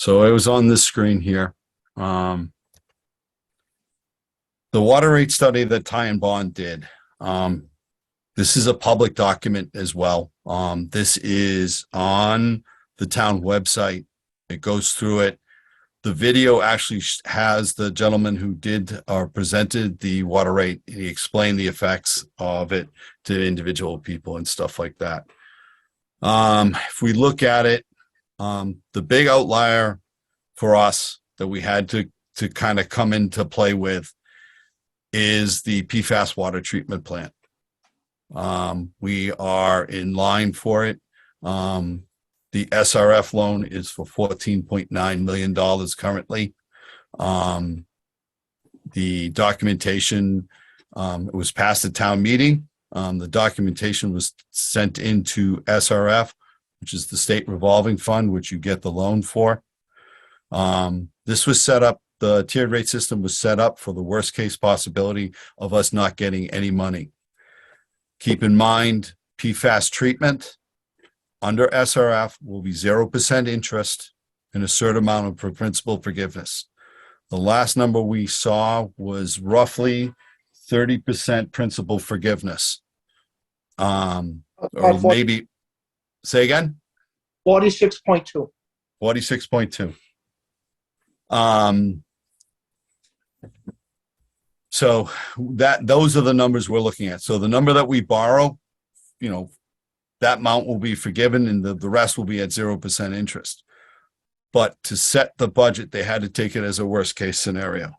So it was on this screen here. The water rate study that Ty and Bond did. This is a public document as well. This is on the town website. It goes through it. The video actually has the gentleman who did or presented the water rate. He explained the effects of it to individual people and stuff like that. If we look at it, the big outlier for us that we had to kind of come into play with is the PFAS water treatment plant. We are in line for it. The SRF loan is for $14.9 million currently. The documentation, it was passed at town meeting. The documentation was sent into SRF, which is the state revolving fund, which you get the loan for. This was set up, the tiered rate system was set up for the worst case possibility of us not getting any money. Keep in mind, PFAS treatment under SRF will be 0% interest and a certain amount of principal forgiveness. The last number we saw was roughly 30% principal forgiveness. Or maybe, say again? 46.2. 46.2. So those are the numbers we're looking at. So the number that we borrow, that amount will be forgiven and the rest will be at 0% interest. But to set the budget, they had to take it as a worst case scenario.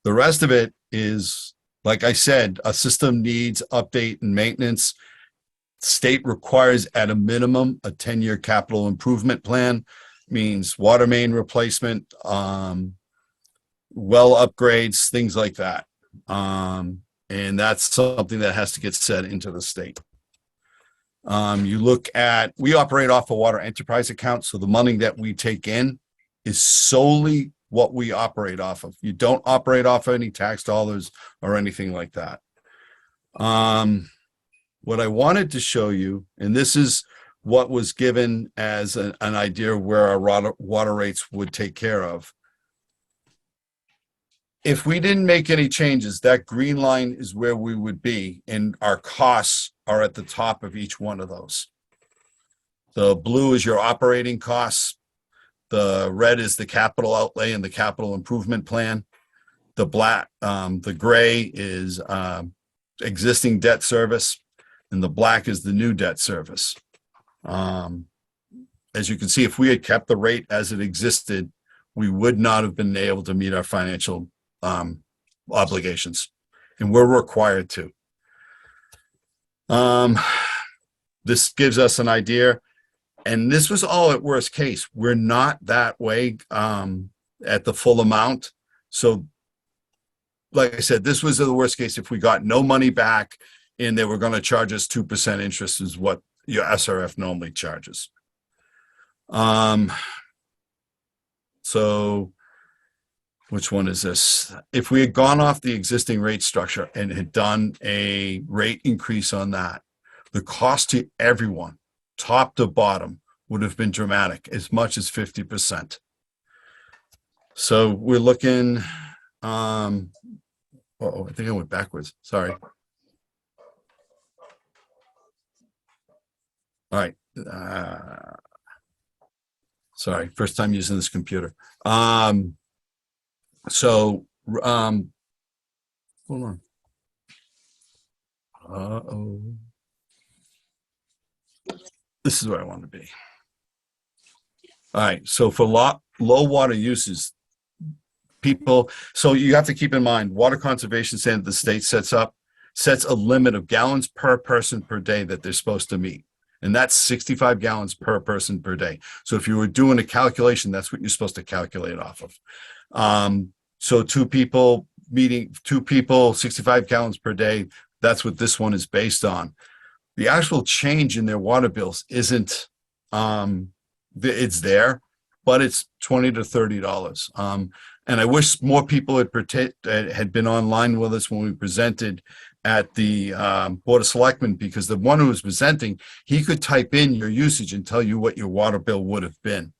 The rest of it is, like I said, a system needs update and maintenance. State requires at a minimum a 10-year capital improvement plan, means water main replacement, well upgrades, things like that. And that's something that has to get set into the state. You look at, we operate off a water enterprise account. So the money that we take in is solely what we operate off of. You don't operate off any tax dollars or anything like that. What I wanted to show you, and this is what was given as an idea of where our water rates would take care of. If we didn't make any changes, that green line is where we would be, and our costs are at the top of each one of those. The blue is your operating costs. The red is the capital outlay and the capital improvement plan. The black, the gray is existing debt service, and the black is the new debt service. As you can see, if we had kept the rate as it existed, we would not have been able to meet our financial obligations, and we're required to. This gives us an idea, and this was all at worst case. We're not that way at the full amount. So like I said, this was the worst case if we got no money back and they were going to charge us 2% interest is what your SRF normally charges. So which one is this? If we had gone off the existing rate structure and had done a rate increase on that, the cost to everyone, top to bottom, would have been dramatic, as much as 50%. So we're looking, I think I went backwards. Sorry. All right. Sorry, first time using this computer. Hold on. This is where I want to be. All right, so for low water uses, people, so you have to keep in mind, water conservation standard the state sets a limit of gallons per person per day that they're supposed to meet. And that's 65 gallons per person per day. So if you were doing a calculation, that's what you're supposed to calculate off of. So two people, 65 gallons per day, that's what this one is based on. The actual change in their water bills isn't, it's there, but it's $20 to $30. And I wish more people had been online with us when we presented at the Board of Selectmen, because the one who was presenting, he could type in your usage and tell you what your water bill would have been.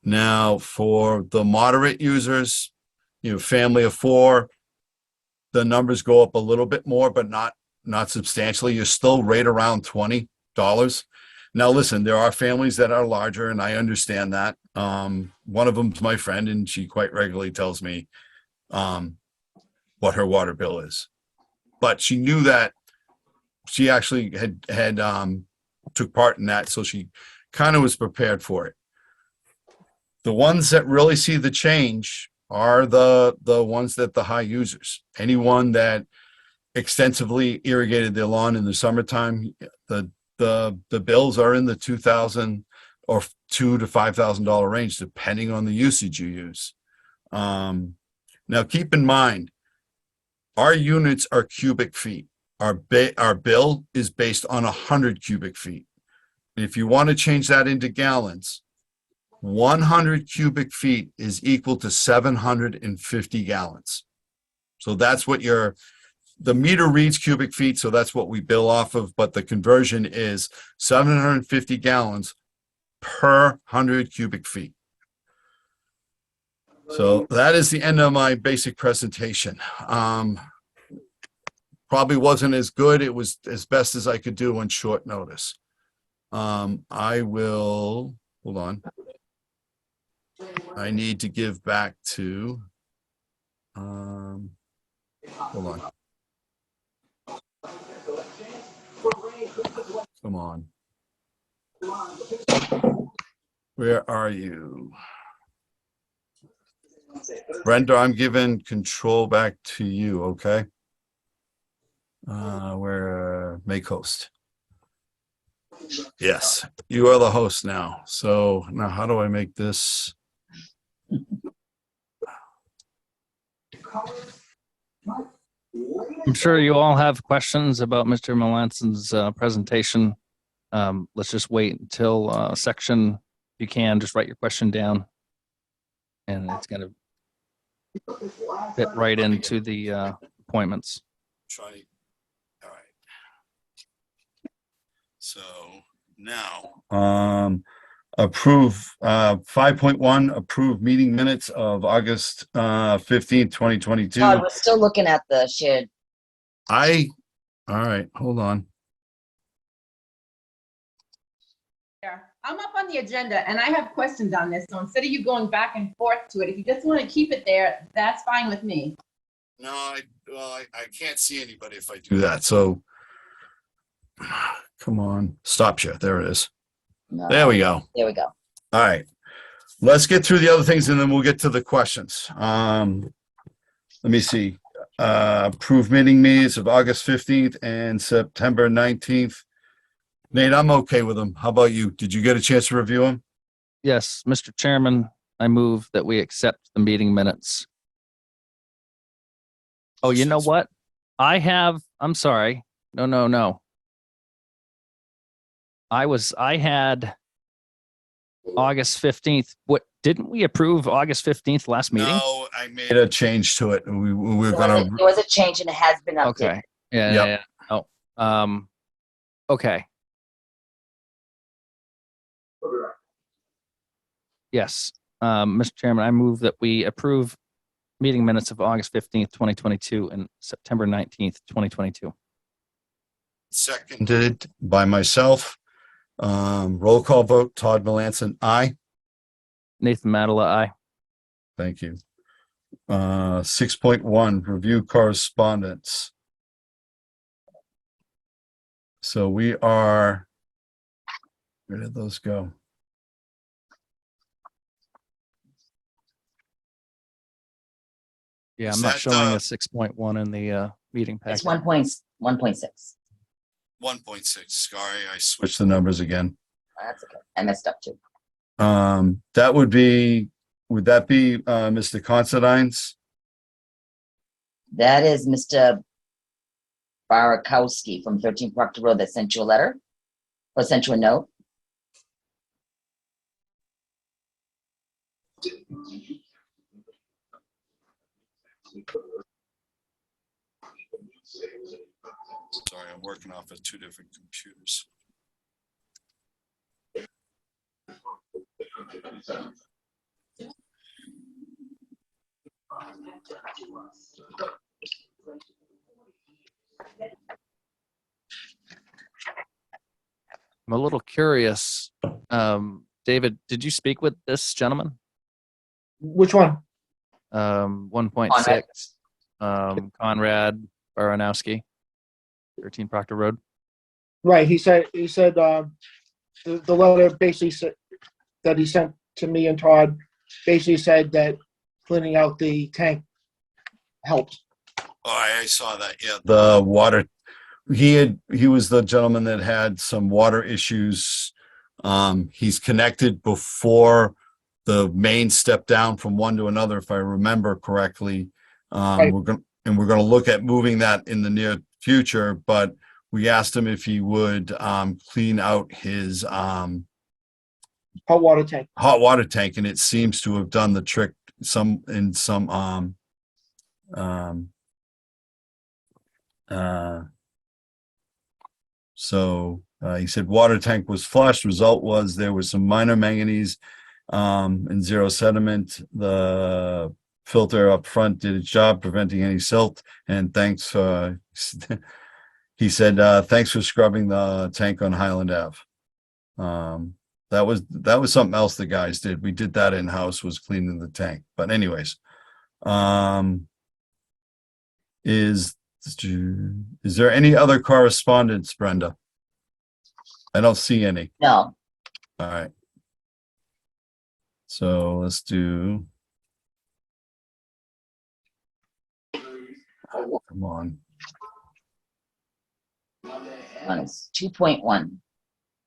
Now, for the moderate users, family of 4, the numbers go up a little bit more, but not substantially. You're still right around $20. Now, listen, there are families that are larger, and I understand that. One of them's my friend, and she quite regularly tells me what her water bill is. But she knew that she actually had took part in that, so she kind of was prepared for it. The ones that really see the change are the ones that the high users. Anyone that extensively irrigated their lawn in the summertime, the bills are in the $2,000 or $2,000 to $5,000 range, depending on the usage you use. Now, keep in mind, our units are cubic feet. Our bill is based on 100 cubic feet. If you want to change that into gallons, 100 cubic feet is equal to 750 gallons. So that's what the meter reads cubic feet, so that's what we bill off of, but the conversion is 750 gallons per 100 cubic feet. So that is the end of my basic presentation. Probably wasn't as good. It was as best as I could do on short notice. I will, hold on. I need to give back to, hold on. Come on. Where are you? Brenda, I'm giving control back to you, okay? We're make host. Yes, you are the host now. So now how do I make this? I'm sure you all have questions about Mr. Melanson's presentation. Let's just wait until section, if you can, just write your question down. And it's going to fit right into the appointments. Try. All right. So now, approve 5.1, approve meeting minutes of August 15th, 2022. Todd, we're still looking at the shared. All right, hold on. I'm up on the agenda and I have questions on this. So instead of you going back and forth to it, if you just want to keep it there, that's fine with me. No, I can't see anybody if I do that. So come on, stop share. There it is. No, There we go. There we go. All right. Let's get through the other things and then we'll get to the questions. Let me see. Approved meeting minutes of August 15th and September 19th. Nate, I'm okay with them. How about you? Did you get a chance to review them? Yes, Mr. Chairman, I move that we accept the meeting minutes. Oh, you know what? I'm sorry. No. I had August 15th. What, didn't we approve August 15th last meeting? No, I made a change to it. We were There gonna. was a change and it has been updated. Okay. Yeah. Yep. Yeah. Oh, okay. Yes. Mr. Chairman, I move that we approve meeting minutes of August 15th, 2022 and September 19th, 2022. Seconded by myself. Roll call vote. Todd Melanson, aye. Nathan Madela, aye. Thank you. 6.1, review correspondence. So we are, where did those go? Yeah, Is I'm not that, showing a 6.1 in the meeting It's packet. 1.6. 1.6. Sorry, I switched the numbers again. That's okay. I messed up too. That would that be Mr. Considine's? That is Mr. Barakowski from 13 Proctor Road that sent you a letter or sent you a note. Sorry, I'm working off of 2 different computers. I'm a little curious. David, did you speak with this gentleman? Which one? 1.6, Conrad Baranowski, 13 Proctor Road. Right, he said, the letter basically said, that he sent to me and Todd, basically said that cleaning out the tank helped. Oh, I saw that. Yeah. The water, he was the gentleman that had some water issues. He's connected before the main step down from one to another, if I remember correctly. Right. We're going to look at moving that in the near future, but we asked him if he would clean out his Hot water tank. hot water tank, and it seems to have done the trick so he said water tank was flushed. Result was there was some minor manganese and zero sediment. The filter up front did its job, preventing any silt. And thanks, he said, thanks for scrubbing the tank on Highland Ave. That was something else the guys did. We did that in-house, was cleaning the tank. But anyways, is there any other correspondence, Brenda? I don't see any. No, All right. So let's do. Come on. one is 2.1.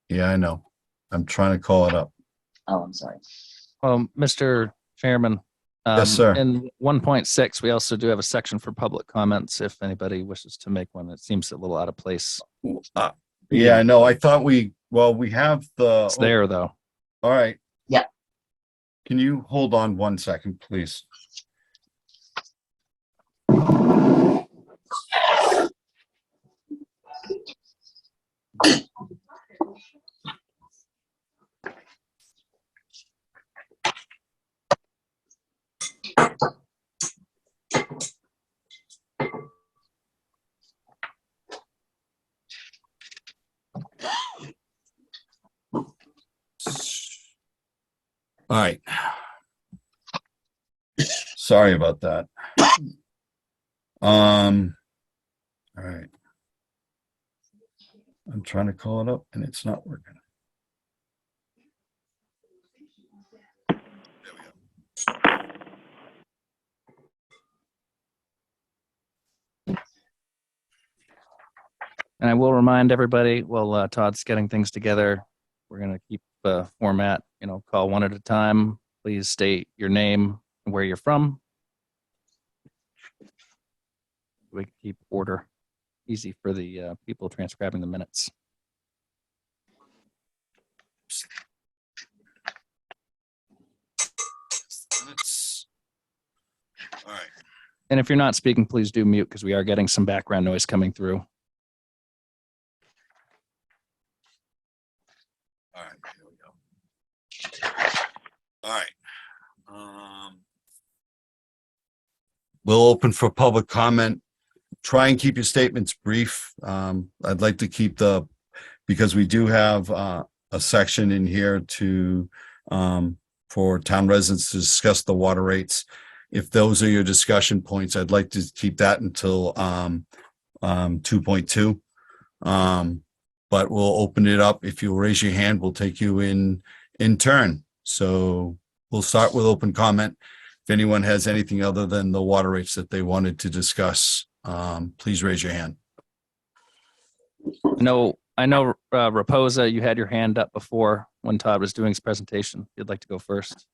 Yeah, I know. I'm trying to call it up. Oh, I'm sorry. Mr. Chairman. Yes, sir. In 1.6, we also do have a section for public comments if anybody wishes to make one. It seems a little out of place. Yeah, I know. I thought we have the. It's there, though. All right. Yeah. Can you hold on 1 second, please? All right. Sorry about that. All right. I'm trying to call it up and it's not working. There we go. And I will remind everybody, while Todd's getting things together, we're going to keep the format, call one at a time. Please state your name and where you're from. We can keep order easy for the people transcribing the minutes. All right. And if you're not speaking, please do mute because we are getting some background noise coming through. All right, here we go. All right. We'll open for public comment. Try and keep your statements brief. I'd like to keep because we do have a section in here for town residents to discuss the water rates. If those are your discussion points, I'd like to keep that until 2.2. But we'll open it up. If you raise your hand, we'll take you in turn. So we'll start with open comment. If anyone has anything other than the water rates that they wanted to discuss, please raise your hand. I know, Raposa, you had your hand up before when Todd was doing his presentation. If you'd like to go first.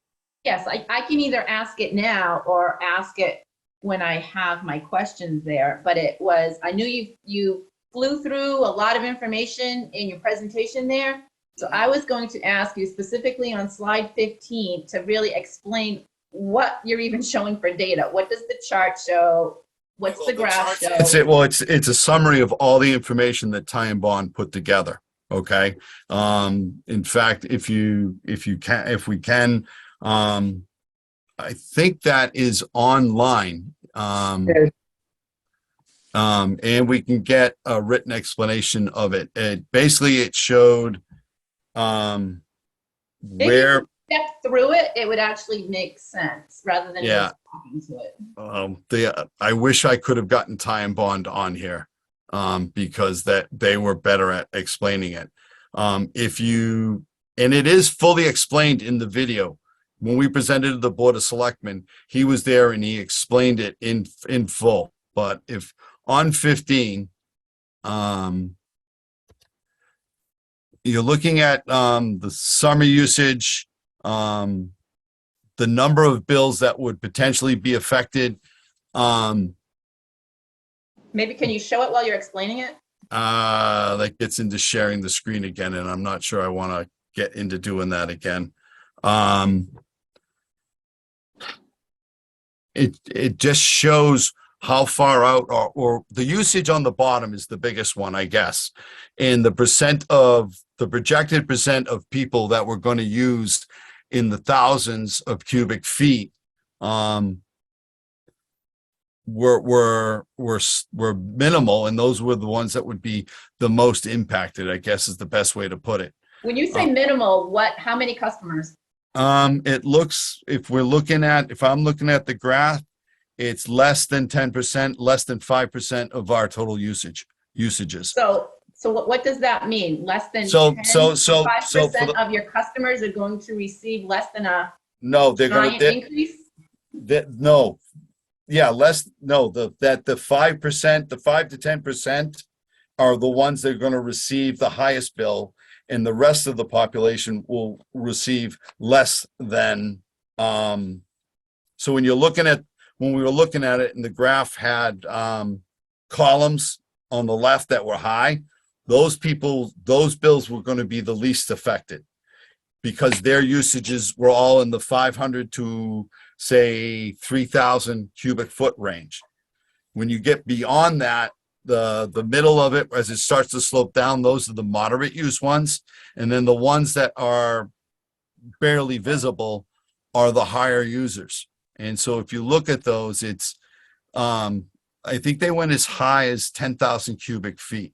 Yes, I can either ask it now or ask it when I have my questions there, but I knew you flew through a lot of information in your presentation there. So I was going to ask you specifically on slide 15 to really explain what you're even showing for data. What does the chart show? What's the graph show? It's a summary of all the information that Ty and Bond put together. Okay. In fact, if we can, I think that is online. Yeah. And we can get a written explanation of it. Basically it showed, Maybe where, if you step through it, it would actually make sense rather than Yeah. just talking to it. I wish I could have gotten Ty and Bond on here, because that they were better at explaining it. And it is fully explained in the video. When we presented to the Board of Selectmen, he was there and he explained it in full. But if on 15, you're looking at, the summer usage, the number of bills that would potentially be affected. Maybe can you show it while you're explaining it? That gets into sharing the screen again, and I'm not sure I want to get into doing that again. It just shows how far out, or the usage on the bottom is the biggest one, I guess. And the projected percent of people that we're going to use in the thousands of cubic feet, were minimal, and those were the ones that would be the most impacted, I guess is the best way to put it. When you say minimal, how many customers? It looks, if I'm looking at the graph, it's less than 10%, less than 5% of our total usages. So what does that mean? Less than So 5% of your customers are going to receive less than a No, they're giant gonna, increase? no. Yeah, the 5%, the 5 to 10% are the ones that are gonna receive the highest bill, and the rest of the population will receive less than, so when we were looking at it and the graph had, columns on the left that were high, those bills were gonna be the least affected, because their usages were all in the 500 to say 3,000 cubic foot range. When you get beyond that, the middle of it, as it starts to slope down, those are the moderate use ones. And then the ones that are barely visible are the higher users. And so if you look at those, it's, I think they went as high as 10,000 cubic feet.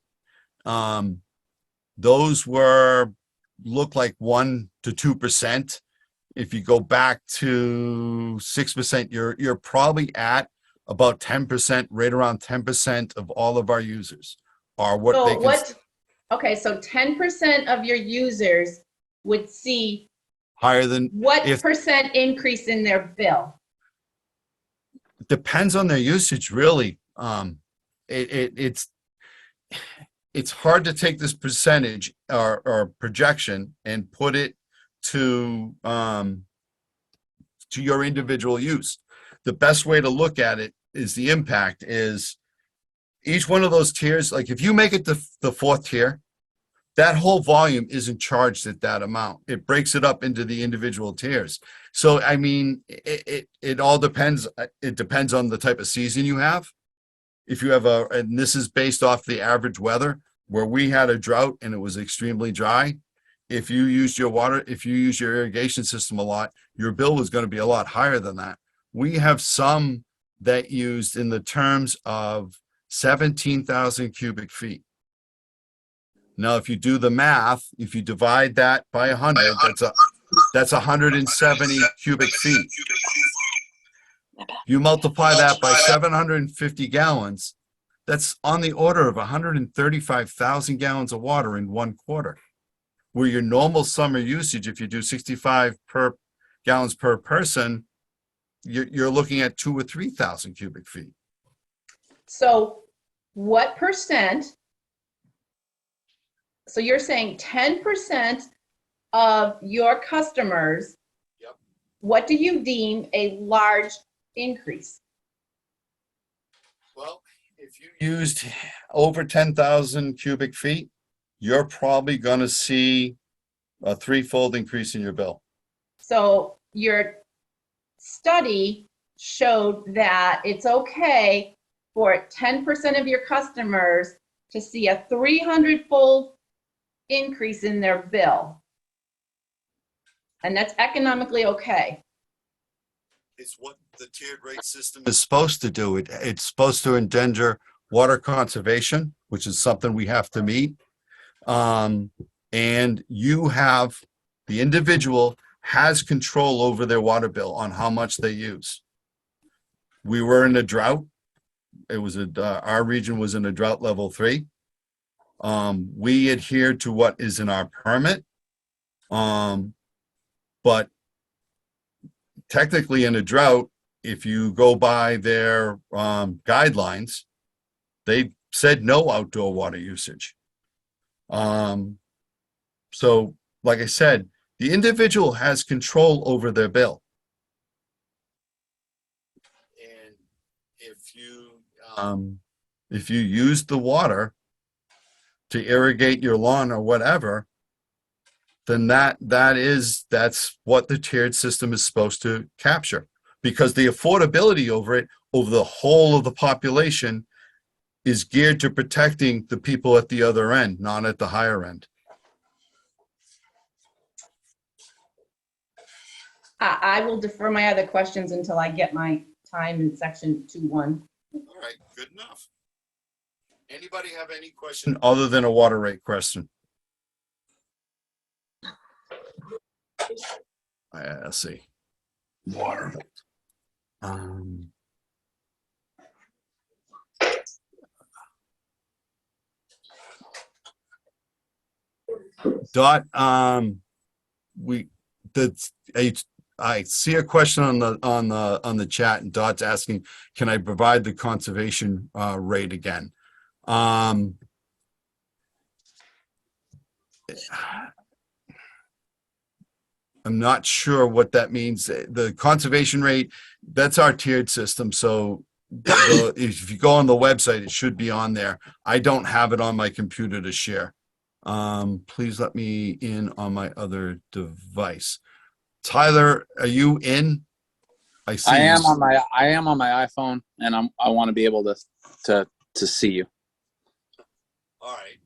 Those look like 1 to 2%. If you go back to 6%, you're probably at about 10%, right around 10% of all of our users are Okay, so 10% of your users would see higher than, what if- percent increase in their bill? depends on their usage, really. It's hard to take this percentage or projection and put it to your individual use. The best way to look at it is the impact is each one of those tiers. Like if you make it the fourth tier, that whole volume isn't charged at that amount. It breaks it up into the individual tiers. So, I mean, it all depends. It depends on the type of season you have. If you have and this is based off the average weather, where we had a drought and it was extremely dry. If you use your irrigation system a lot, your bill was going to be a lot higher than that. We have some that used in the terms of 17,000 cubic feet. Now, if you do the math, if you divide that by 100, that's 170 cubic feet. You multiply that by 750 gallons, that's on the order of 135,000 gallons of water in 1 quarter. Where your normal summer usage, if you do 65 gallons per person, you're looking at 2,000 or 3,000 cubic feet. So what percent? So you're saying 10% of your customers, Yep. What do you deem a large increase? Well, if you used over 10,000 cubic feet, you're probably going to see a 3-fold increase in your bill. So your study showed that it's okay for 10% of your customers to see a 300-fold increase in their bill. And that's economically okay. is what the tiered rate system is supposed to do. It's supposed to engender water conservation, which is something we have to meet. And the individual has control over their water bill on how much they use. We were in a drought. It was our region was in a drought level 3. We adhered to what is in our permit. But technically in a drought, if you go by their guidelines, they said no outdoor water usage. So like I said, the individual has control over their bill. And if you use the water to irrigate your lawn or whatever, then that's what the tiered system is supposed to capture, because the affordability over the whole of the population is geared to protecting the people at the other end, not at the higher end. I will defer my other questions until I get my time in section 2.1. All right, good enough. Anybody have any question other than a water rate question? Let's see. Water. Dot, I see a question on the chat, and Dot's asking, can I provide the conservation rate again? I'm not sure what that means. The conservation rate, that's our tiered system. So if you go on the website, it should be on there. I don't have it on my computer to share. Please let me in on my other device. Tyler, are you in? I see. I am on my iPhone, and I want to be able to see you. All right.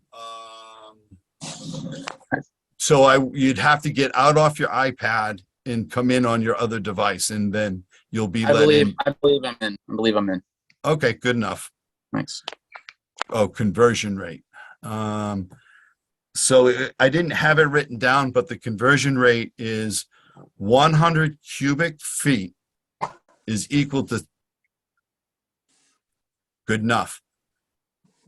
So you'd have to get out off your iPad and come in on your other device, and then you'll be let in. I believe I'm in. Okay, good enough. Thanks. Oh, conversion rate. So I didn't have it written down, but the conversion rate is 100 cubic feet is equal to, good enough.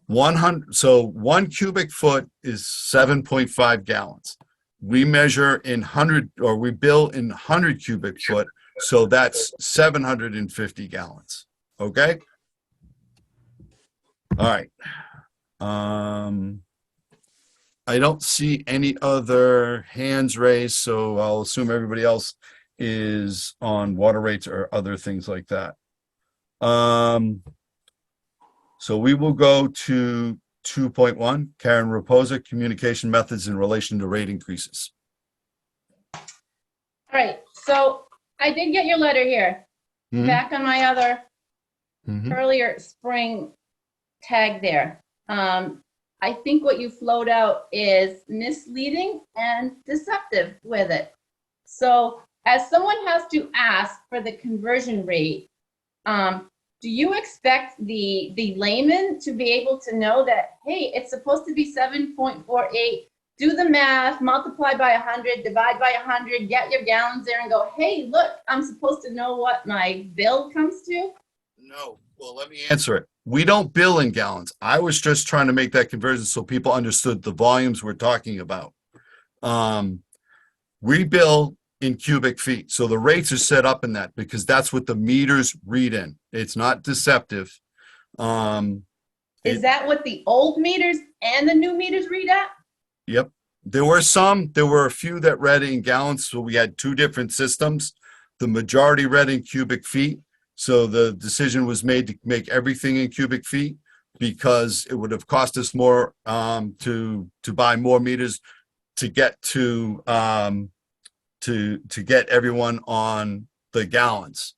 100, so 1 cubic foot is 7.5 gallons. We measure in 100, or we bill in 100 cubic foot, so that's 750 gallons. Okay? All right. I don't see any other hands raised, so I'll assume everybody else is on water rates or other things like that. So we will go to 2.1, Karen Raposa, communication methods in relation to rate increases. All right, so I did get your letter here. Mhm. Back on my other Mhm. earlier spring tag there. I think what you float out is misleading and deceptive with it. So as someone has to ask for the conversion rate, do you expect the layman to be able to know that, hey, it's supposed to be 7.48, do the math, multiply by 100, divide by 100, get your gallons there and go, hey, look, I'm supposed to know what my bill comes to? No. Well, let me answer it. We don't bill in gallons. I was just trying to make that conversion so people understood the volumes we're talking about. We bill in cubic feet. So the rates are set up in that because that's what the meters read in. It's not deceptive. Is that what the old meters and the new meters read at? Yep. There were a few that read in gallons. So we had 2 different systems. The majority read in cubic feet. So the decision was made to make everything in cubic feet because it would have cost us more to buy more meters to get to get everyone on the gallons.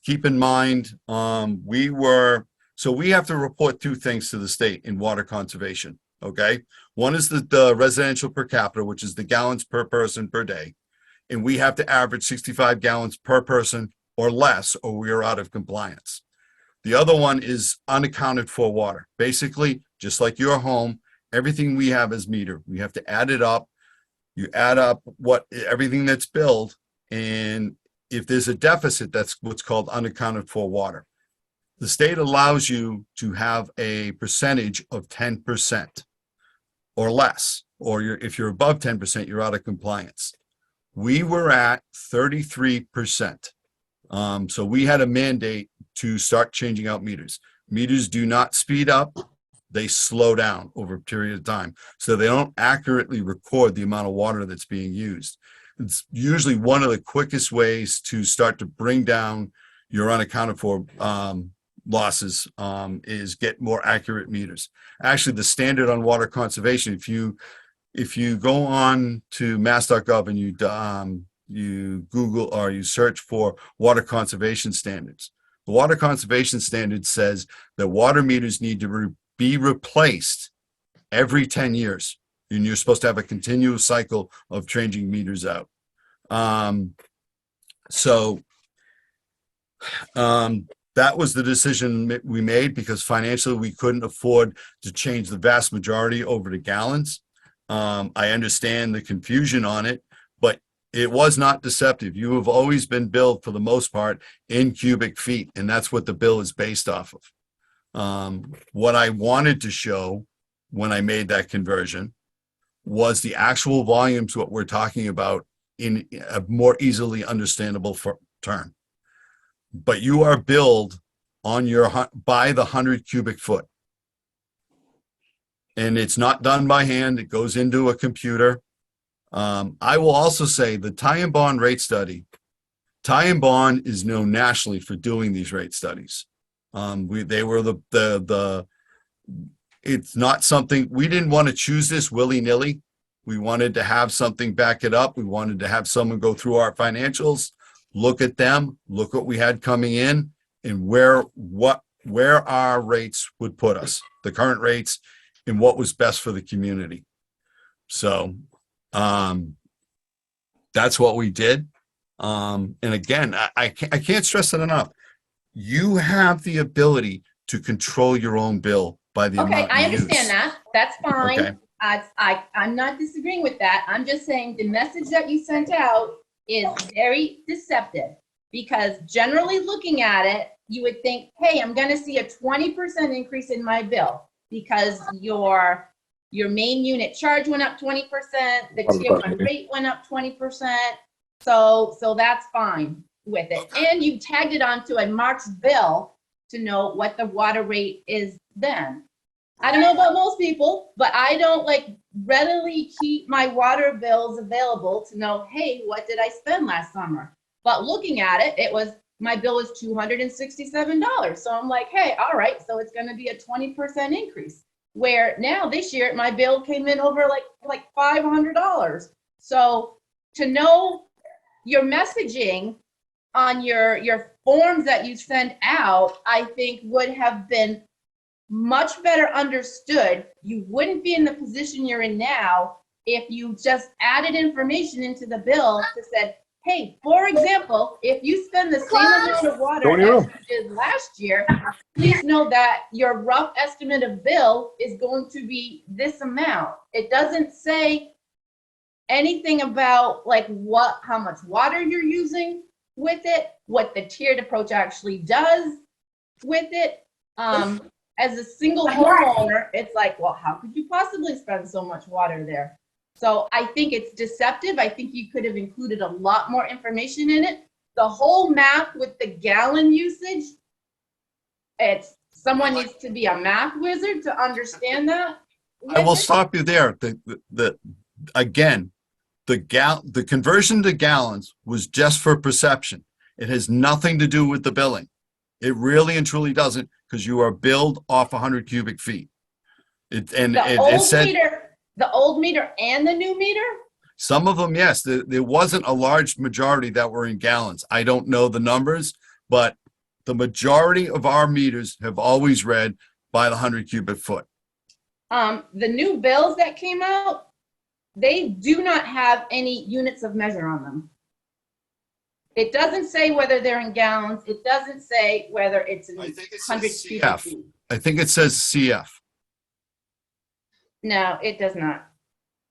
Keep in mind, we have to report 2 things to the state in water conservation. Okay, one is the residential per capita, which is the gallons per person per day, and we have to average 65 gallons per person or less, or we are out of compliance. The other one is unaccounted for water. Basically, just like your home, everything we have is meter. We have to add it up. You add up everything that's billed, and if there's a deficit, that's what's called unaccounted for water. The state allows you to have a percentage of 10% or less, or if you're above 10%, you're out of compliance. We were at 33%. So we had a mandate to start changing out meters. Meters do not speed up, they slow down over a period of time. So they don't accurately record the amount of water that's being used. It's usually one of the quickest ways to start to bring down your unaccounted for losses is get more accurate meters. Actually, the standard on water conservation, if you go on to mass.gov and you Google or you search for water conservation standards, the water conservation standard says that water meters need to be replaced every 10 years. And you're supposed to have a continuous cycle of changing meters out. That was the decision we made because financially we couldn't afford to change the vast majority over to gallons. I understand the confusion on it, but it was not deceptive. You have always been billed for the most part in cubic feet, and that's what the bill is based off of. What I wanted to show when I made that conversion was the actual volumes, what we're talking about in a more easily understandable term. But you are billed on by the 100 cubic foot. And it's not done by hand. It goes into a computer. I will also say the Ty and Bond rate study, Ty and Bond is known nationally for doing these rate studies. They were it's not something, we didn't want to choose this willy-nilly. We wanted to have something back it up. We wanted to have someone go through our financials, look at them, look what we had coming in, and where our rates would put us, the current rates, and what was best for the community. So that's what we did. And again, I can't stress it enough. You have the ability to control your own bill by the Okay, amount you I use. understand that. That's fine. Okay. I'm not disagreeing with that. I'm just saying the message that you sent out is very deceptive because generally looking at it, you would think, hey, I'm going to see a 20% increase in my bill because your main unit charge went up 20%, the tier 1 rate went up 20%. So that's fine with it. And you tagged it onto a March bill to know what the water rate is then. I don't know about most people, but I don't readily keep my water bills available to know, hey, what did I spend last summer? But looking at it, my bill was $267. So I'm like, hey, all right, so it's going to be a 20% increase. Where now this year, my bill came in over like $500. So to know your messaging on your forms that you send out, I think would have been much better understood. You wouldn't be in the position you're in now if you just added information into the bill that said, hey, for example, if you spend the same amount of water as you did last year, please know that your rough estimate of bill is going to be this amount. It doesn't say anything about how much water you're using with it, what the tiered approach actually does with it. As a single homeowner, it's like, well, how could you possibly spend so much water there? So I think it's deceptive. I think you could have included a lot more information in it. The whole math with the gallon usage, someone needs to be a math wizard to understand that. I will stop you there. Again, the conversion to gallons was just for perception. It has nothing to do with the billing. It really and truly doesn't, because you are billed off 100 cubic feet. The old meter and the new meter? Some of them, yes. There wasn't a large majority that were in gallons. I don't know the numbers, but the majority of our meters have always read by the 100 cubic foot. The new bills that came out, they do not have any units of measure on them. It doesn't say whether they're in gallons. It doesn't say whether it's in I think it says 100 cubic CF. feet. I think it says CF. No, it does not.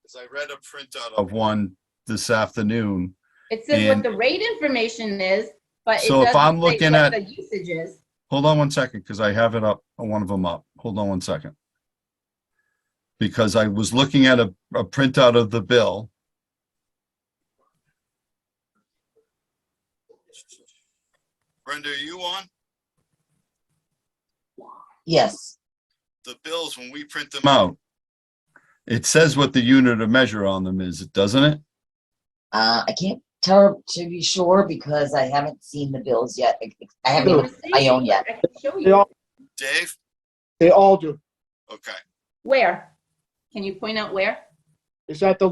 Because I read a printout of one this afternoon. It says what And- the rate information is, but it So if I'm doesn't say looking what at- the usage is. Hold on one second, because I have it up, one of them up. Hold on one second. Because I was looking at a printout of the bill. Brenda, are you on? Yes. The bills, when we print them out, it says what the unit of measure on them is, doesn't it? I can't tell to be sure because I haven't seen the bills yet. I haven't Sure. even my own yet. I can show They you. all, Dave? they all do. Okay. Where? Can you point out where? Is that the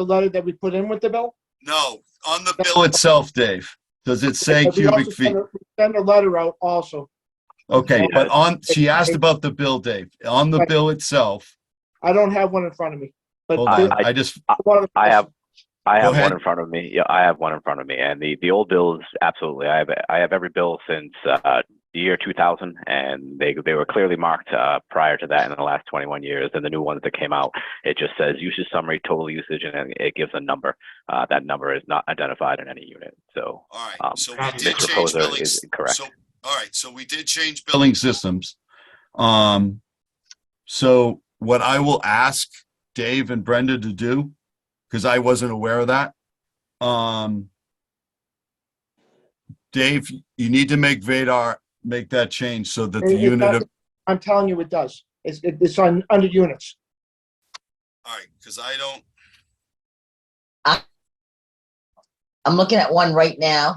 letter that we put in with the bill? No, on the bill itself, Dave, does it say But we also cubic feet? Send a letter out also. Okay, but she asked about the bill, Dave. On the bill itself, I don't have one in front of me. But hold this- on, I just, one of the- I have Go ahead. one in front of me. Yeah, I have one in front of me, and the old bills, absolutely. I have every bill since the year 2000, and they were clearly marked prior to that in the last 21 years. And the new ones that came out, it just says usage summary, total usage, and it gives a number. That number is not identified in any unit. So all right, um, so we Copy. did Mr. change Poser billing. is incorrect. So, all right, so we did change billing systems. So what I will ask Dave and Brenda to do, because I wasn't aware of that. Dave, you need to make Vadar make that change so that the It unit does- of, I'm telling you, it does. It's on, under units. all right, because I don't, I'm looking at one right now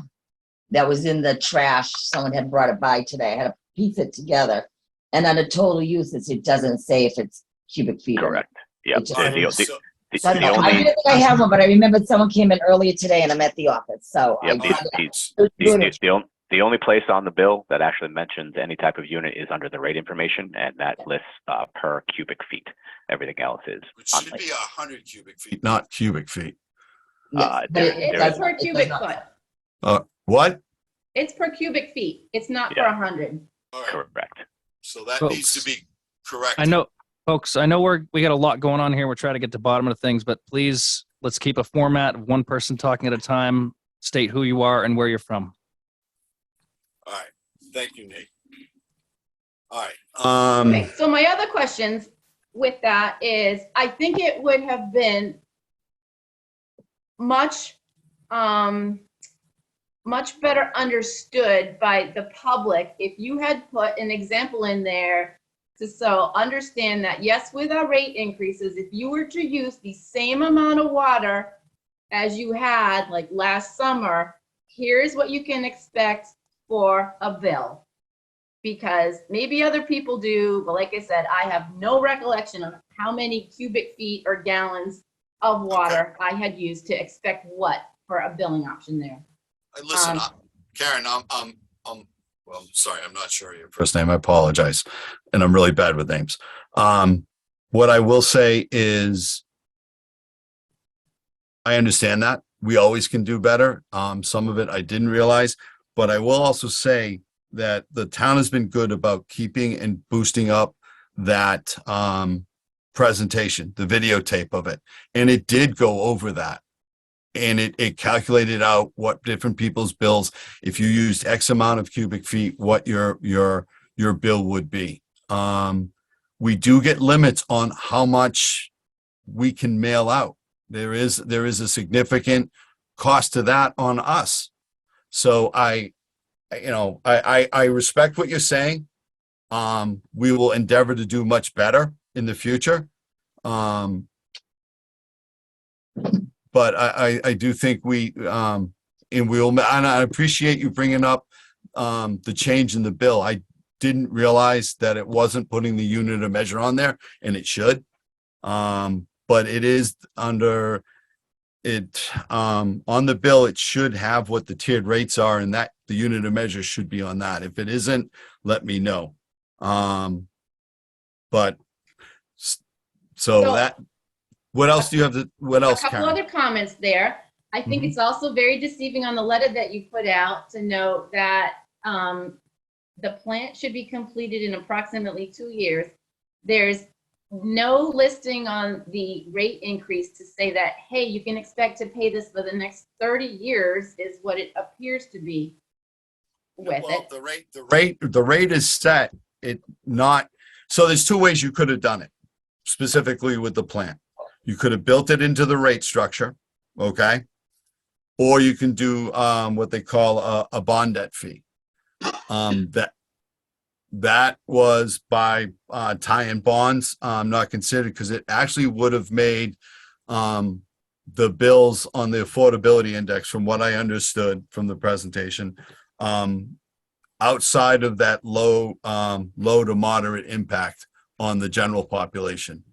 that was in the trash. Someone had brought it by today. I had to piece it together. And under total usage, it doesn't say if it's cubic feet. or not. correct. Yeah. It just- all right, The, so, the, So I the didn't only think I have one, but I remembered someone came in earlier today and I'm at the office. So Yep, I found it. It's the, units. the only place on the bill that actually mentions any type of unit is under the rate information, and that lists per cubic feet. Everything else is it should unlinked. be 100 cubic feet, not cubic feet. Yes, but there- It's there is- per it does cubic not- foot. What? It's per cubic feet. It's not per Yeah. 100. All right, Correct. so that Folks. needs to be correct. I know, folks, I know we got a lot going on here. We're trying to get to the bottom of things, but please, let's keep a format of one person talking at a time. State who you are and where you're from. All right, thank you, Nate. All right, Okay, so my other questions with that is, I think it would have been much, much better understood by the public if you had put an example in there to so understand that, yes, with our rate increases, if you were to use the same amount of water as you had like last summer, here's what you can expect for a bill. Because maybe other people do, but like I said, I have no recollection of how many cubic feet or gallons of water I had used to expect what for a billing option there. listen, Um, Karen, well, sorry, I'm not sure your first name. I apologize. And I'm really bad with names. What I will say is I understand that. We always can do better. Some of it I didn't realize, but I will also say that the town has been good about keeping and boosting up that presentation, the videotape of it. And it did go over that. And it calculated out what different people's bills, if you used X amount of cubic feet, what your bill would be. We do get limits on how much we can mail out. There is a significant cost to that on us. So I respect what you're saying. We will endeavor to do much better in the future. But I do think and I appreciate you bringing up the change in the bill. I didn't realize that it wasn't putting the unit of measure on there, and it should. But it is under it, on the bill, it should have what the tiered rates are, and that the unit of measure should be on that. If it isn't, let me know. But so So- that, what else do you have what A else, couple Karen? other comments there. I think Mhm. it's also very deceiving on the letter that you put out to note that the plant should be completed in approximately 2 years. There's no listing on the rate increase to say that, hey, you can expect to pay this for the next 30 years is what it appears to be with Well, it. the rate is set. It not, so there's two ways you could have done it, specifically with the plant. You could have built it into the rate structure, okay? Or you can do what they call a bond debt fee. That was by tie-in bonds, not considered because it actually would have made the bills on the affordability index, from what I understood from the presentation, outside of that low to moderate impact on the general population.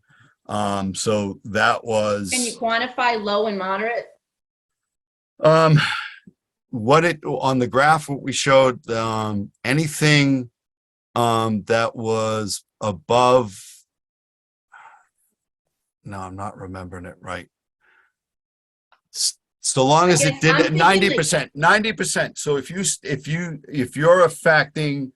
So that was. Can you quantify low and moderate? What it, on the graph, what we showed, anything, that was above, no, I'm not remembering it right. So long as I it guess did I'm thinking 90%, 90%. So if you're affecting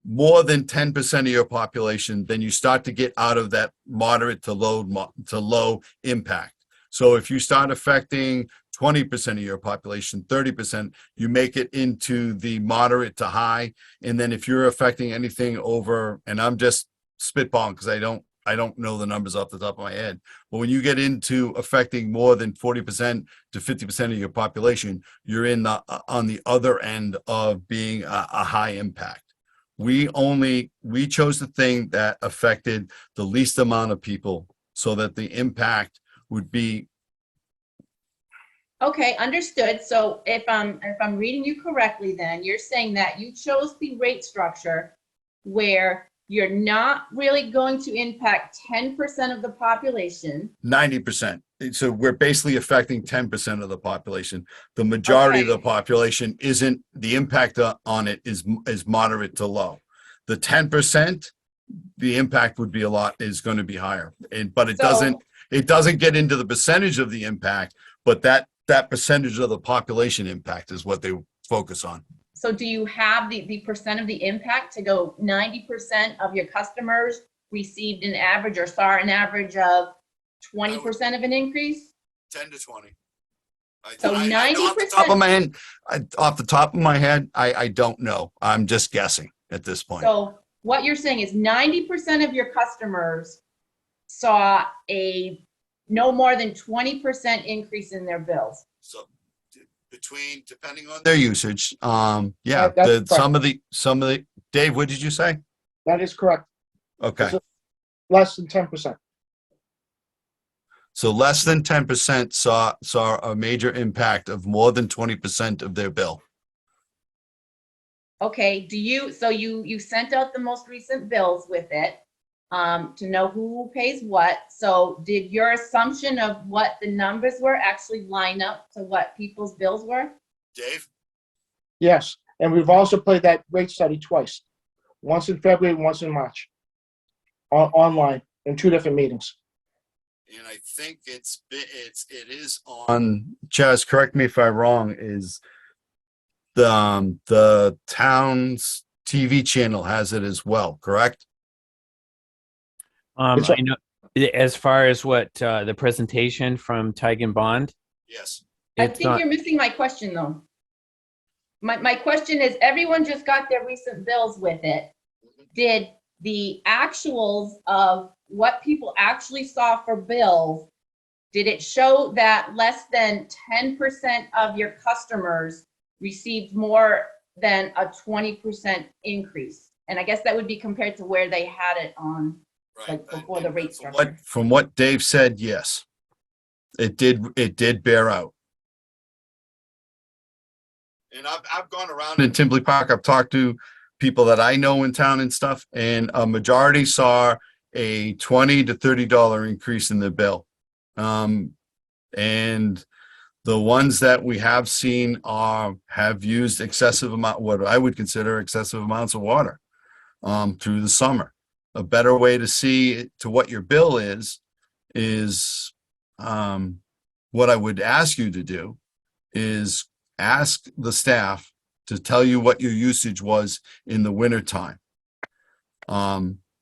more than 10% of your population, then you start to get out of that moderate to low impact. So if you start affecting 20% of your population, 30%, you make it into the moderate to high. And then if you're affecting anything over, and I'm just spitballing because I don't know the numbers off the top of my head, but when you get into affecting more than 40% to 50% of your population, you're in the on the other end of being a high impact. We chose the thing that affected the least amount of people so that the impact would be. Okay, understood. So if I'm reading you correctly, then you're saying that you chose the rate structure where you're not really going to impact 10% of the population. 90%. So we're basically affecting 10% of the population. The majority of the population isn't, the impact on it is moderate to low. The 10%, the impact would be is going to be higher. But it doesn't get into the percentage of the impact, but that percentage of the population impact is what they focus on. So do you have the percent of the impact to go 90% of your customers received an average or saw an average of 20% of an increase? 10 to 20. So 90%. Off the top of my head, I don't know. I'm just guessing at this point. So what you're saying is 90% of your customers saw a no more than 20% increase in their bills. So depending on their usage, yeah, That's some of the, Dave, what did you say? That is correct. Okay. Less than 10%. So less than 10% saw a major impact of more than 20% of their bill. Okay, so you sent out the most recent bills with it to know who pays what. So did your assumption of what the numbers were actually line up to what people's bills were? Dave? Yes, and we've also played that rate study twice. Once in February, once in March. Online, in 2 different meetings. And I think it is on, Chaz, correct me if I'm wrong, is the town's TV channel has it as well, correct? It's a- I know as far as what the presentation from Tigan Bond, Yes. I it's think not, you're missing my question though. My question is, everyone just got their recent bills with it. Did the actuals of what people actually saw for bills, did it show that less than 10% of your customers received more than a 20% increase? And I guess that would be compared to where they had it on, like before the rate structure. From what Dave said, yes, it did bear out. And I've gone around in Timberley Park. I've talked to people that I know in town and stuff, and a majority saw a $20 to $30 increase in their bill. And the ones that we have seen have used excessive amount, what I would consider excessive amounts of water through the summer. A better way to see to what your bill is what I would ask you to do is ask the staff to tell you what your usage was in the winter time.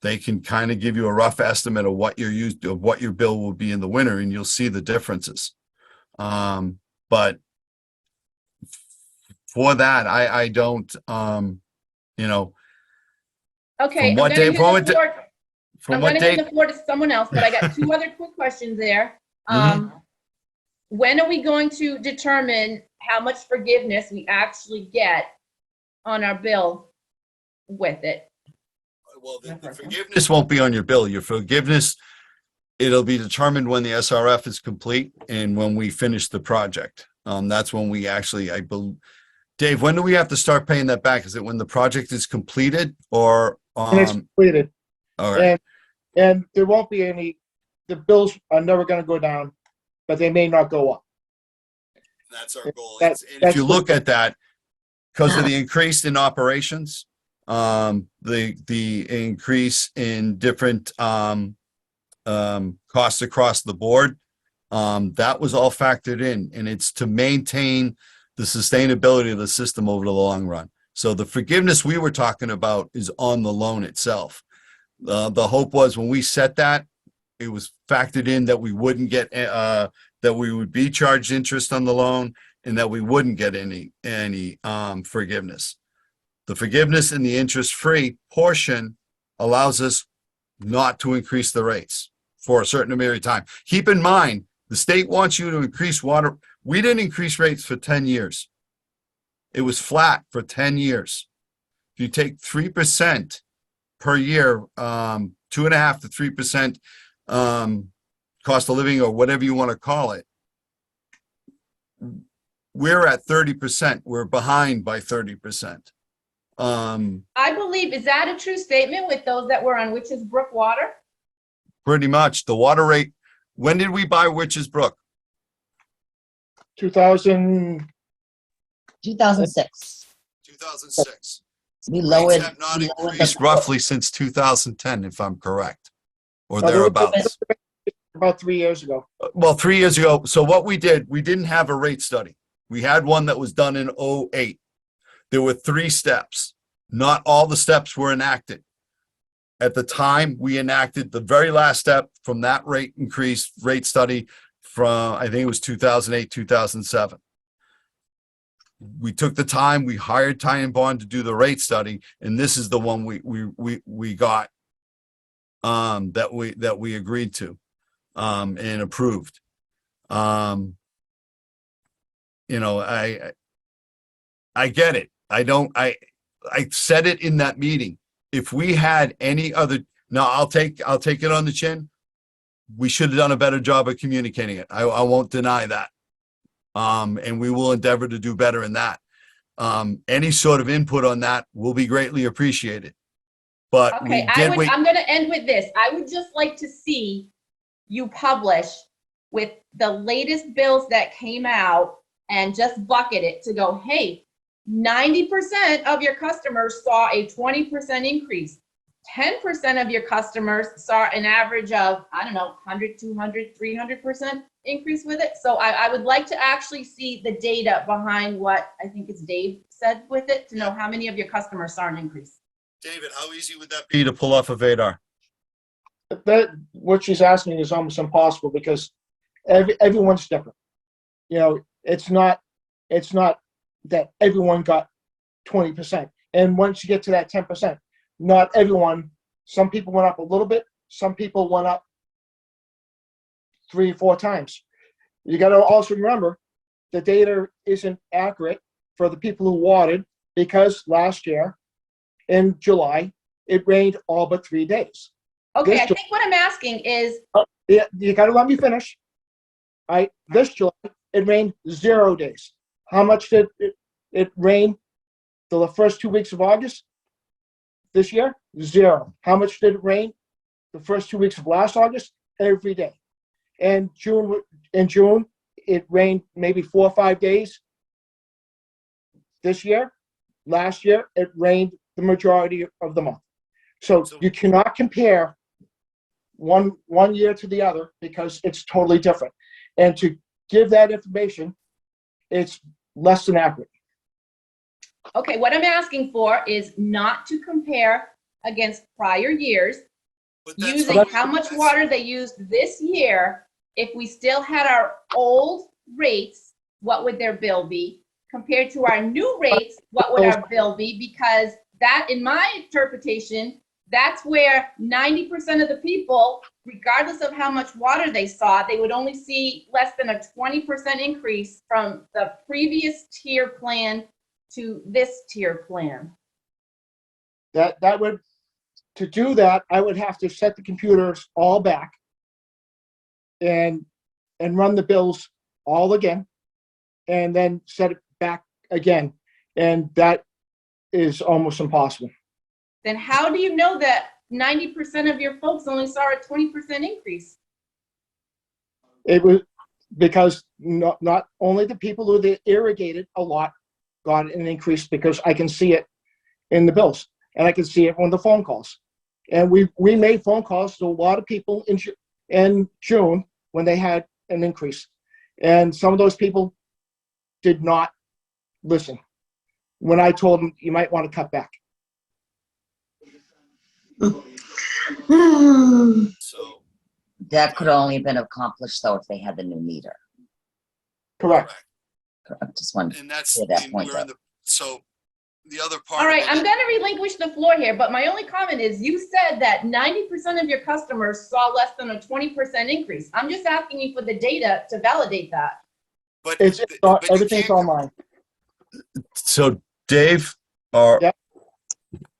They can kind of give you a rough estimate of what your bill will be in the winter, and you'll see the differences. But for that, I don't, you know, Okay, From what day- from what day- from I'm what gonna hand date? the floor to someone else, but I got two other quick questions there. When are we going to determine how much forgiveness we actually get on our bill with it? Well, the forgiveness won't be on your bill. Your forgiveness, it'll be determined when the SRF is complete and when we finish the project. That's when we actually, Dave, when do we have to start paying that back? Is it when the project is completed or, And it's completed. all right, And there won't be any, the bills are never gonna go down, but they may not go up. that's our goal. That- And if that's you the- look at that, because of the increase in operations, the increase in different, costs across the board, that was all factored in, and it's to maintain the sustainability of the system over the long run. So the forgiveness we were talking about is on the loan itself. The hope was when we set that, it was factored in that we wouldn't get, that we would be charged interest on the loan and that we wouldn't get any forgiveness. The forgiveness and the interest-free portion allows us not to increase the rates for a certain period of time. Keep in mind, the state wants you to increase water. We didn't increase rates for 10 years. It was flat for 10 years. If you take 3% per year, 2.5% to 3%, cost of living or whatever you want to call it, we're at 30%. We're behind by 30%. I believe, is that a true statement with those that were on Witches Brook Water? Pretty much the water rate. When did we buy Witches Brook? 2000, 2006. 2006. We Rates lowered. have not we lowered increased the- roughly since 2010, if I'm correct, or No, they were- thereabouts. about 3 years ago. Well, 3 years ago. So what we did, we didn't have a rate study. We had one that was done in '08. There were 3 steps. Not all the steps were enacted. At the time, we enacted the very last step from that rate increase rate study from, I think it was 2008, 2007. We took the time, we hired Ty and Bond to do the rate study, and this is the one we got that we agreed to and approved. You know, I get it. I said it in that meeting. If we had any other, now I'll take it on the chin. We should have done a better job of communicating it. I won't deny that. And we will endeavor to do better in that. Any sort of input on that will be greatly appreciated. But we Okay, did wait. I'm gonna end with this. I would just like to see you publish with the latest bills that came out and just bucket it to go, hey, 90% of your customers saw a 20% increase. 10% of your customers saw an average of, I don't know, 100, 200, 300% increase with it. So I would like to actually see the data behind what I think it's Dave said with it to know how many of your customers saw an increase. David, how easy would that be to pull off of Vadar? That, what she's asking is almost impossible because everyone's different. You know, it's not that everyone got 20%. And once you get to that 10%, not everyone, some people went up a little bit, some people went up 3 or 4 times. You got to also remember the data isn't accurate for the people who watered because last year in July, it rained all but 3 days. Okay, This I think what I'm asking is, Yeah, you got to let me finish. All right, this July, it rained 0 days. How much did it rain the first 2 weeks of August this year? 0. How much did it rain the first 2 weeks of last August? Every day. And in June, it rained maybe 4 or 5 days this year. Last year, it rained the majority of the month. So you cannot compare one year to the other because it's totally different. And to give that information, it's less than accurate. Okay, what I'm asking for is not to compare against prior years, using how much water they used this year. If we still had our old rates, what would their bill be? Compared to our new rates, what would our bill be? Because that, in my interpretation, that's where 90% of the people, regardless of how much water they saw, they would only see less than a 20% increase from the previous tier plan to this tier plan. That would, to do that, I would have to set the computers all back and run the bills all again, and then set it back again. And that is almost impossible. Then how do you know that 90% of your folks only saw a 20% increase? It was because not only the people who they irrigated a lot got an increase, because I can see it in the bills and I can see it on the phone calls. And we made phone calls to a lot of people in June when they had an increase. And some of those people did not listen when I told them you might want to cut back. So, That could only have been accomplished though if they had the new meter. Correct. I just wanted and that's, Yeah, that point we're in out. so the other part. All right, of it I'm is- going to relinquish the floor here, but my only comment is you said that 90% of your customers saw less than a 20% increase. I'm just asking you for the data to validate that. but, It's but you everything's can't- online. So Dave, or Yep.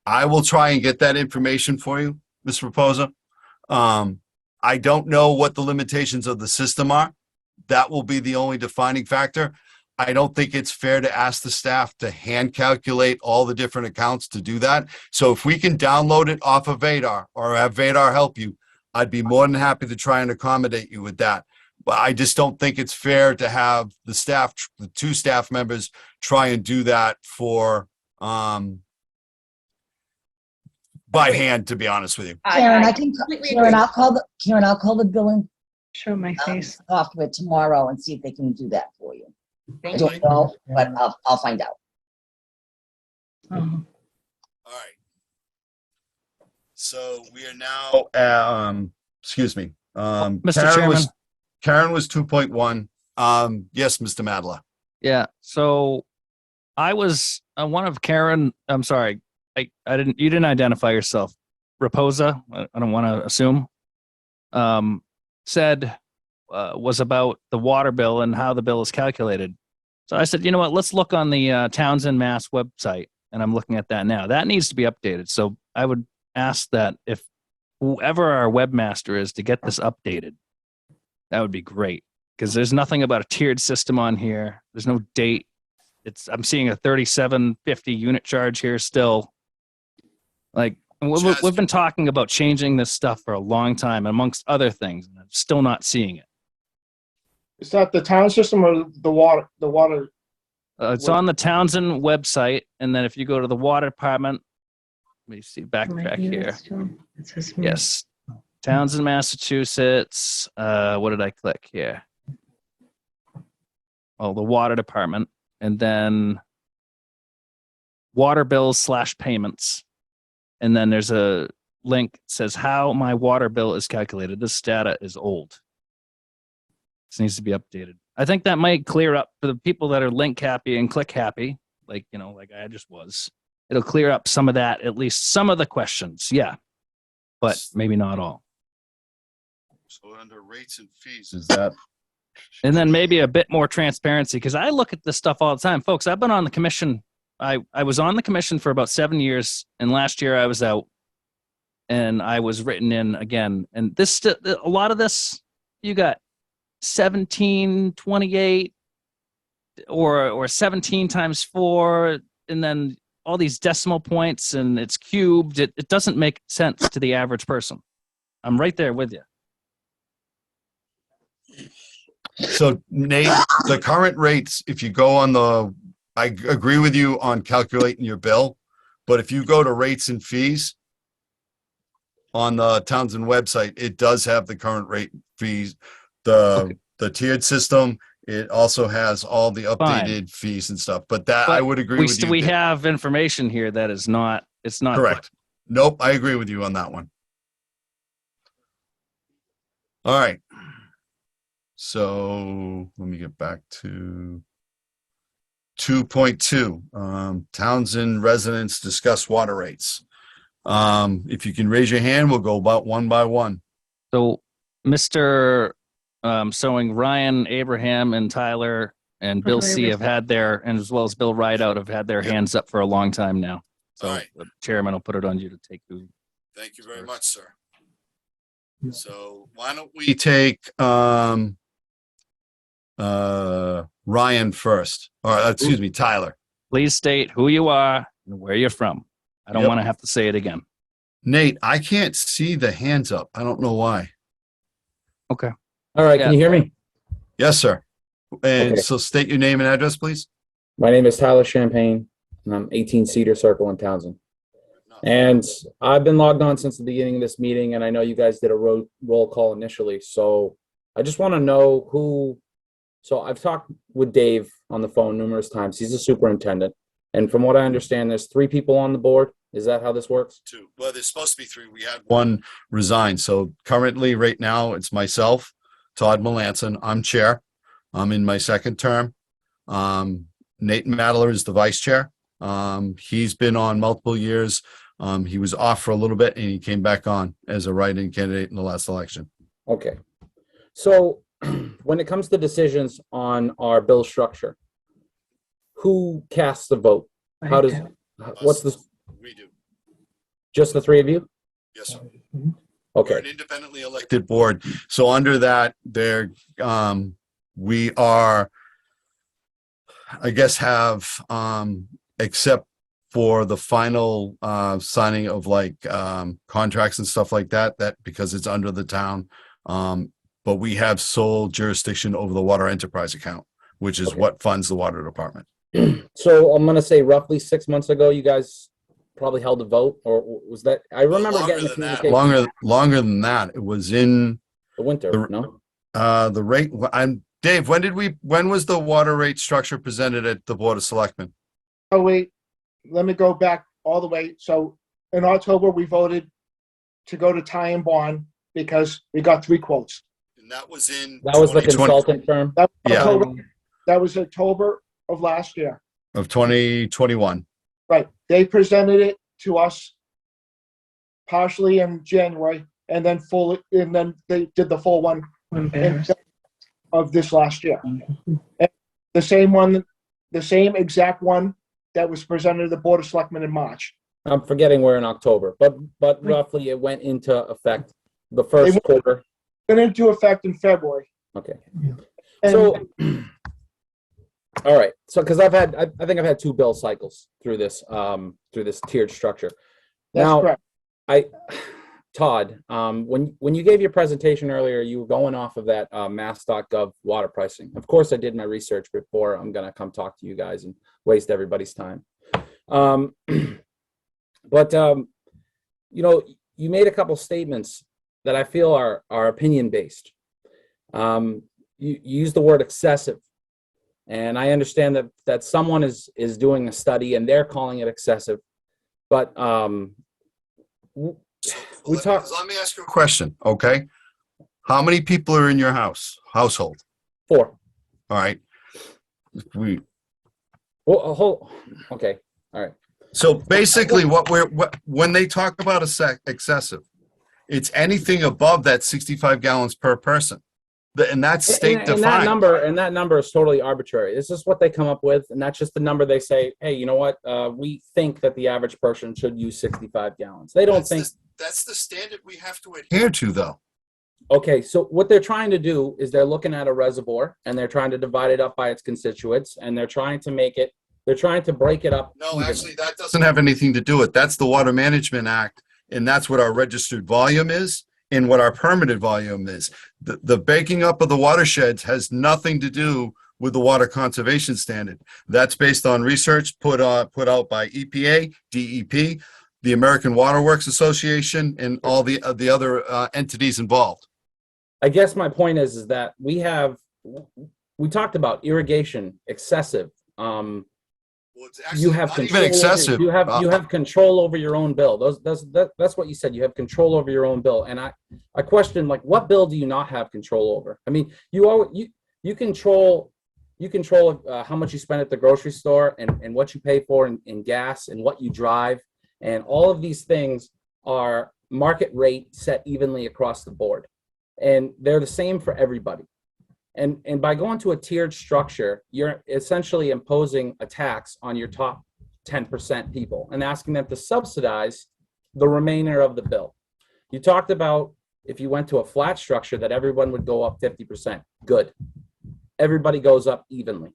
I will try and get that information for you, Mr. Reposa. I don't know what the limitations of the system are. That will be the only defining factor. I don't think it's fair to ask the staff to hand calculate all the different accounts to do that. So if we can download it off of Vadar or have Vadar help you, I'd be more than happy to try and accommodate you with that. But I just don't think it's fair to have the staff, the two staff members, try and do that for by hand, to be honest with you. Karen, I can, completely Karen, agree. I'll call the billing Show my face. software tomorrow and see if they can do that for you. I Thank you. don't know, but I'll find out. Oh, All right. So we are now at, excuse me. Mr. Chairman. Karen was 2.1. Yes, Mr. Madla. Yeah. So I was one of Karen. I'm sorry. I didn't. You didn't identify yourself. Raposa. I don't want to assume. Said was about the water bill and how the bill is calculated. So I said, you know what? Let's look on the Townsend Mass website, and I'm looking at that now. That needs to be updated. So I would ask that if whoever our webmaster is to get this updated, that would be great, because there's nothing about a tiered system on here. There's no date. I'm seeing a $37.50 unit charge here still. Like we've been talking about changing this stuff for a long time, amongst other things, and I'm still not seeing it. Is that the town system or the water? The water. It's on the Townsend website, and then if you go to the water department, let me see backtrack here. It says me. Yes, Townsend, Massachusetts. What did I click here? Oh, the water department, and then water bills / payments. And then there's a link that says how my water bill is calculated. This data is old. This needs to be updated. I think that might clear up for the people that are link happy and click happy, like I just was. It'll clear up some of that, at least some of the questions. Yeah, but maybe not all. So under rates and fees, is that? And then maybe a bit more transparency, because I look at this stuff all the time. Folks, I've been on the commission. I was on the commission for about 7 years, and last year I was out, and I was written in again. And this, a lot of this, you got 1728 or 17 times 4, and then all these decimal points, and it's cubed. It doesn't make sense to the average person. I'm right there with you. So Nate, the current rates, if you go on I agree with you on calculating your bill, but if you go to rates and fees on the Townsend website, it does have the current rate fees. The tiered system It also has all the Fine. updated fees and stuff, but that I But would agree we, with you. we Dave. have information here that is not, it's not. Correct. Nope, I agree with you on that one. All right. So let me get back to 2.2. Townsend residents discuss water rates. If you can raise your hand, we'll go about one by one. So Mr. Sewing, Ryan, Abraham, and Tyler and Bill do I C raise have had their, and as well as Bill Rideout have had their Yep. hands up for a long time now. So All right. the chairman will put it on you to take who. Thank you very much, sir. So why don't we take Ryan first, or excuse me, Tyler. Please state who you are and where you're from. I don't Yep. want to have to say it again. Nate, I can't see the hands up. I don't know why. Okay. All right, Yeah. can you hear me? Yes, sir. And Okay. so state your name and address, please. My name is Tyler Champagne, and I'm 18 Cedar Circle in Townsend. And I've been logged on since the beginning of this meeting, and I know you guys did a roll call initially. So I just want to know who. So I've talked with Dave on the phone numerous times. He's a superintendent. And from what I understand, there's 3 people on the board. Is that how this works? 2. Well, there's supposed to be 3. We had one resign. So currently, right now, it's myself, Todd Melanson. I'm chair. I'm in my second term. Nate Madler is the vice chair. He's been on multiple years. He was off for a little bit and he came back on as a write-in candidate in the last election. Okay. So when it comes to decisions on our bill structure, who casts the vote? How does, what's the, We do. just the 3 of you? Yes, sir. We're Okay. an independently elected board. So under that, we are, I guess, have, except for the final signing of like contracts and stuff like that, because it's under the town. But we have sole jurisdiction over the water enterprise account, which is Okay. what funds the water department. So I'm gonna say roughly 6 months ago, you guys probably held a vote, or was that, I remember Longer getting the than that, communication. longer than that. It was in The winter, the- no? the rate. Dave, when was the water rate structure presented at the Board of Selectmen? Oh, wait, let me go back all the way. So in October, we voted to go to Ty and Bond because we got 3 quotes. And that was in. That was the 2020 consultant firm? That was Yeah. October, that was October of last year. Of 2021. Right. They presented it to us partially in January and then they did the full one in of this last year. And the same exact one that was presented to the Board of Selectmen in March. I'm forgetting we're in October, but roughly it went into effect the first quarter. Went into effect in February. Okay. And So, all right. So, because I think I've had 2 bill cycles through this tiered structure. that's Now, correct. Todd, when you gave your presentation earlier, you were going off of that mass.gov water pricing. Of course, I did my research before I'm going to come talk to you guys and waste everybody's time. But you know, you made a couple statements that I feel are opinion based. You used the word excessive, and I understand that someone is doing a study and they're calling it excessive, but we talked Let me ask you a question, okay? How many people are in your household? 4. All right. Okay. All right. So basically when they talk about excessive, it's anything above that 65 gallons per person. And that's state And that defined. number is totally arbitrary. It's just what they come up with, and that's just the number they say, hey, you know what? We think that the average person should use 65 gallons. They don't think. That's the standard we have to adhere to, though. Okay, so what they're trying to do is they're looking at a reservoir and they're trying to divide it up by its constituents, and they're trying to break it up. No, evenly. actually, that doesn't have anything to do with it. That's the Water Management Act, and that's what our registered volume is and what our permitted volume is. The breaking up of the watersheds has nothing to do with the water conservation standard. That's based on research put out by EPA, DEP, the American Water Works Association, and all the other entities involved. I guess my point is that we have we talked about irrigation, excessive. Well, it's You actually have not control even excessive. you have control over your own bill. That's what you said. You have control over your own bill. And I question, like, what bill do you not have control over? I mean, you control how much you spend at the grocery store and what you pay for in gas and what you drive, and all of these things are market rate set evenly across the board, and they're the same for everybody. And by going to a tiered structure, you're essentially imposing a tax on your top 10% people and asking them to subsidize the remainder of the bill. You talked about if you went to a flat structure that everyone would go up 50%. Good. Everybody goes up evenly.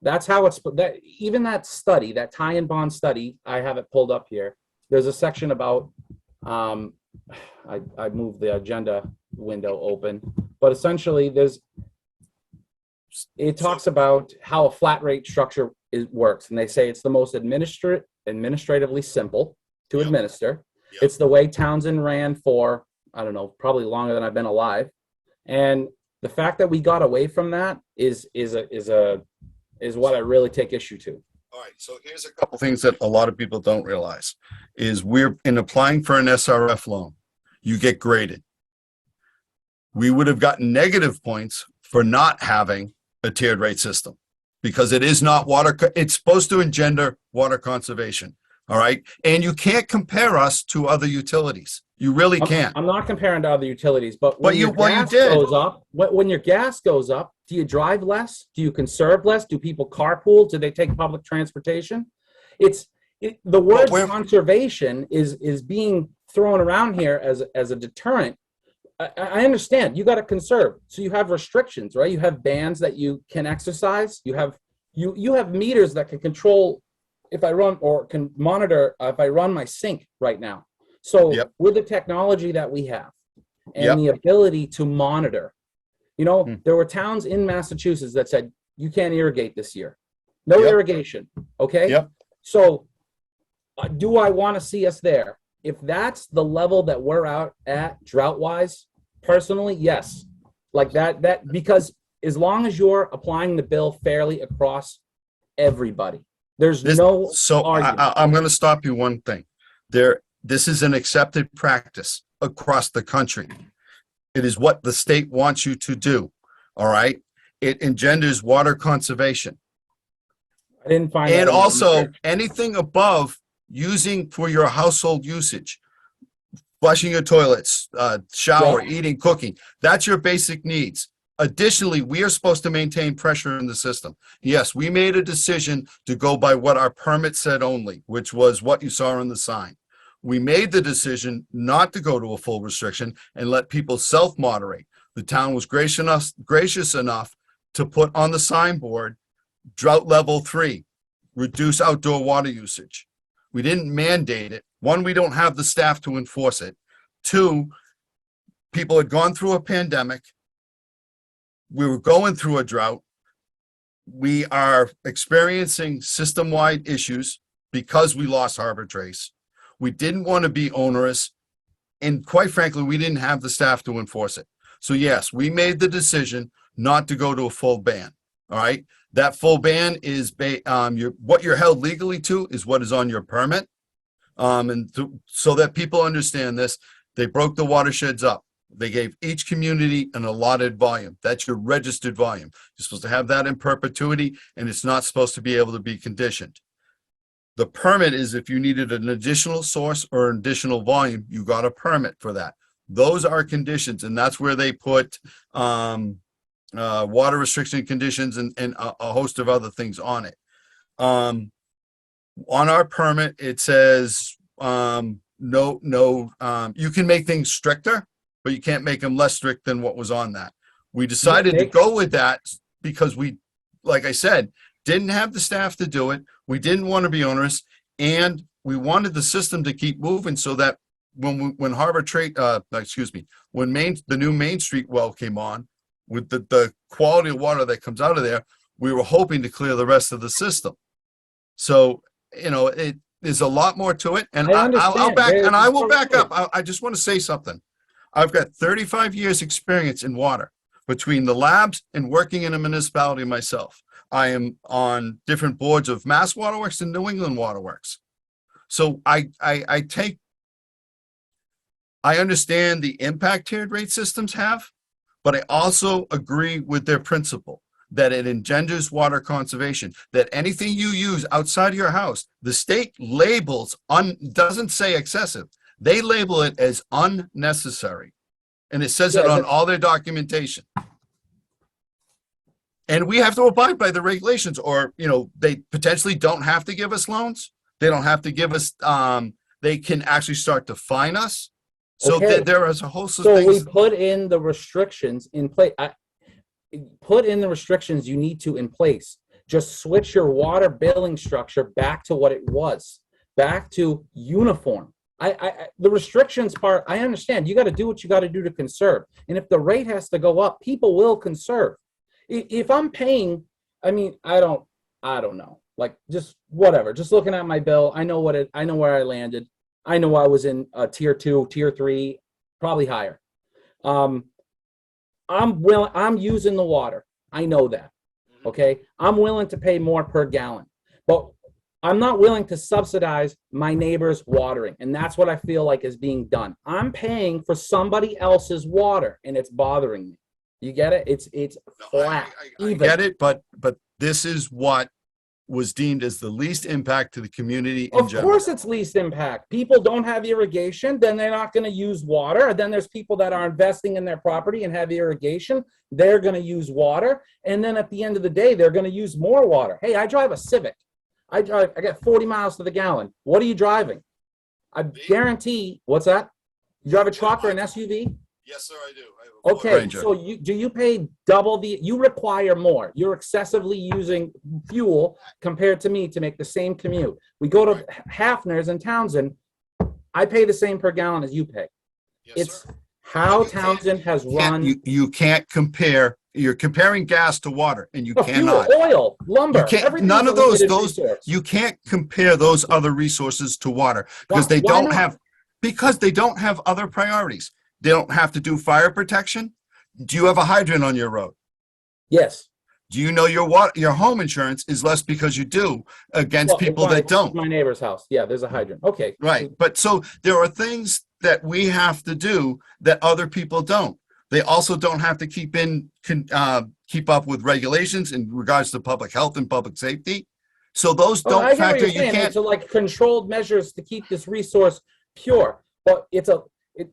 That's how it's that. Even that study, that tie and bond study, I have it pulled up here. There's a section about I moved the agenda window open, but essentially it talks about how a flat rate structure works, and they say it's the most administratively simple to administer. Yep. It's the way Townsend ran for, I don't know, probably longer than I've been alive. And the fact that we got away from that is what I really take issue to. All right, so here's a couple things that a lot of people don't realize is we're in applying for an SRF loan, you get graded. We would have gotten negative points for not having a tiered rate system because it is not it's supposed to engender water conservation. All right. And you can't compare us to other utilities. You really can't. I'm not comparing to other utilities, but when you did. Goes up, when your gas goes up, do you drive less? Do you conserve less? Do people carpool? Do they take public transportation? The word conservation is being thrown around here as a deterrent. I understand you got to conserve, so you have restrictions, right? You have bands that you can exercise. You have meters that can control if I run or can monitor if I run my sink right now. So with the technology that we have and the ability to monitor, there were towns in Massachusetts that said you can't irrigate this year, no irrigation. Okay. Yep. So do I want to see us there? If that's the level that we're out at drought wise, personally, yes, like that, because as long as you're applying the bill fairly across everybody, there's no argument. I'm going to stop you one thing there. This is an accepted practice across the country. It is what the state wants you to do. All right. It engenders water conservation. I didn't find and also anything above using for your household usage, flushing your toilets, shower, eating, cooking. That's your basic needs. Additionally, we are supposed to maintain pressure in the system. Yes, we made a decision to go by what our permit said only, which was what you saw on the sign. We made the decision not to go to a full restriction and let people self-moderate. The town was gracious enough to put on the signboard, drought level 3, reduce outdoor water usage. We didn't mandate it. One, we don't have the staff to enforce it. Two, people had gone through a pandemic. We were going through a drought. We are experiencing system-wide issues because we lost Harbor Trace. We didn't want to be onerous. And quite frankly, we didn't have the staff to enforce it. So yes, we made the decision not to go to a full ban. All right. That full ban is what you're held legally to is what is on your permit. So that people understand this, they broke the watersheds up. They gave each community an allotted volume. That's your registered volume. You're supposed to have that in perpetuity, and it's not supposed to be able to be conditioned. The permit is if you needed an additional source or an additional volume, you got a permit for that. Those are conditions, and that's where they put water restriction conditions and a host of other things on it. On our permit, it says you can make things stricter, but you can't make them less strict than what was on that. We decided to go with that because we, like I said, didn't have the staff to do it. We didn't want to be onerous, and we wanted the system to keep moving so that when the new Main Street well came on, with the quality of water that comes out of there, we were hoping to clear the rest of the system. So, there's a lot more to it. And I will back up. I just want to say something. I've got 35 years experience in water. between the labs and working in a municipality myself. I am on different boards of Mass Waterworks and New England Waterworks. So I understand the impact tiered rate systems have, but I also agree with their principle that it engenders water conservation, that anything you use outside of your house, the state labels doesn't say excessive. They label it as unnecessary. And it says it Yeah, on that's- all their documentation. And we have to abide by the regulations, or, they potentially don't have to give us loans. They don't have to give us, they can actually start to fine us. So Okay. there is a host of So we things. put in the restrictions in place. Put in the restrictions you need to in place. Just switch your water billing structure back to what it was, back to uniform. The restrictions part, I understand. You got to do what you got to do to conserve. And if the rate has to go up, people will conserve. If I'm paying, I don't know. Like, just whatever. Just looking at my bill, I know where I landed. I know I was in tier 2, tier 3, probably higher. I'm using the water. I know that. Okay. I'm willing to pay more per gallon, but I'm not willing to subsidize my neighbor's watering. And that's what I feel like is being done. I'm paying for somebody else's water and it's bothering me. You get it? It's flat. I even. get it, but this is what was deemed as the least impact to the community in Of general. course it's least impact. People don't have irrigation, then they're not going to use water. And then there's people that are investing in their property and have irrigation. They're going to use water. And then at the end of the day, they're going to use more water. Hey, I drive a Civic. I got 40 miles to the gallon. What are you driving? I guarantee, what's that? You drive a truck or an SUV? Yes, sir, I do. Okay, so do you pay double you require more. You're excessively using fuel compared to me to make the same commute. We go to Hafner's in Townsend. I pay the same per gallon as you pay. It's how Townsend has run. You can't compare. You're comparing gas to water, and you Fuel, cannot. oil, lumber. You can't. Everything's None a of those. limited resource. You can't compare those other resources to water because Why- they why don't not? have. Because they don't have other priorities. They don't have to do fire protection. Do you have a hydrant on your road? Yes. Do you know your home insurance is less because you do against Well, people that don't? My neighbor's house. Yeah, there's a hydrant. Okay. Right. But so there are things that we have to do that other people don't. They also don't have to keep up with regulations in regards to public health and public safety. So those Oh, don't I get what factor. you're You saying. can't. So like controlled measures to keep this resource pure. But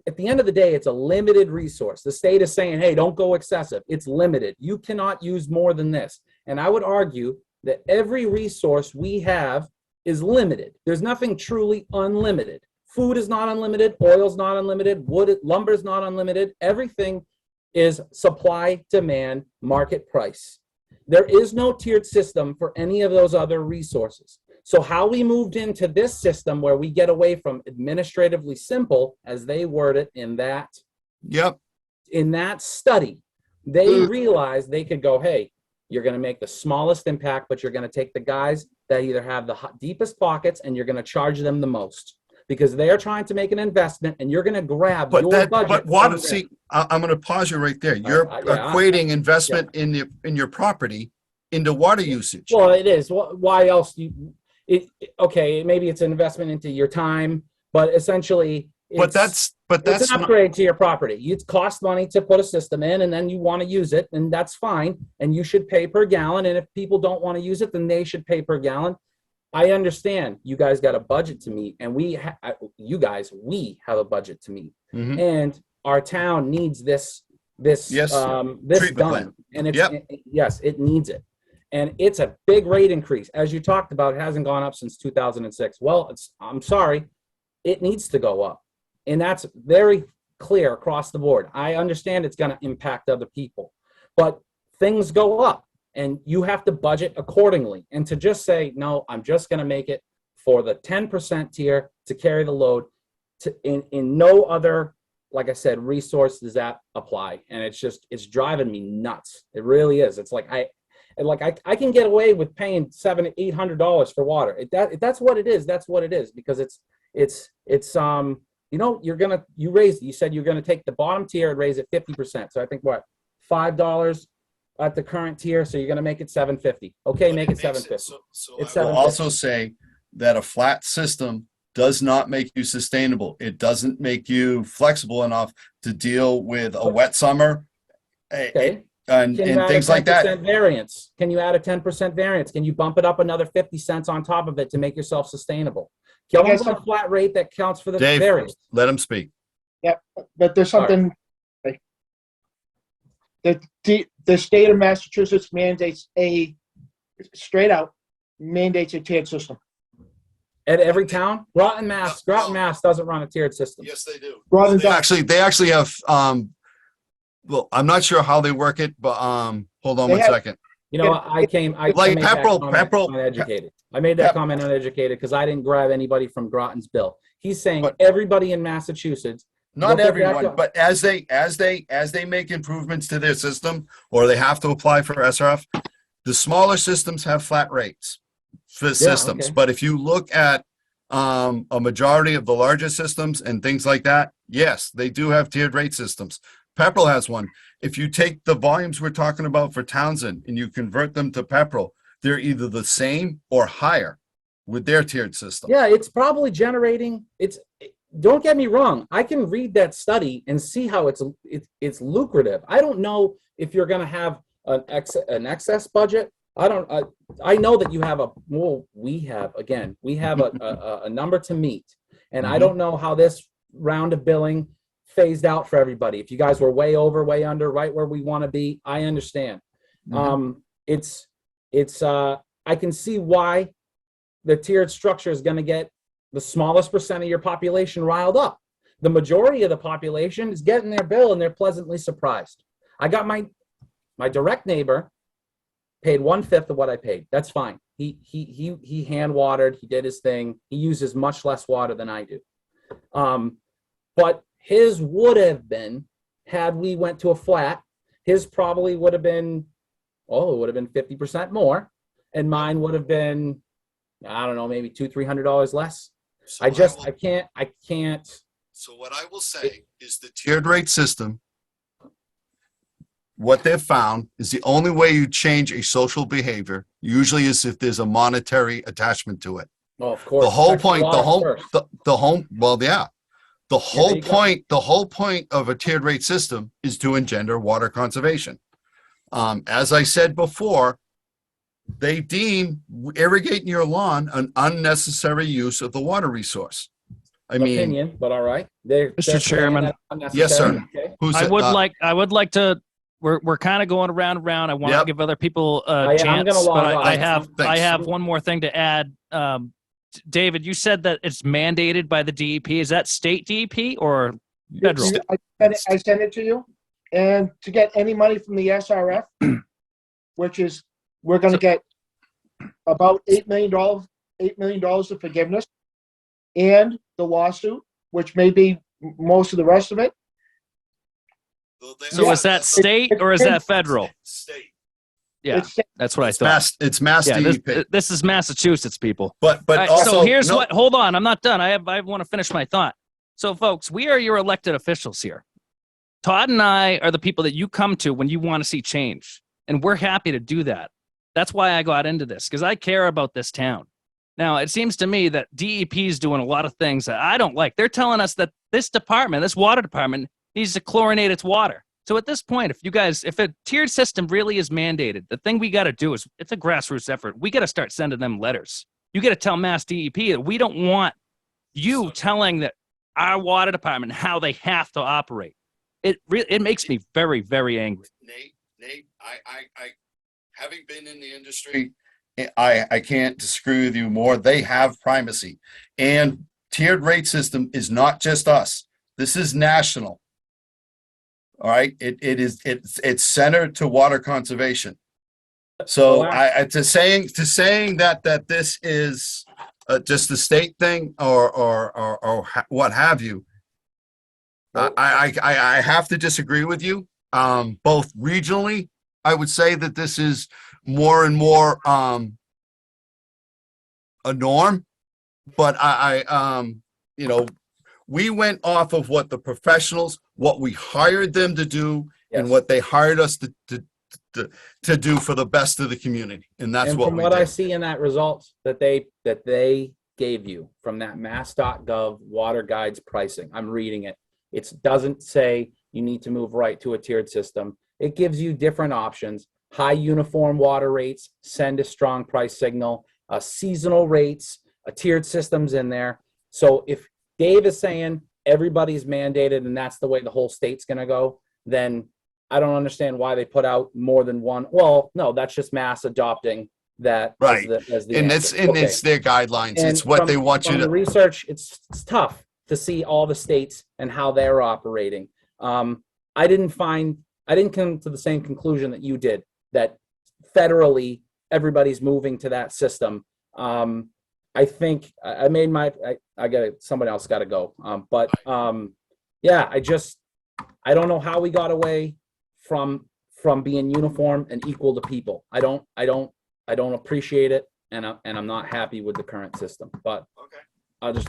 at the end of the day, it's a limited resource. The state is saying, hey, don't go excessive. It's limited. You cannot use more than this. And I would argue that every resource we have is limited. There's nothing truly unlimited. Food is not unlimited. Oil is not unlimited. Lumber is not unlimited. Everything is supply, demand, market price. There is no tiered system for any of those other resources. So how we moved into this system where we get away from administratively simple, as they word it in that study, they realized they could go, hey, you're going to make the smallest impact, but you're going to take the guys that either have the deepest pockets and you're going to charge them the most because they're trying to make an investment and you're going to grab your budget. But water. See, I'm going to pause you right there. You're equating investment in your property into water usage. Well, it is. Why else? Okay, maybe it's an investment into your time, but essentially, it's an upgrade to your property. It costs money to put a system in, and then you want to use it, and that's fine. And you should pay per gallon. And if people don't want to use it, then they should pay per gallon. I understand you guys got a budget to meet, and we have a budget to meet, and our town needs this done, and yes, it needs it. And it's a big rate increase. As you talked about, it hasn't gone up since 2006. Well, I'm sorry, it needs to go up. And that's very clear across the board. I understand it's going to impact other people, but things go up and you have to budget accordingly. And to just say, no, I'm just going to make it for the 10% tier to carry the load in no other, like I said, resource does that apply. And it's driving me nuts. It really is. It's like, I can get away with paying $700-800 for water. If that's what it is, that's what it is, because it's you said you're gonna take the bottom tier and raise it 50%. So I think $5 at the current tier, so you're gonna make it $750. Okay, make it $750. So It's I will $750. also say that a flat system does not make you sustainable. It doesn't make you flexible enough to deal with a wet summer. Okay. And Can you add things a 10% like that. variance? Can you add a 10% variance? Can you bump it up another 50 cents on top of it to make yourself sustainable? Give Okay, them a flat rate that counts for the Dave, variance. let him speak. But there's something. The state of Massachusetts mandates straight out mandates a tiered system. At every town, Groton, Mass doesn't run a tiered system. Yes, they do. Groton They does. actually have, well, I'm not sure how they work it, but, hold on They one have- second. You know, I Like made that Pepperell- comment Pepperell- uneducated. I made that Pep- comment uneducated because I didn't grab anybody from Groton's bill. He's saying But- everybody in Massachusetts. Not Look at that everyone, go- but as they make improvements to their system, or they have to apply for SRF, the smaller systems have flat rates for systems. okay. But if you look at a majority of the larger systems and things like that, yes, they do have tiered rate systems. Pepperell has one. If you take the volumes we're talking about for Townsend and you convert them to Pepperell, they're either the same or higher with their tiered system. Yeah, it's probably generating. Don't get me wrong. I can read that study and see how it's lucrative. I don't know if you're going to have an excess budget. I know that you have we have a number to meet, and I don't know how this round of billing phased out for everybody. If you guys were way over, way under, right where we want to be, I understand. I can see why the tiered structure is going to get the smallest percent of your population riled up. The majority of the population is getting their bill and they're pleasantly surprised. I got my direct neighbor paid 1/5 of what I paid. That's fine. He hand watered. He did his thing. He uses much less water than I do. But his would have been, had we went to a flat, his probably would have been, it would have been 50% more, and mine would have been, I don't know, maybe $200-300 less. So I will- can't. So what I will say is the tiered rate system, what they've found is the only way you change a social behavior usually is if there's a monetary attachment to it. Well, of course. The whole Check point, water first. the home, well, yeah. The whole you go. point of a tiered rate system is to engender water conservation. As I said before, they deem irrigating your lawn an unnecessary use of the water resource. I mean, Opinion, but all right. They're Mr. saying Chairman. that's unnecessary. Yes, sir. Okay. who's I it? would like to, we're kind of going around and around. I want to Yep. give other people I'm a gonna chance, log but off. I have Thanks. one more thing to add. David, you said that it's mandated by the DEP. Is that state DEP or federal? I sent it to you, and to get any money from the SRF, which is, we're gonna get about $8 million of forgiveness, and the lawsuit, which may be most of the rest of it. So is that state or is that federal? State. Yeah, It's- that's what I thought. It's Mass Yeah, DEP. this is Massachusetts, people. But All right, also, so here's no- what. Hold on, I'm not done. I want to finish my thought. So, folks, we are your elected officials here. Todd and I are the people that you come to when you want to see change, and we're happy to do that. That's why I got into this, because I care about this town. Now, it seems to me that DEP is doing a lot of things that I don't like. They're telling us that this department, this water department, needs to chlorinate its water. So at this point, if a tiered system really is mandated, the thing we got to do is, it's a grassroots effort. We got to start sending them letters. You got to tell Mass DEP that we don't want you telling that our water department how they have to operate. It makes me very, very angry. Nate, I having been in the industry, I can't disagree with you more. They have primacy, and tiered rate system is not just us. This is national. All right, it's centered to water conservation. So Well, to saying that this is just a state thing or what have you, I have to disagree with you. Both regionally, I would say that this is more and more a norm, but we went off of what the professionals, what we hired them to do, and Yes. what they hired us to do for the best of the community. And that's And what from we what I did. see in that results that they gave you from that mass.gov water guides pricing, I'm reading it. It doesn't say you need to move right to a tiered system. It gives you different options: high uniform water rates, send a strong price signal, seasonal rates, a tiered systems in there. So if Dave is saying everybody's mandated and that's the way the whole state's going to go, then I don't understand why they put out more than one. Well, no, that's just mass adopting that Right. as the And answer. it's their guidelines. And It's what they want you from the to. research, it's tough to see all the states and how they're operating. I didn't come to the same conclusion that you did, that federally everybody's moving to that system. I think I made my, I got it. Somebody else got to go. Yeah, I don't know how we got away from being uniform and equal to people. I don't appreciate it, and I'm not happy with the current system. But Okay.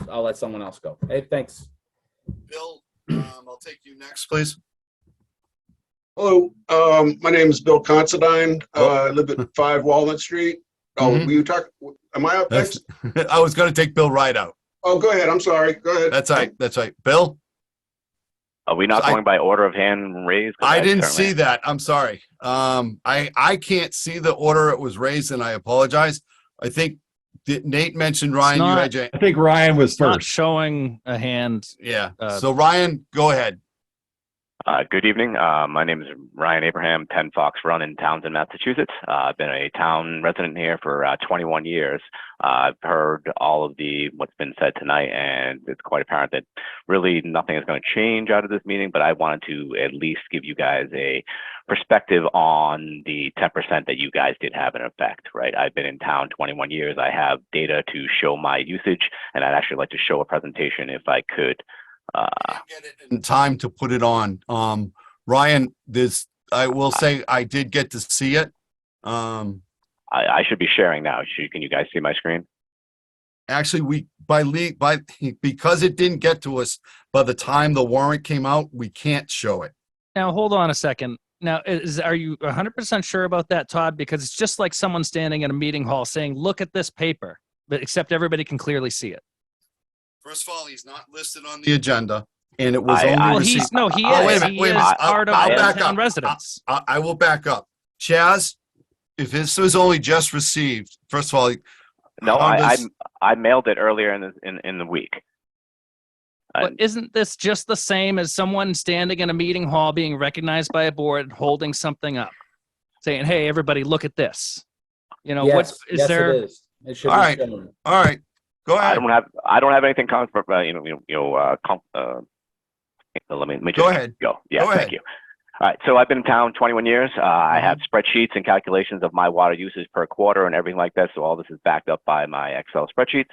I'll let someone else go. Hey, thanks. Bill, I'll take you next, please. Hello, my name is Bill Considine. I live at 5 Walnut Street. Oh, Mhm. were you talking, am I up That's, next? I was going to take Bill right out. Oh, go ahead. I'm sorry. Go ahead. That's right. That's right. Bill, Are we not I- going by order of hand raised? 'Cause I didn't certainly- see that. I'm sorry. I can't see the order it was raised, and I apologize. I think Nate mentioned Ryan. You not- had your- I think Ryan was Not first. showing a hand. yeah. uh, So Ryan, go ahead. Good evening. My name is Ryan Abraham, 10 Fox Run in Townsend, Massachusetts. I've been a town resident here for 21 years. I've heard all of what's been said tonight, and it's quite apparent that really nothing is going to change out of this meeting, but I wanted to at least give you guys a perspective on the 10% that you guys did have in effect, right? I've been in town 21 years. I have data to show my usage, and I'd actually like to show a presentation if I could. In time to put it on. Ryan, I will say I did get to see it. I should be sharing now. Can you guys see my screen? Actually, because it didn't get to us by the time the warrant came out, we can't show it. Now, hold on a second. Now, are you 100% sure about that, Todd? Because it's just like someone standing in a meeting hall saying, look at this paper, but except everybody can clearly see it. First of all, he's not listed on the agenda, and it was I- only I- Well, received. he Oh, wait a is. minute, He wait a is minute. part of I'll the back town up. residents. I will back up. Chaz, if this was only just received, first of all, No, how does- I mailed it earlier in the week. But isn't this just the same as someone standing in a meeting hall being recognized by a board holding something up, saying, hey, everybody, look at this? You know, what is yes, there? it is. It should All be right. shown. all right, go ahead. I don't have anything let me Go just ahead. go. Yeah, Go ahead. thank you. All right, so I've been in town 21 years. I have spreadsheets and calculations of my water usage per quarter and everything like that. So all this is backed up by my Excel spreadsheets.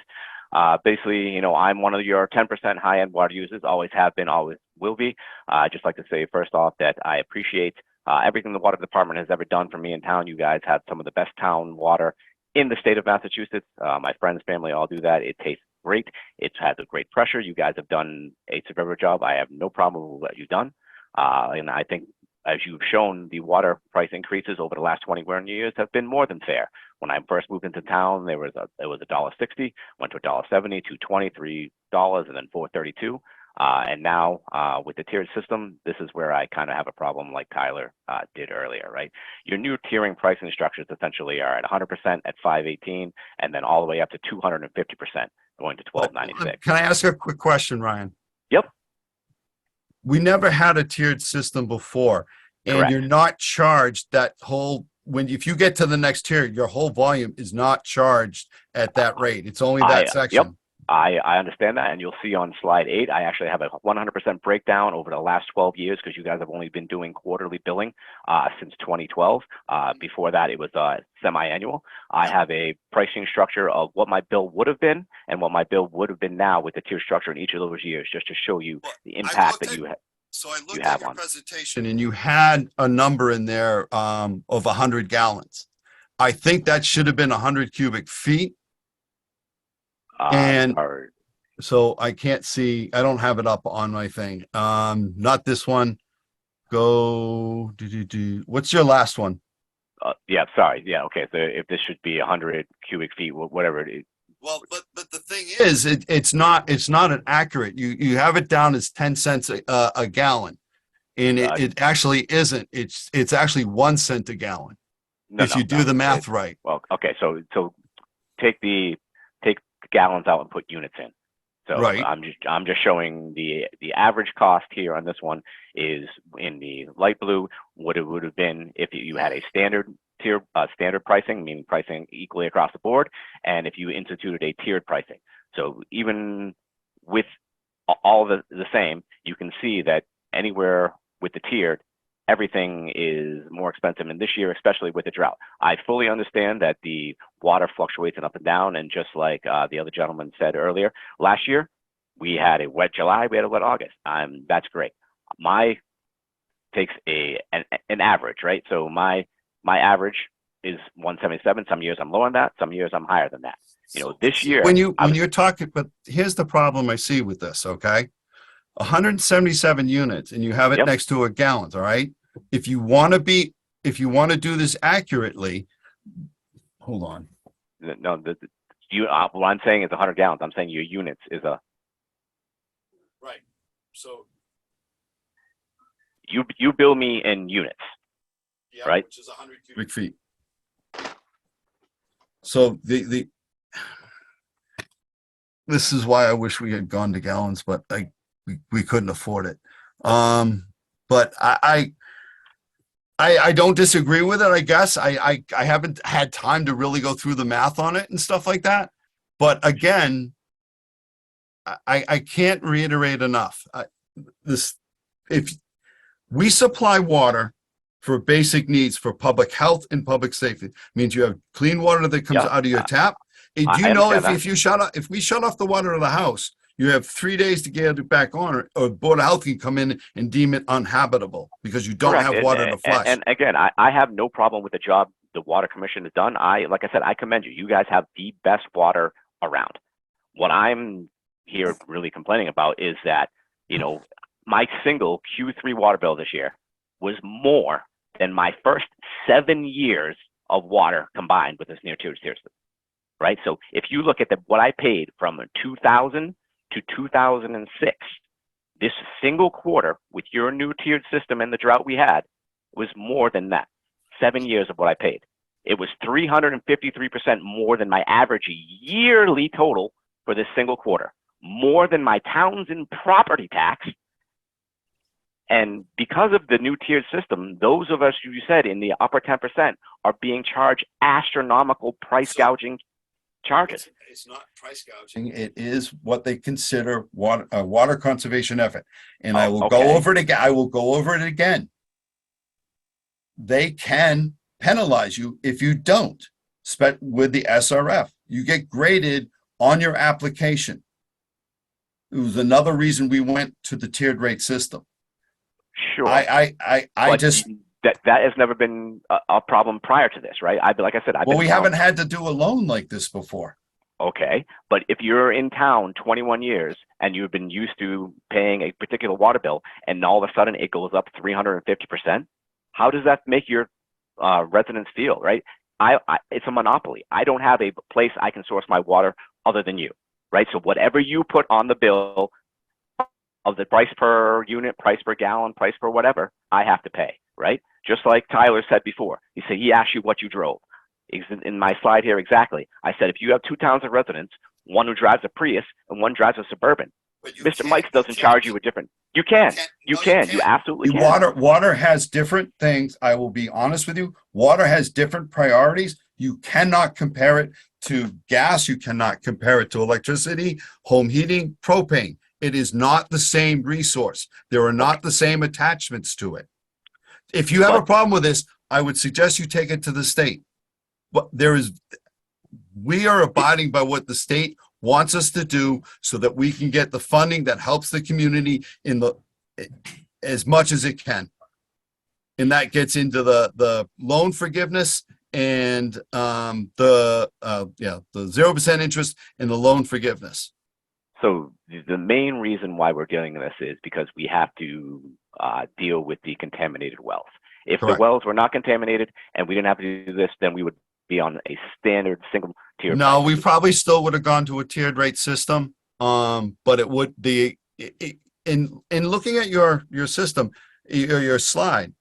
Basically, I'm one of your 10% high-end water users, always have been, always will be. I'd just like to say first off that I appreciate everything the water department has ever done for me in town. You guys have some of the best town water in the state of Massachusetts. My friends, family all do that. It tastes great. It has a great pressure. You guys have done a superb job. I have no problem with what you've done. And I think, as you've shown, the water price increases over the last 21 years have been more than fair. When I first moved into town, it was $1.60, went to $1.70, $2.20, $3, and then $4.32. And now with the tiered system, this is where I kind of have a problem, like Tyler did earlier, right? Your new tiering pricing structures essentially are at 100% at $5.18, and then all the way up to 250%, going to $12.96. Can I ask a quick question, Ryan? Yep. We never had a tiered system before, and Correct. you're not charged that whole, if you get to the next tier, your whole volume is not charged at that rate. It's only that section. I understand that, and you'll see on slide 8, I actually have a 100% breakdown over the last 12 years because you guys have only been doing quarterly billing since 2012. Before that, it was semi-annual. I have a pricing structure of what my bill would have been and what my bill would have been now with the tier structure in each of those years, just to show you the impact that you have. So I looked you at have your one. presentation, and you had a number in there of 100 gallons. I think that should have been 100 cubic feet. And so I can't see, I don't have it up on my thing. Not this one. go, what's your last one? Yeah, sorry. Yeah, okay. So if this should be 100 cubic feet, whatever it is. Well, but the thing is, it's not an accurate. You have it down as 10 cents a gallon, and it actually isn't. It's actually 1 cent a gallon if you do the math right. Well, okay. So take the gallons out and put units in. So Right. I'm just showing the average cost here on this one is in the light blue what it would have been if you had a standard tier standard pricing, meaning pricing equally across the board, and if you instituted a tiered pricing. So even with all the same, you can see that anywhere with the tiered, everything is more expensive. And this year, especially with the drought, I fully understand that the water fluctuates and up and down. And just like the other gentleman said earlier, last year we had a wet July, we had a wet August. That's great. My takes an average, right? So my average is 177. Some years I'm lower than that. Some years I'm higher than that. You know, this year When you're talking, but here's the problem I see with this. Okay. 177 units and you have it Yep. next to a gallons. All right. If you want to do this accurately, hold on. No, what I'm saying is 100 gallons. I'm saying your units is a Right. So you bill me in units. yeah, Right. which is 100 cubic feet. So this is why I wish we had gone to gallons, but we couldn't afford it. But I don't disagree with it. I guess I haven't had time to really go through the math on it and stuff like that. But again, I can't reiterate enough. If we supply water for basic needs for public health and public safety, means you have clean water that comes Yeah. out of your tap. And do I you know understand that. if we shut off the water to the house, you have 3 days to get it back on, or Board of Health can come in and deem it uninhabitable because you don't Correct. have water to flush. And again, I have no problem with the job the Water Commission has done. Like I said, I commend you. You guys have the best water around. What I'm here really complaining about is that, you know, my single Q3 water bill this year was more than my first 7 years of water combined with this near tier system. Right? So if you look at what I paid from 2000 to 2006, this single quarter with your new tiered system and the drought we had was more than that. 7 years of what I paid. It was 353% more than my average yearly total for this single quarter, more than my Townsend property tax. And because of the new tiered system, those of us, you said, in the upper 10% are being charged astronomical price gouging charges. It's not price gouging. It is what they consider water conservation effort. And I will go okay. over it again. I will go over it again. They can penalize you if you don't with the SRF. You get graded on your application. It was another reason we went to the tiered rate system. Sure. I just that has never been a problem prior to this, right? Like I said, well, we haven't had to do a loan like this before. Okay, but if you're in town 21 years and you've been used to paying a particular water bill, and all of a sudden it goes up 350%, how does that make your residents feel, right? It's a monopoly. I don't have a place I can source my water other than you, right? So whatever you put on the bill of the price per unit, price per gallon, price per whatever, I have to pay, right? Just like Tyler said before, he asked you what you drove. In my slide here, exactly. I said, if you have 2 Townsend residents, one who drives a Prius and one drives a Suburban, Mr. Mike's doesn't charge you a different. You can. You absolutely can. Water has different things. I will be honest with you. Water has different priorities. You cannot compare it to gas. You cannot compare it to electricity, home heating, propane. It is not the same resource. There are not the same attachments to it. If you have a problem with this, I would suggest you take it to the state. But we are abiding by what the state wants us to do so that we can get the funding that helps the community as much as it can. And that gets into the loan forgiveness and the 0% interest in the loan forgiveness. So the main reason why we're doing this is because we have to deal with the contaminated wells. If Correct. the wells were not contaminated and we didn't have to do this, then we would be on a standard single tier. No, price. we probably still would have gone to a tiered rate system. But it would in looking at your system, your slide,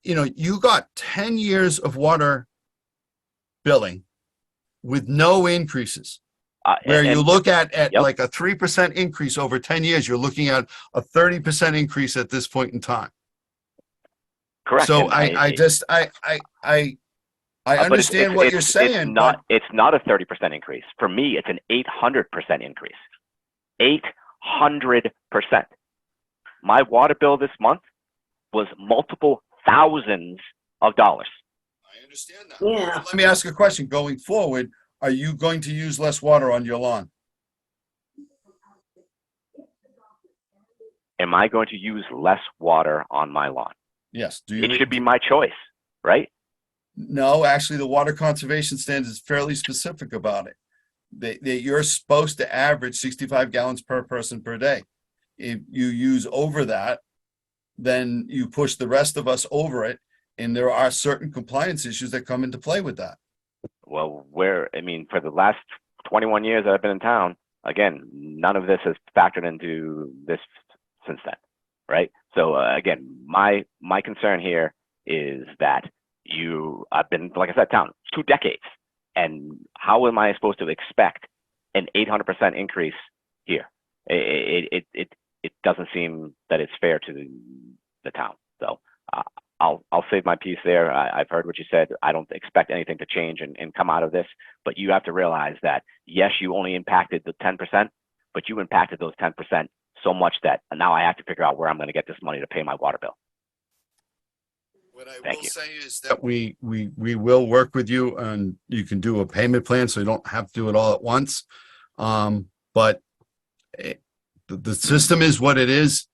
you got 10 years of water billing with no increases. Where you look at Yep. like a 3% increase over 10 years, you're looking at a 30% increase at this point in time. Correct. So And I but understand what you're saying, It's not a 30% increase. For me, it's an 800% increase. 800%. My water bill this month was multiple thousands of dollars. I understand that. Yeah. Let me ask you a question. Going forward, are you going to use less water on your lawn? Am I going to use less water on my lawn? Yes. Do It should be my choice, right? No, actually, the water conservation standard is fairly specific about it. You're supposed to average 65 gallons per person per day. If you use over that, then you push the rest of us over it, and there are certain compliance issues that come into play with that. Well, for the last 21 years that I've been in town, again, none of this has factored into this since then, right? So again, my concern here is that I've been, like I said, town 2 decades, and how am I supposed to expect an 800% increase here? It doesn't seem that it's fair to the town. So I'll save my piece there. I've heard what you said. I don't expect anything to change and come out of this, but you have to realize that yes, you only impacted the 10%, but you impacted those 10% so much that now I have to figure out where I'm going to get this money to pay my water bill. What I Thank will you. say is that we will work with you, and you can do a payment plan, so you don't have to do it all at once. But the system is what it is.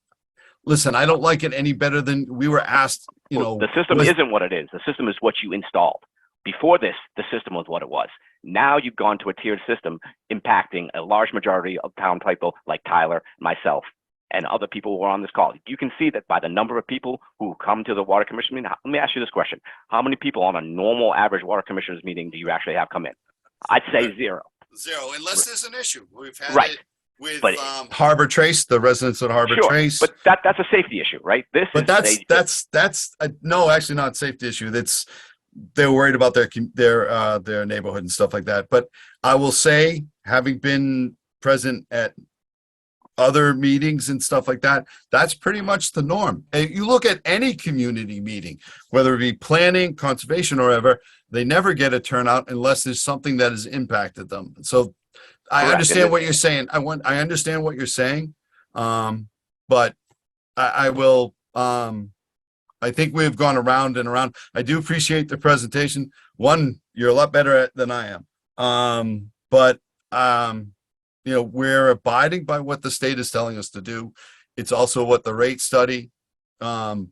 Listen, I don't like it any better than we were asked, The system isn't what it is. The system is what you installed. Before this, the system was what it was. Now you've gone to a tiered system impacting a large majority of town people like Tyler, myself, and other people who are on this call. You can see that by the number of people who come to the Water Commission meeting. Let me ask you this question. How many people on a normal average Water Commissioners meeting do you actually have come in? I'd say zero. Zero, unless there's an issue. We've had Right. it with But- Harbor Trace, the residents at Harbor Sure, Trace. but that's a safety issue, right? But that's no, actually not a safety issue. They're worried about their neighborhood and stuff like that. But I will say, having been present at other meetings and stuff like that, that's pretty much the norm. And you look at any community meeting, whether it be planning, conservation, or whatever, they never get a turnout unless there's something that has impacted them. So I Correct. understand what you're saying. I understand what you're saying. But I will, I think we've gone around and around. I do appreciate the presentation. One, you're a lot better at than I am. But we're abiding by what the state is telling us to do. It's also what the rate study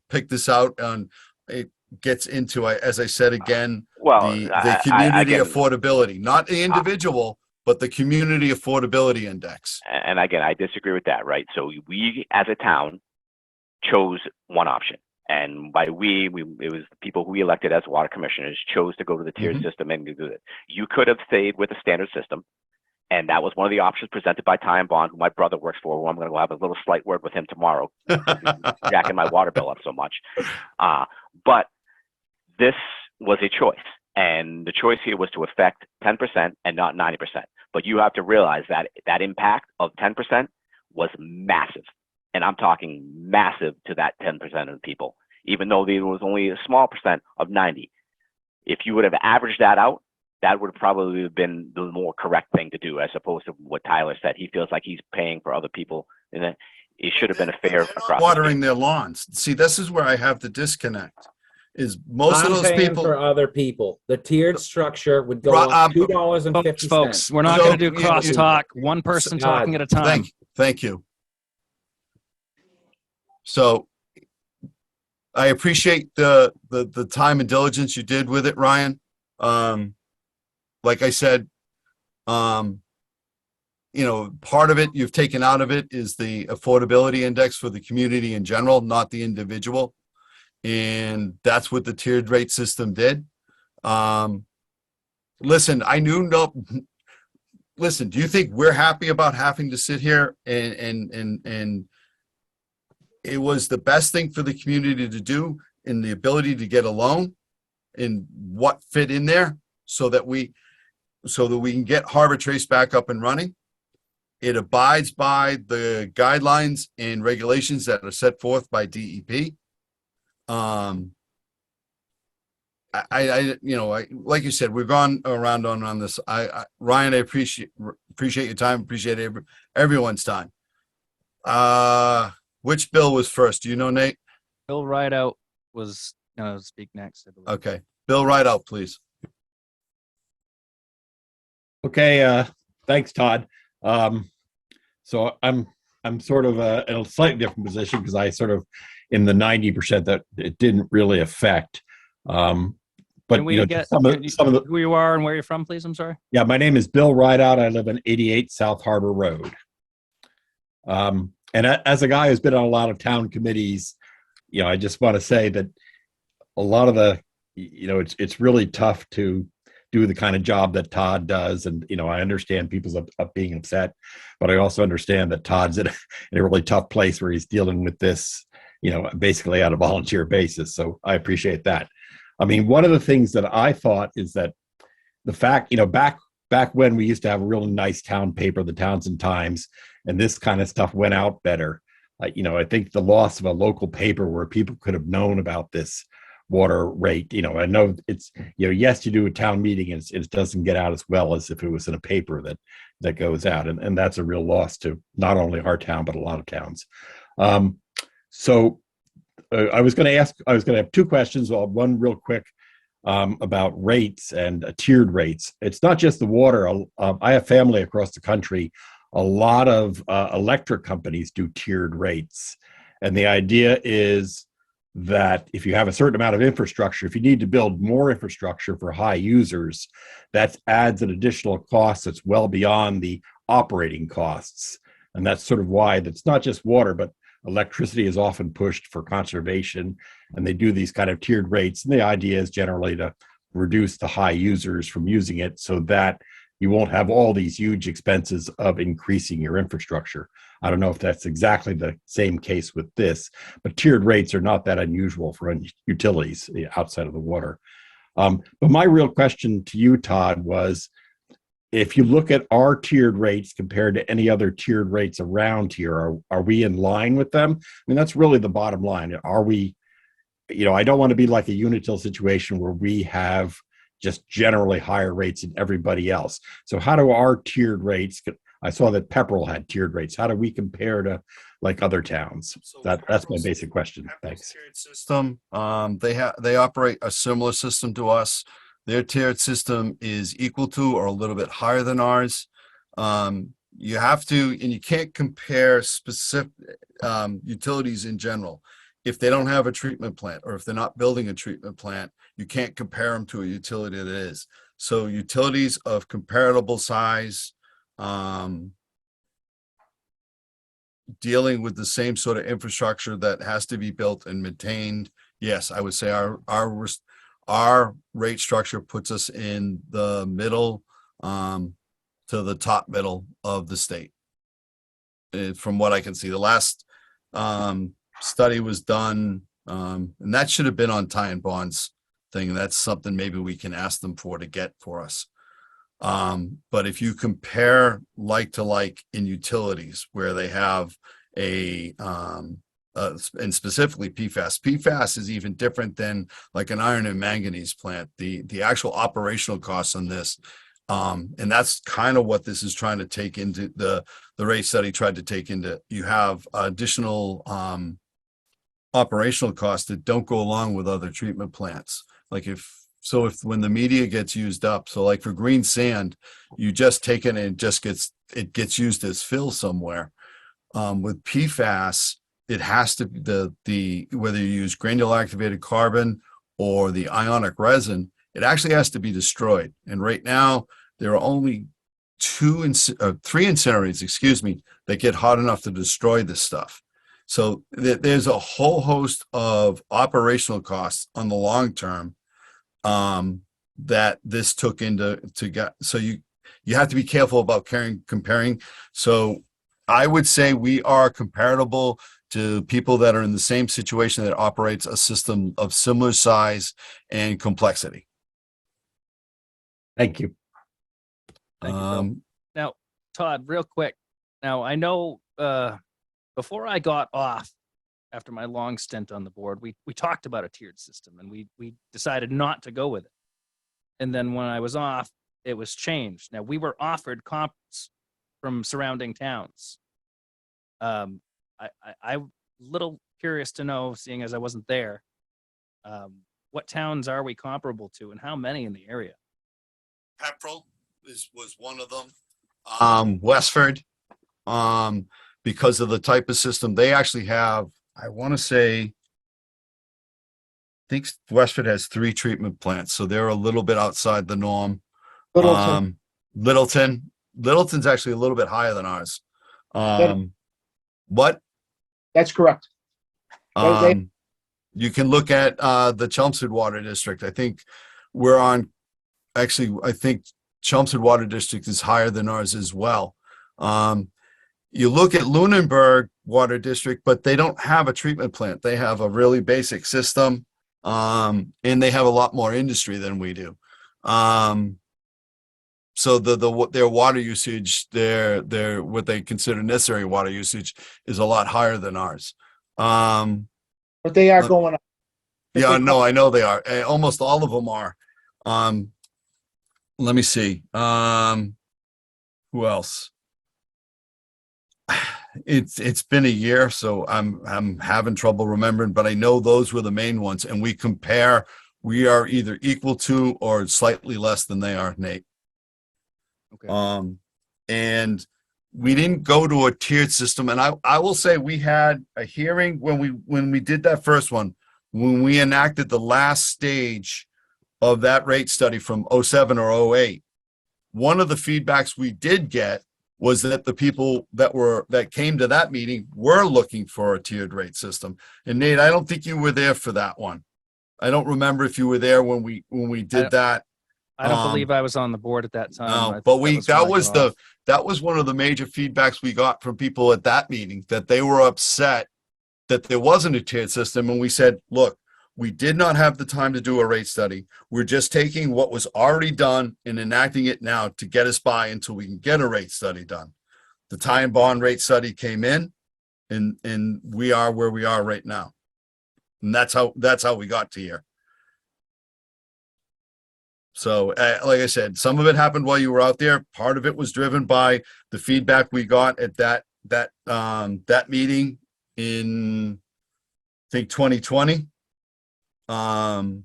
picked this out, and it gets into, as I said again, the community affordability, not the individual, but the community affordability index. And again, I disagree with that, right? So we, as a town, chose one option. And by it was the people who we elected as water commissioners chose to go to the tiered system and do it. You could have stayed with the standard system. And that was one of the options presented by Ty and Bond, who my brother works for, who I'm going to go have a little slight word with him tomorrow, jacking my water bill up so much. But this was a choice. And the choice here was to affect 10% and not 90%. But you have to realize that that impact of 10% was massive. And I'm talking massive to that 10% of the people, even though there was only a small percent of 90. If you would have averaged that out, that would probably have been the more correct thing to do, as opposed to what Tyler said. He feels like he's paying for other people, and it should have been a fair across. Watering their lawns. See, this is where I have the disconnect. Is most of I'm those paying people for other people. The tiered structure would go up $2.50. Folks, we're not So going to do you- crosstalk. One person talking at a time. Thank you. So I appreciate the time and diligence you did with it, Ryan. Like I said, you know, part of it you've taken out of it is the affordability index for the community in general, not the individual. And that's what the tiered rate system did. Listen, listen, do you think we're happy about having to sit here and it was the best thing for the community to do in the ability to get a loan and what fit in there so that we can get Harbor Trace back up and running? It abides by the guidelines and regulations that are set forth by DEP. Like you said, we've gone around on this. Ryan, I appreciate your time. Appreciate everyone's time. Which bill was first? Do you know, Nate? Bill Rideout was going to speak next, I believe. Okay. Bill Rideout, please. Okay, thanks, Todd. So I'm sort of in a slightly different position because I sort of in the 90% that it didn't really affect. But Can we get some of the who you are and where you're from, please? I'm sorry. yeah, my name is Bill Rideout. I live in 88 South Harbor Road. And as a guy who's been on a lot of town committees, I just want to say that a lot of the, it's really tough to do the kind of job that Todd does. And, I understand people's being upset, but I also understand that Todd's in a really tough place where he's dealing with this, basically on a volunteer basis. So I appreciate that. I mean, one of the things that I thought is that the fact, back when we used to have a really nice town paper, the Townsend Times, and this kind of stuff went out better. I think the loss of a local paper where people could have known about this water rate, I know it's, yes, you do a town meeting and it doesn't get out as well as if it was in a paper that goes out. And that's a real loss to not only our town, but a lot of towns. I was going to have two questions. Well, one real quick about rates and tiered rates. It's not just the water. I have family across the country. A lot of electric companies do tiered rates. And the idea is that if you have a certain amount of infrastructure, if you need to build more infrastructure for high users, that adds an additional cost that's well beyond the operating costs. And that's sort of why that's not just water, but electricity is often pushed for conservation, and they do these kind of tiered rates. And the idea is generally to reduce the high users from using it so that you won't have all these huge expenses of increasing your infrastructure. I don't know if that's exactly the same case with this, but tiered rates are not that unusual for utilities outside of the water. But my real question to you, Todd, was if you look at our tiered rates compared to any other tiered rates around here, are we in line with them? I mean, that's really the bottom line. Are we, I don't want to be like a Unitil situation where we have just generally higher rates than everybody else. So how do our tiered rates, I saw that Pepperell had tiered rates. How do we compare to like other towns? That's my basic question. Thanks. Tiered system. They operate a similar system to us. Their tiered system is equal to or a little bit higher than ours. You have to, and you can't compare specific utilities in general. If they don't have a treatment plant or if they're not building a treatment plant, you can't compare them to a utility that is. So utilities of comparable size, dealing with the same sort of infrastructure that has to be built and maintained. Yes, I would say our rate structure puts us in the middle to the top middle of the state. From what I can see, the last study was done, and that should have been on Ty and Bond's thing. That's something maybe we can ask them to get for us. But if you compare like to like in utilities where they have and specifically PFAS is even different than like an iron and manganese plant. The actual operational costs on this, and that's kind of what this is trying to take into the rate study tried to take into. You have additional operational costs that don't go along with other treatment plants. Like if when the media gets used up, so like for green sand, you just take it and it gets used as fill somewhere. With PFAS, it has to be whether you use granular activated carbon or the ionic resin, it actually has to be destroyed. And right now there are only three incinerators, excuse me, that get hot enough to destroy this stuff. So there's a whole host of operational costs on the long term that this took into get. So you have to be careful about comparing. So I would say we are comparable to people that are in the same situation that operates a system of similar size and complexity. Thank you. Thank you, Bill. Now, Todd, real quick. Now, I know before I got off after my long stint on the board, we talked about a tiered system and we decided not to go with it. And then when I was off, it was changed. Now, we were offered comps from surrounding towns. I'm a little curious to know, seeing as I wasn't there, what towns are we comparable to and how many in the area? Pepperell was one of them. Westford, because of the type of system they actually have, I want to say, I think Westford has 3 treatment plants, so they're a little bit outside the norm. Littleton. Littleton's actually a little bit higher than ours. What? That's correct. You can look at the Chelmsford Water District. I think we're on. Actually, I think Chelmsford Water District is higher than ours as well. You look at Lunenburg Water District, but they don't have a treatment plant. They have a really basic system, and they have a lot more industry than we do. So their water usage, their what they consider necessary water usage, is a lot higher than ours. But they are going up. Yeah, no, I know they are. Almost all of them are. Let me see. Who else? It's been a year, so I'm having trouble remembering, but I know those were the main ones, and we compare. We are either equal to or slightly less than they are, Nate. Okay. And we didn't go to a tiered system, and I will say we had a hearing when we did that first one, when we enacted the last stage of that rate study from 07 or 08. One of the feedbacks we did get was that the people that came to that meeting were looking for a tiered rate system. And Nate, I don't think you were there for that one. I don't remember if you were there when we did that. I don't believe I was on the board at that time. No, but that was one of the major feedbacks we got from people at that meeting, that they were upset that there wasn't a tiered system. And we said, look, we did not have the time to do a rate study. We're just taking what was already done and enacting it now to get us by until we can get a rate study done. The tie and bond rate study came in, and we are where we are right now. And that's how we got to here. So, like I said, some of it happened while you were out there. Part of it was driven by the feedback we got at that meeting in, I think, 2020. And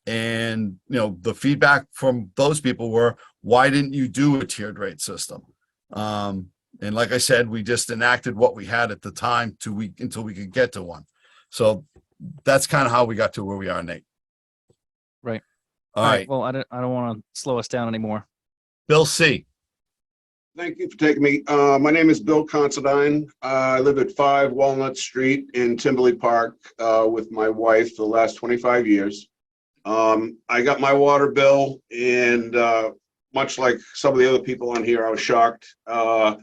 the feedback from those people were, why didn't you do a tiered rate system? And like I said, we just enacted what we had at the time until we could get to one. So that's kind of how we got to where we are, Nate. Right. All right. Well, I don't want to slow us down anymore. Bill C. Thank you for taking me. My name is Bill Considine. I live at 5 Walnut Street in Timberley Park with my wife for the last 25 years. I got my water bill, and much like some of the other people on here, I was shocked. The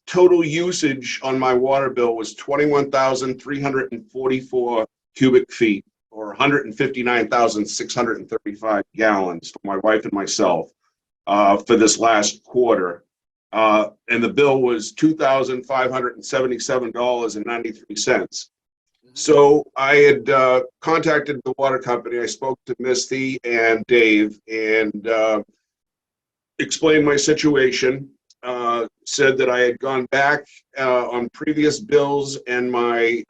total usage on my water bill was 21,344 cubic feet, or 159,635 gallons for my wife and myself. For this last quarter, and the bill was $2,577.93. So I had contacted the water company. I spoke to Misty and Dave and explained my situation. Said that I had gone back on previous bills and my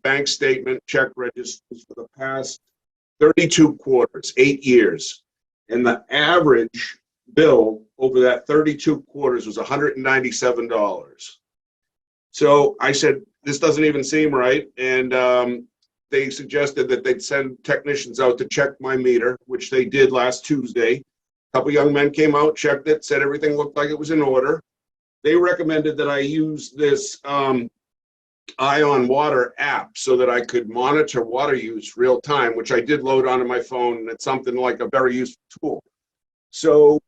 bank statement check registers for the past 32 quarters, 8 years, and the average bill over that 32 quarters was $197. So I said, this doesn't even seem right. And they suggested that they'd send technicians out to check my meter, which they did last Tuesday. Couple young men came out, checked it, said everything looked like it was in order. They recommended that I use this Ion Water app so that I could monitor water use real time, which I did load onto my phone, and it's something like a very useful tool. So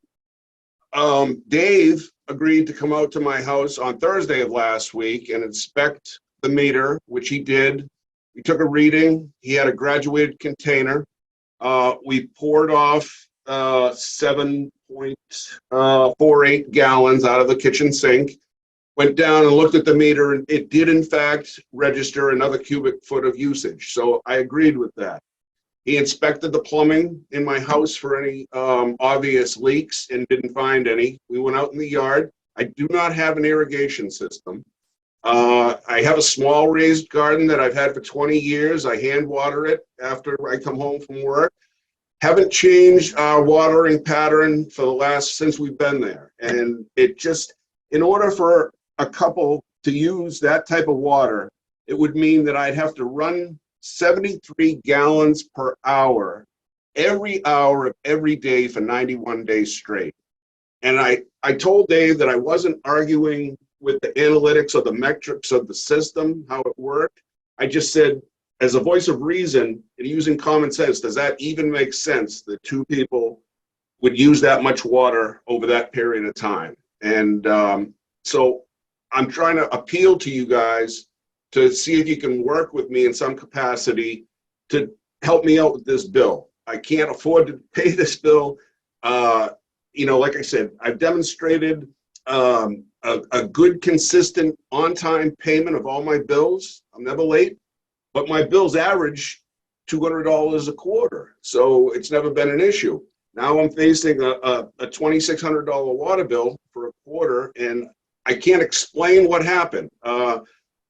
Dave agreed to come out to my house on Thursday of last week and inspect the meter, which he did. We took a reading. He had a graduated container. We poured off 7.48 gallons out of the kitchen sink. Went down and looked at the meter, and it did in fact register another cubic foot of usage. So I agreed with that. He inspected the plumbing in my house for any obvious leaks and didn't find any. We went out in the yard. I do not have an irrigation system. I have a small raised garden that I've had for 20 years. I hand water it after I come home from work. Haven't changed our watering pattern for since we've been there. And it just, in order for a couple to use that type of water, it would mean that I'd have to run 73 gallons per hour, every hour of every day for 91 days straight. And I told Dave that I wasn't arguing with the analytics or the metrics of the system, how it worked. I just said, as a voice of reason and using common sense, does that even make sense that two people would use that much water over that period of time? And so I'm trying to appeal to you guys to see if you can work with me in some capacity to help me out with this bill. I can't afford to pay this bill. Like I said, I've demonstrated a good, consistent, on-time payment of all my bills. I'm never late, but my bills average $200 a quarter. So it's never been an issue. Now I'm facing a $2,600 water bill for a quarter, and I can't explain what happened.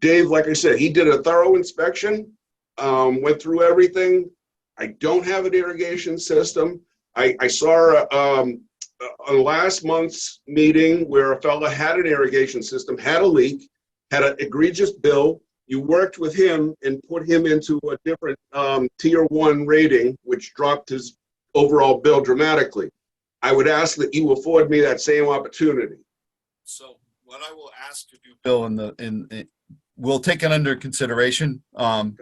Dave, like I said, he did a thorough inspection, went through everything. I don't have an irrigation system. I saw a last month's meeting where a fella had an irrigation system, had a leak, had an egregious bill. You worked with him and put him into a different tier 1 rating, which dropped his overall bill dramatically. I would ask that you afford me that same opportunity. So what I will ask to do, Bill, we'll take it under consideration. And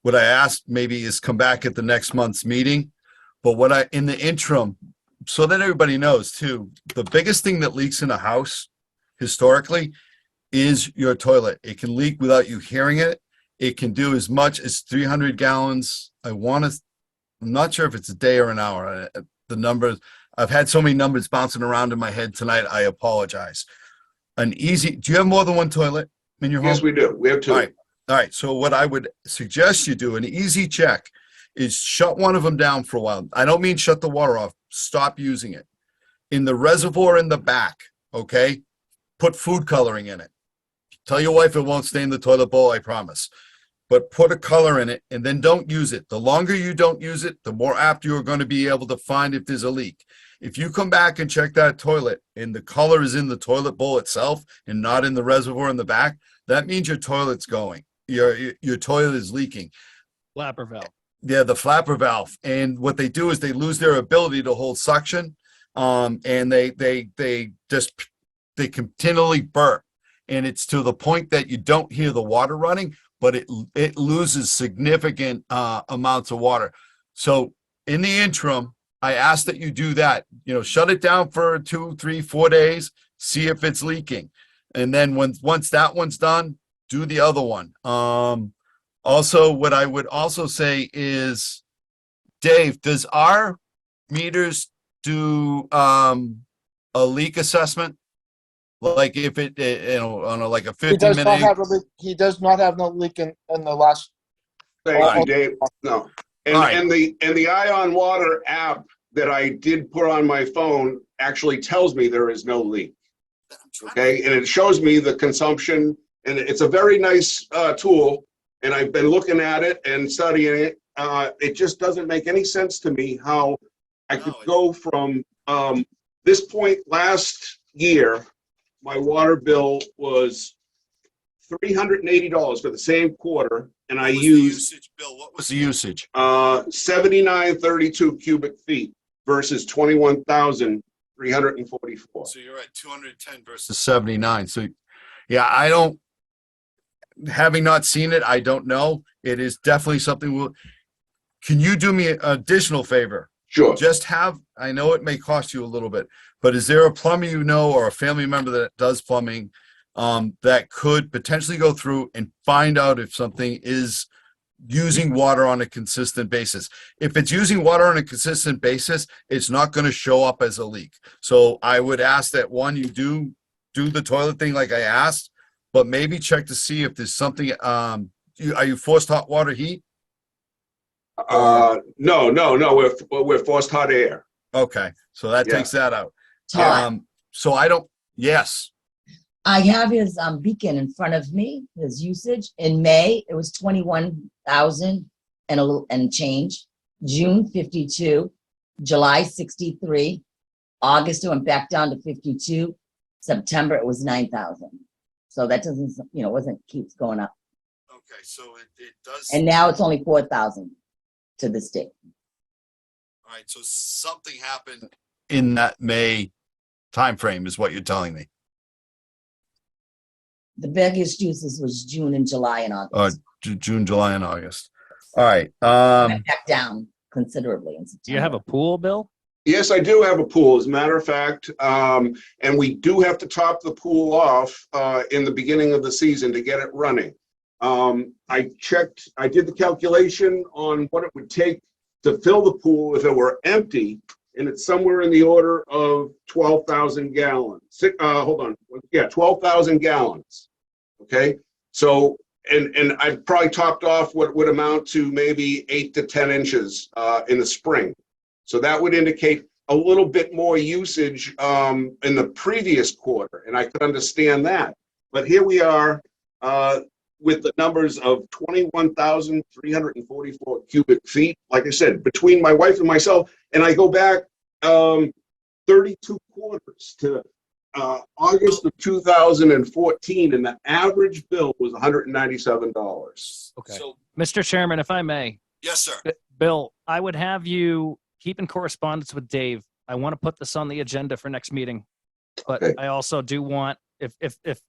what I asked maybe is come back at the next month's meeting. But in the interim, so that everybody knows too, the biggest thing that leaks in a house historically is your toilet. It can leak without you hearing it. It can do as much as 300 gallons. I'm not sure if it's a day or an hour. The numbers, I've had so many numbers bouncing around in my head tonight. I apologize. Do you have more than one toilet in your home? Yes, we do. We have two. All right. So what I would suggest you do, an easy check, is shut one of them down for a while. I don't mean shut the water off. Stop using it. In the reservoir in the back, okay, put food coloring in it. Tell your wife it won't stain the toilet bowl, I promise. But put a color in it and then don't use it. The longer you don't use it, the more apt you are going to be able to find if there's a leak. If you come back and check that toilet and the color is in the toilet bowl itself and not in the reservoir in the back, that means your toilet's going. Your toilet is leaking. Flapper valve. Yeah, the flapper valve. And what they do is they lose their ability to hold suction, and they continually burp. And it's to the point that you don't hear the water running, but it loses significant amounts of water. So in the interim, I ask that you do that. Shut it down for 2, 3, 4 days, see if it's leaking. And then once that one's done, do the other one. Also, what I would also say is, Dave, does our meters do a leak assessment? Like if it, on like a 15-minute. He does not have no leak in the last. Thank you, Dave. No. And, All right. and the Ion Water app that I did put on my phone actually tells me there is no leak. Okay, and it shows me the consumption, and it's a very nice tool. And I've been looking at it and studying it. It just doesn't make any sense to me how I could go from this point last year. My water bill was $380 for the same quarter, and I used usage, Bill. What was the usage? 7932 cubic feet. versus 21,344. So you're at 210 versus 79. So, yeah, I don't, having not seen it, I don't know. It is definitely something can you do me an additional favor? Sure. Just I know it may cost you a little bit, but is there a plumber you know or a family member that does plumbing that could potentially go through and find out if something is using water on a consistent basis? If it's using water on a consistent basis, it's not going to show up as a leak. So I would ask that one, you do the toilet thing like I asked, but maybe check to see if there's something, are you forced hot water heat? No, we're forced hot air. Okay, so that Yeah. takes that out. Todd, So I don't, yes, I have his beacon in front of me, his usage. In May, it was 21,000 and a little and change. June, 52. July, 63. August, it went back down to 52. September, it was 9,000. So that doesn't, wasn't keeps going up. okay, so it does. And now it's only 4,000 to this day. All right, so something happened in that May timeframe is what you're telling me. The biggest uses was June and July and August. June, July, and August. All right. Went back down considerably in September. Do you have a pool, Bill? Yes, I do have a pool, as a matter of fact, and we do have to top the pool off in the beginning of the season to get it running. I did the calculation on what it would take to fill the pool if it were empty, and it's somewhere in the order of 12,000 gallons. 12,000 gallons. Okay, so and I probably topped off what would amount to maybe 8 to 10 inches in the spring. So that would indicate a little bit more usage in the previous quarter, and I could understand that. But here we are with the numbers of 21,344 cubic feet. Like I said, between my wife and myself, and I go back 32 quarters to August of 2014, and the average bill was $197. Okay. So, Mr. Chairman, if I may, yes, sir. Bill, I would have you keep in correspondence with Dave. I want to put this on the agenda for next meeting, but Okay. I also do want, if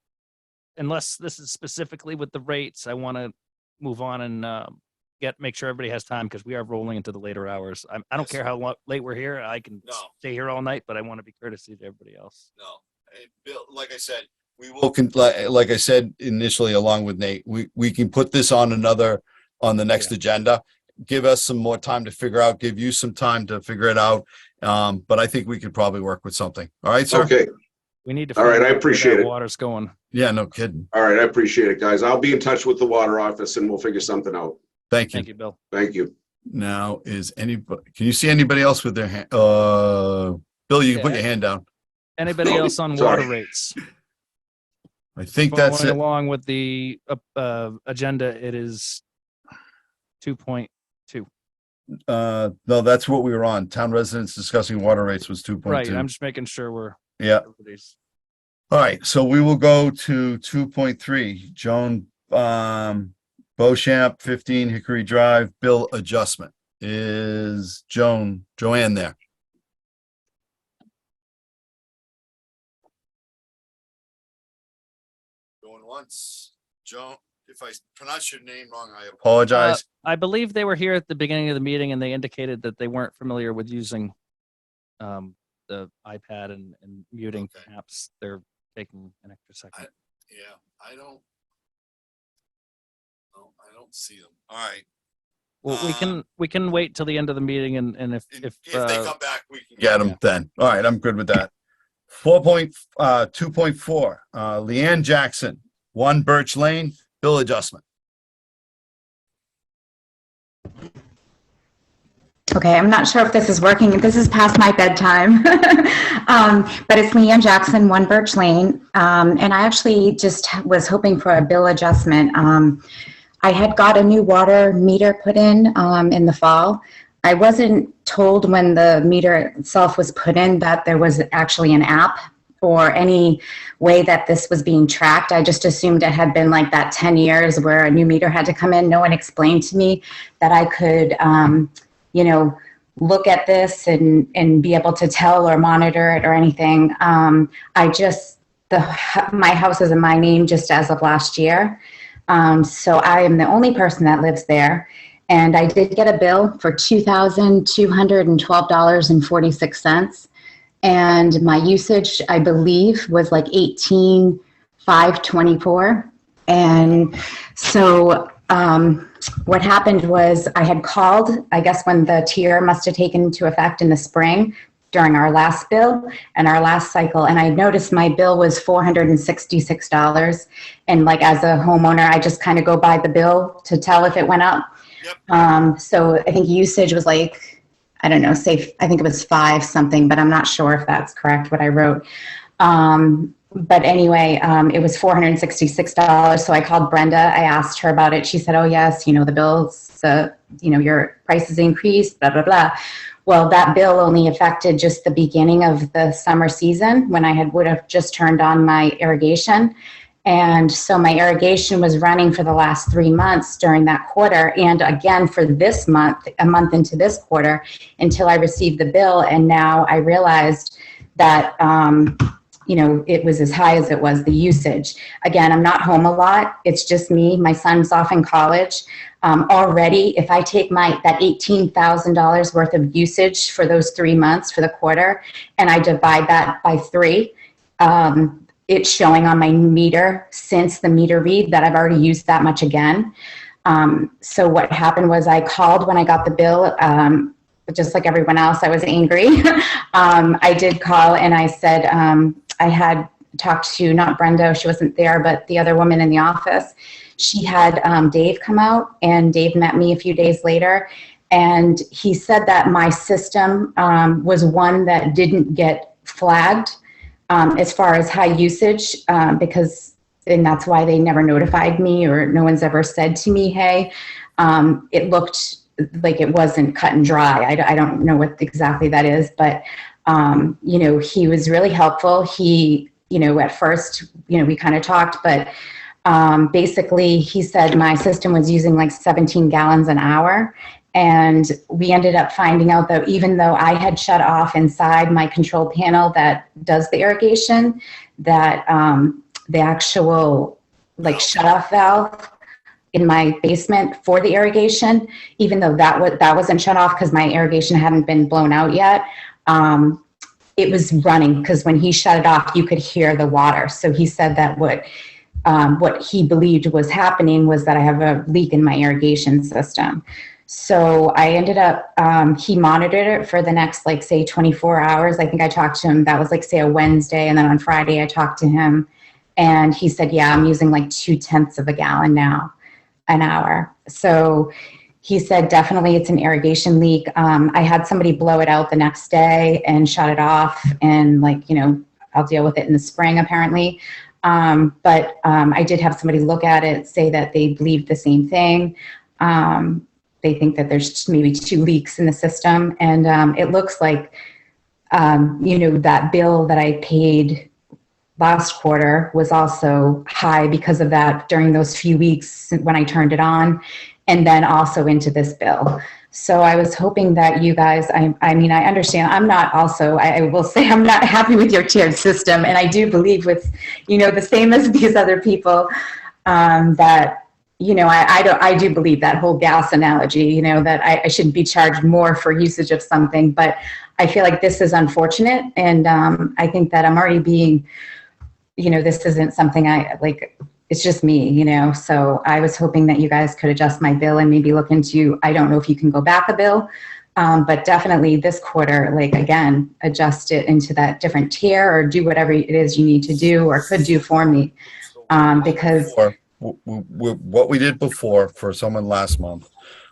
unless this is specifically with the rates, I want to move on and make sure everybody has time because we are rolling into the later hours. I don't Yes. care how late we're here. I can No. stay here all night, but I want to be courtesy to everybody else. No, Bill, like I said, we will, like I said initially, along with Nate, we can put this on the next agenda. Give us some more time to figure out, give you some time to figure it out. But I think we could probably work with something. All right, sir? Okay, We need to. All right, find I out where appreciate that it. Water's going. Yeah, no kidding. all right, I appreciate it, guys. I'll be in touch with the water office and we'll figure something out. Thank you. Thank you, Bill. Thank you. Now, can you see anybody else with their hand? Bill, you can put Yeah. your hand down. Anybody else on Sorry. water rates? I think that's Following it. along with the agenda, it is 2.2. No, that's what we were on. Town residents discussing water rates was 2.2. Right, I'm just making sure we're. Yeah. everybody's- All right, so we will go to 2.3. Joan Beauchamp, 15 Hickory Drive, bill adjustment. Is Joanne there? Going once. Joan, if I pronounce your name wrong, I apologize. I believe they were here at the beginning of the meeting and they indicated that they weren't familiar with using the iPad and muting. Okay. Perhaps they're taking an extra second. Yeah, I don't see them. All right. Well, we can wait till the end of the meeting and if If they come back, we can get them then. All right, I'm good with that. 2.4, Leanne Jackson, 1 Birch Lane, bill adjustment. Okay, I'm not sure if this is working. This is past my bedtime. But it's Leanne Jackson, 1 Birch Lane. And I actually just was hoping for a bill adjustment. I had got a new water meter put in the fall. I wasn't told when the meter itself was put in that there was actually an app or any way that this was being tracked. I just assumed it had been like that 10 years where a new meter had to come in. No one explained to me that I could, look at this and be able to tell or monitor it or anything. My house is in my name just as of last year. So I am the only person that lives there. And I did get a bill for $2,212.46. And my usage, I believe, was like $18,524. And so what happened was I had called, I guess when the tier must have taken into effect in the spring during our last bill and our last cycle. And I noticed my bill was $466. And like as a homeowner, I just kind of go by the bill to tell if it went up. So I think usage was like, I don't know, I think it was 5 something, but I'm not sure if that's correct what I wrote. But anyway, it was $466. So I called Brenda. I asked her about it. She said, oh, yes, the bills, your prices increased, blah, blah, blah. Well, that bill only affected just the beginning of the summer season when I would have just turned on my irrigation. And so my irrigation was running for the last 3 months during that quarter. And again, for this month, a month into this quarter, until I received the bill. And now I realized that, it was as high as it was, the usage. Again, I'm not home a lot. It's just me. My son's off in college. Already, if I take that $18,000 worth of usage for those 3 months for the quarter, and I divide that by 3, it's showing on my meter since the meter read that I've already used that much again. So what happened was I called when I got the bill, but just like everyone else, I was angry. I did call and I said, I had talked to, not Brenda, she wasn't there, but the other woman in the office. She had Dave come out, and Dave met me a few days later. And he said that my system was one that didn't get flagged as far as high usage, and that's why they never notified me, or no one's ever said to me, hey, it looked like it wasn't cut and dry. I don't know what exactly that is, but he was really helpful. He, at first, we kind of talked, but basically he said my system was using like 17 gallons an hour. And we ended up finding out that even though I had shut off inside my control panel that does the irrigation, that the actual like shut-off valve in my basement for the irrigation, even though that wasn't shut off because my irrigation hadn't been blown out yet, it was running, because when he shut it off, you could hear the water. So he said that what he believed was happening was that I have a leak in my irrigation system. So I ended up, he monitored it for the next, like, say, 24 hours. I think I talked to him, that was like, say, a Wednesday. And then on Friday, I talked to him and he said, yeah, I'm using like 0.2 of a gallon now an hour. So he said, definitely it's an irrigation leak. I had somebody blow it out the next day and shut it off, and I'll deal with it in the spring apparently. But I did have somebody look at it, say that they believed the same thing. They think that there's maybe 2 leaks in the system. And it looks like, that bill that I paid last quarter was also high because of that during those few weeks when I turned it on, and then also into this bill. So I was hoping that you guys, I understand, I will say I'm not happy with your tiered system. And I do believe with, the same as these other people, that, I do believe that whole gas analogy, that I shouldn't be charged more for usage of something, but I feel like this is unfortunate. And I think that I'm already being, this isn't something it's just me, so I was hoping that you guys could adjust my bill and maybe look into, I don't know if you can go back a bill, but definitely this quarter, again, adjust it into that different tier or do whatever it is you need to do or could do for me. Because what we did before for someone last month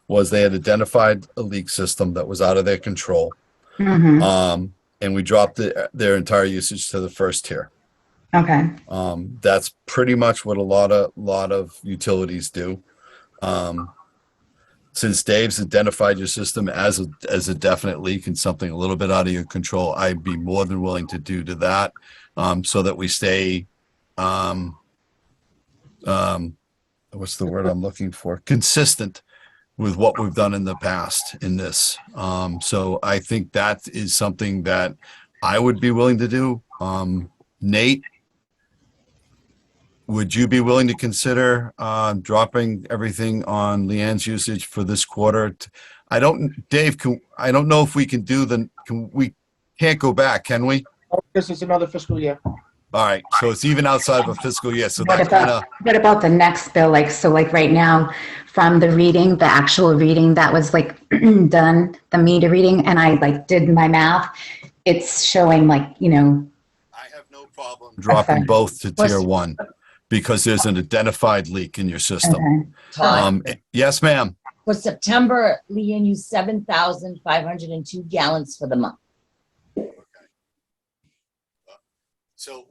was they had identified a leak system that was out of their control. Mm-hmm. And we dropped their entire usage to the first tier. Okay. That's pretty much what a lot of utilities do. Since Dave's identified your system as a definite leak and something a little bit out of your control, I'd be more than willing to do to that, so that we stay, what's the word I'm looking for? Consistent with what we've done in the past in this. So I think that is something that I would be willing to do. Nate, would you be willing to consider dropping everything on Leanne's usage for this quarter? Dave, I don't know if we can do we can't go back, can we? This is another fiscal year. All right, so it's even outside of a fiscal year, so What that kind of, about, what about the next bill? Like, so like right now, from the reading, the actual reading that was like done, the meter reading, and I like did my math, it's showing like, you know. I have no problem dropping Okay. both to tier 1 because there's an identified leak in your system. Okay. Todd, Yes, ma'am. for September, Leanne used 7,502 gallons for the month. So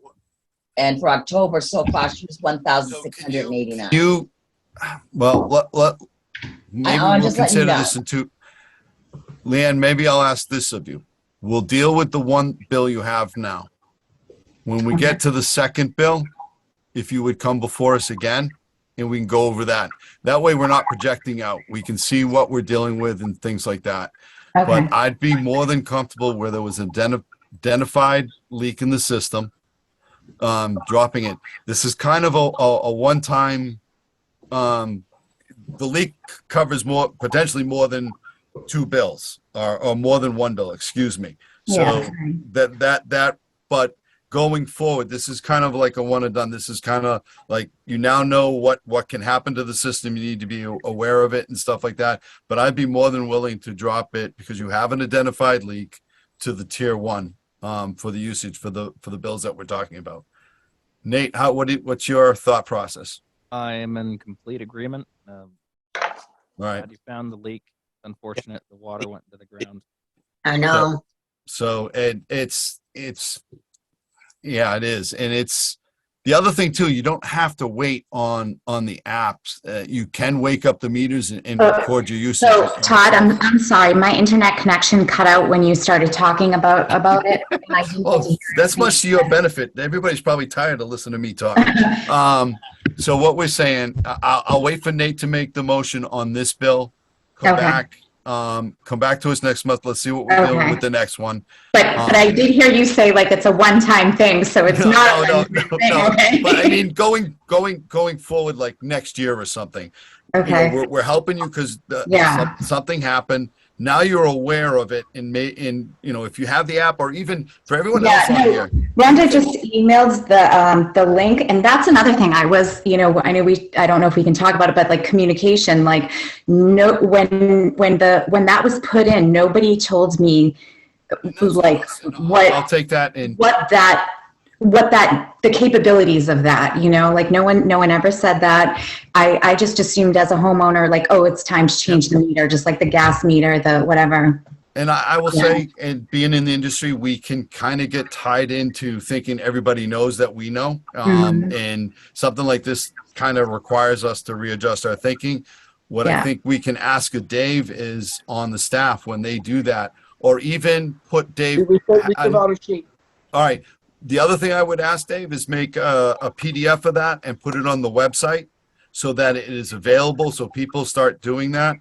And for October, so far, she used 1,689. Maybe I'm we'll just letting you consider know. this Leanne, maybe I'll ask this of you. We'll deal with the one bill you have now. When we get to the second bill, if you would come before us again and we can go over that. That way we're not projecting out. We can see what we're dealing with and things like that. Okay. But I'd be more than comfortable where there was an identified leak in the system, dropping it. This is kind of a one-time, the leak covers potentially more than 2 bills or more than 1 bill, excuse me. So Yeah. but going forward, this is kind of like a one and done. This is kind of like, you now know what can happen to the system. You need to be aware of it and stuff like that. But I'd be more than willing to drop it because you have an identified leak to the tier 1 for the usage for the bills that we're talking about. Nate, what's your thought process? I am in complete agreement. All right. Glad you found the leak. Unfortunate, the water went to the ground. I know. So yeah, it is. And it's the other thing too, you don't have to wait on the apps. You can wake up the meters and record your usage. So Todd, I'm sorry, my internet connection cut out when you started talking about it. And I didn't Well, get to hear that's anything. much to your benefit. Everybody's probably tired of listening to me talk. So what we're saying, I'll wait for Nate to make the motion on this bill. Come Okay. back to us next month. Let's see what we're doing Okay. with the next one. But I did hear you say like it's a one-time thing, so it's No, not. no, a one-time thing, no. okay? But I mean, going forward, like next year or something. Okay. We're helping you because Yeah. something happened. Now you're aware of it, and if you have the app, or even for everyone else on here. Brenda just emailed the link, and that's another thing. I don't know if we can talk about it, but like communication, like no, when that was put in, nobody told me like I'll take that and the capabilities of that, like no one ever said that. I just assumed as a homeowner, like, oh, it's time to change the meter, just like the gas meter, the whatever. And I will say, and being in the industry, we can kind of get tied into thinking everybody knows that we know. And something like this kind of requires us to readjust our thinking. What I think we can ask of Dave is on the staff when they do that, or even put Dave. We give out a sheet. All right. The other thing I would ask Dave is make a PDF of that and put it on the website so that it is available so people start doing that.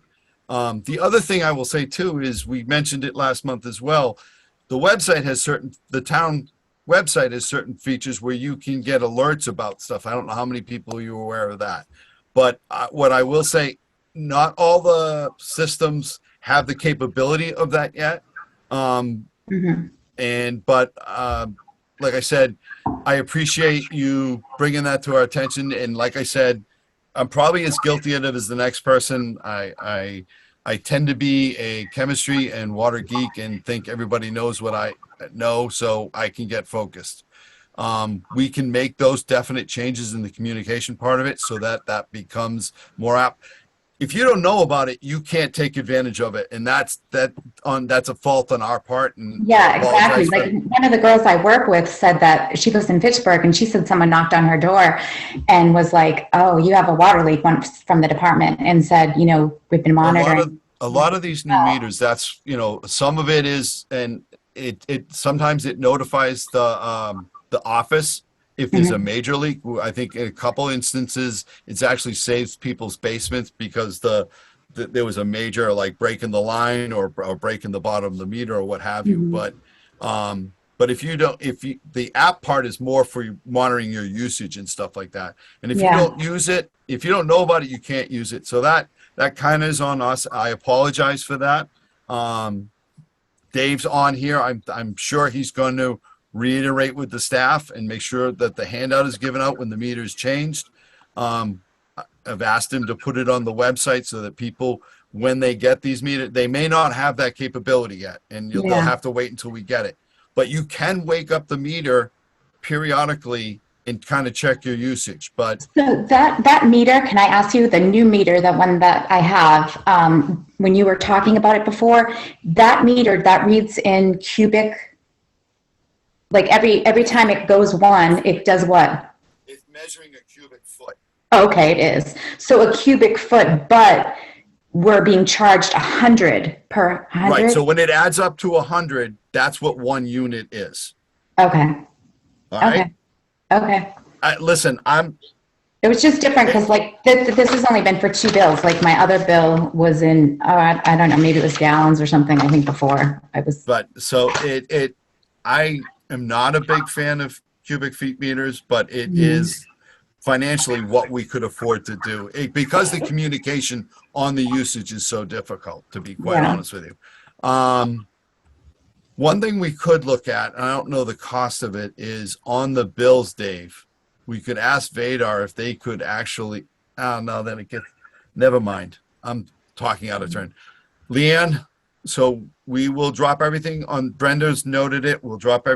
The other thing I will say too is we mentioned it last month as well. The town website has certain features where you can get alerts about stuff. I don't know how many people you're aware of that, but what I will say, not all the systems have the capability of that yet. Like I said, I appreciate you bringing that to our attention. And like I said, I'm probably as guilty of it as the next person. I tend to be a chemistry and water geek and think everybody knows what I know, so I can get focused. We can make those definite changes in the communication part of it so that becomes more apt. If you don't know about it, you can't take advantage of it, and that's a fault on our part. And Yeah, exactly. Like one of the girls I work with said that she lives in Fitchburg, and she said someone knocked on her door and was like, "Oh, you have a water leak," from the department, and said, "We've been monitoring." A lot of these new meters, that's some of it is, and it sometimes it notifies the office if there's a major leak. I think in a couple instances, it's actually saves people's basements because the there was a major like breaking the line or breaking the bottom of the meter or what have you. But if you don't, the app part is more for you monitoring your usage and stuff like that. And if you don't use it, if you don't know about it, you can't use it. So that kind of is on us. I apologize for that. Dave's on here. I'm sure he's going to reiterate with the staff and make sure that the handout is given out when the meter is changed. I've asked him to put it on the website so that people, when they get these meters, they may not have that capability yet, and they'll have to wait until we get it. But you can wake up the meter periodically and kind of check your usage. But So that meter, can I ask you, the new meter, the one that I have, when you were talking about it before, that meter that reads in cubic, like every time it goes one, it does what? it's measuring a cubic foot. Okay, it is. So a cubic foot, but we're being charged 100 per 100? Right. So when it adds up to 100, that's what 1 unit is. Okay. All right. Okay. Listen, It was just different because like this has only been for 2 bills. Like my other bill was in, I don't know, maybe it was gallons or something, I think before I was. but so I am not a big fan of cubic feet meters, but it is financially what we could afford to do because the communication on the usage is so difficult, to be quite honest with you. One thing we could look at, and I don't know the cost of it, is on the bills, Dave. We could ask Vadar if they could actually, no, then it gets, never mind. I'm talking out of turn. Leanne, so we will drop everything on, Brenda's noted it. We'll drop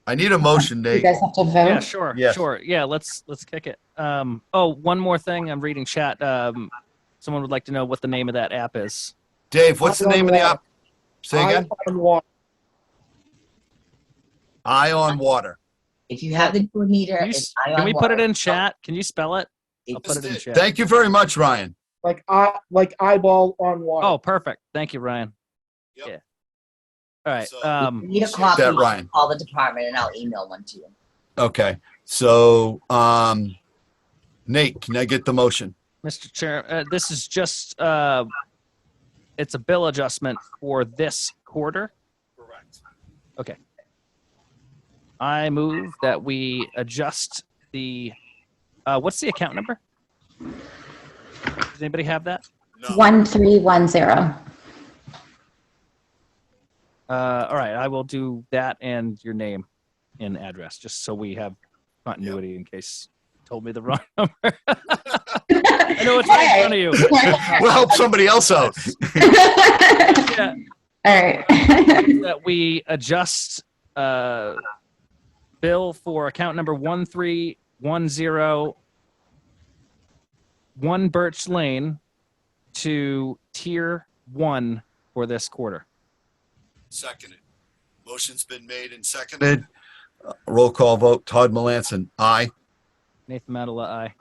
I need a motion, You Nate. guys have to vote? Yeah, sure. Yes. Sure. Yeah, let's kick it. Oh, one more thing. I'm reading chat. Someone would like to know what the name of that app is. Dave, what's the name of the app? Say again? Eye on Water. If you have the new meter, Can, it's can we put it in chat? Can you spell it? I'll put it in chat. Thank you very much, Ryan. Like eyeball on water. Oh, perfect. Thank you, Ryan. Yep. Yeah. All right. So- If you need a copy, that, Ryan. call the department and I'll email one to you. Okay. So, Nate, can I get the motion? Mr. Chair, this is just, it's a bill adjustment for this quarter. Correct. Okay. I move that we adjust the, what's the account number? Does anybody have that? 1310. All right, I will do that and your name and address, just so we have continuity in case you told me the wrong number. I know it's right in front of you. We'll help somebody else out. Yeah. All right. That we adjust bill for account number 1310 1 Birch Lane to tier 1 for this quarter. Seconded. Motion's been made and seconded. Roll call vote. Todd Melanson, aye. Nathan Madela, aye.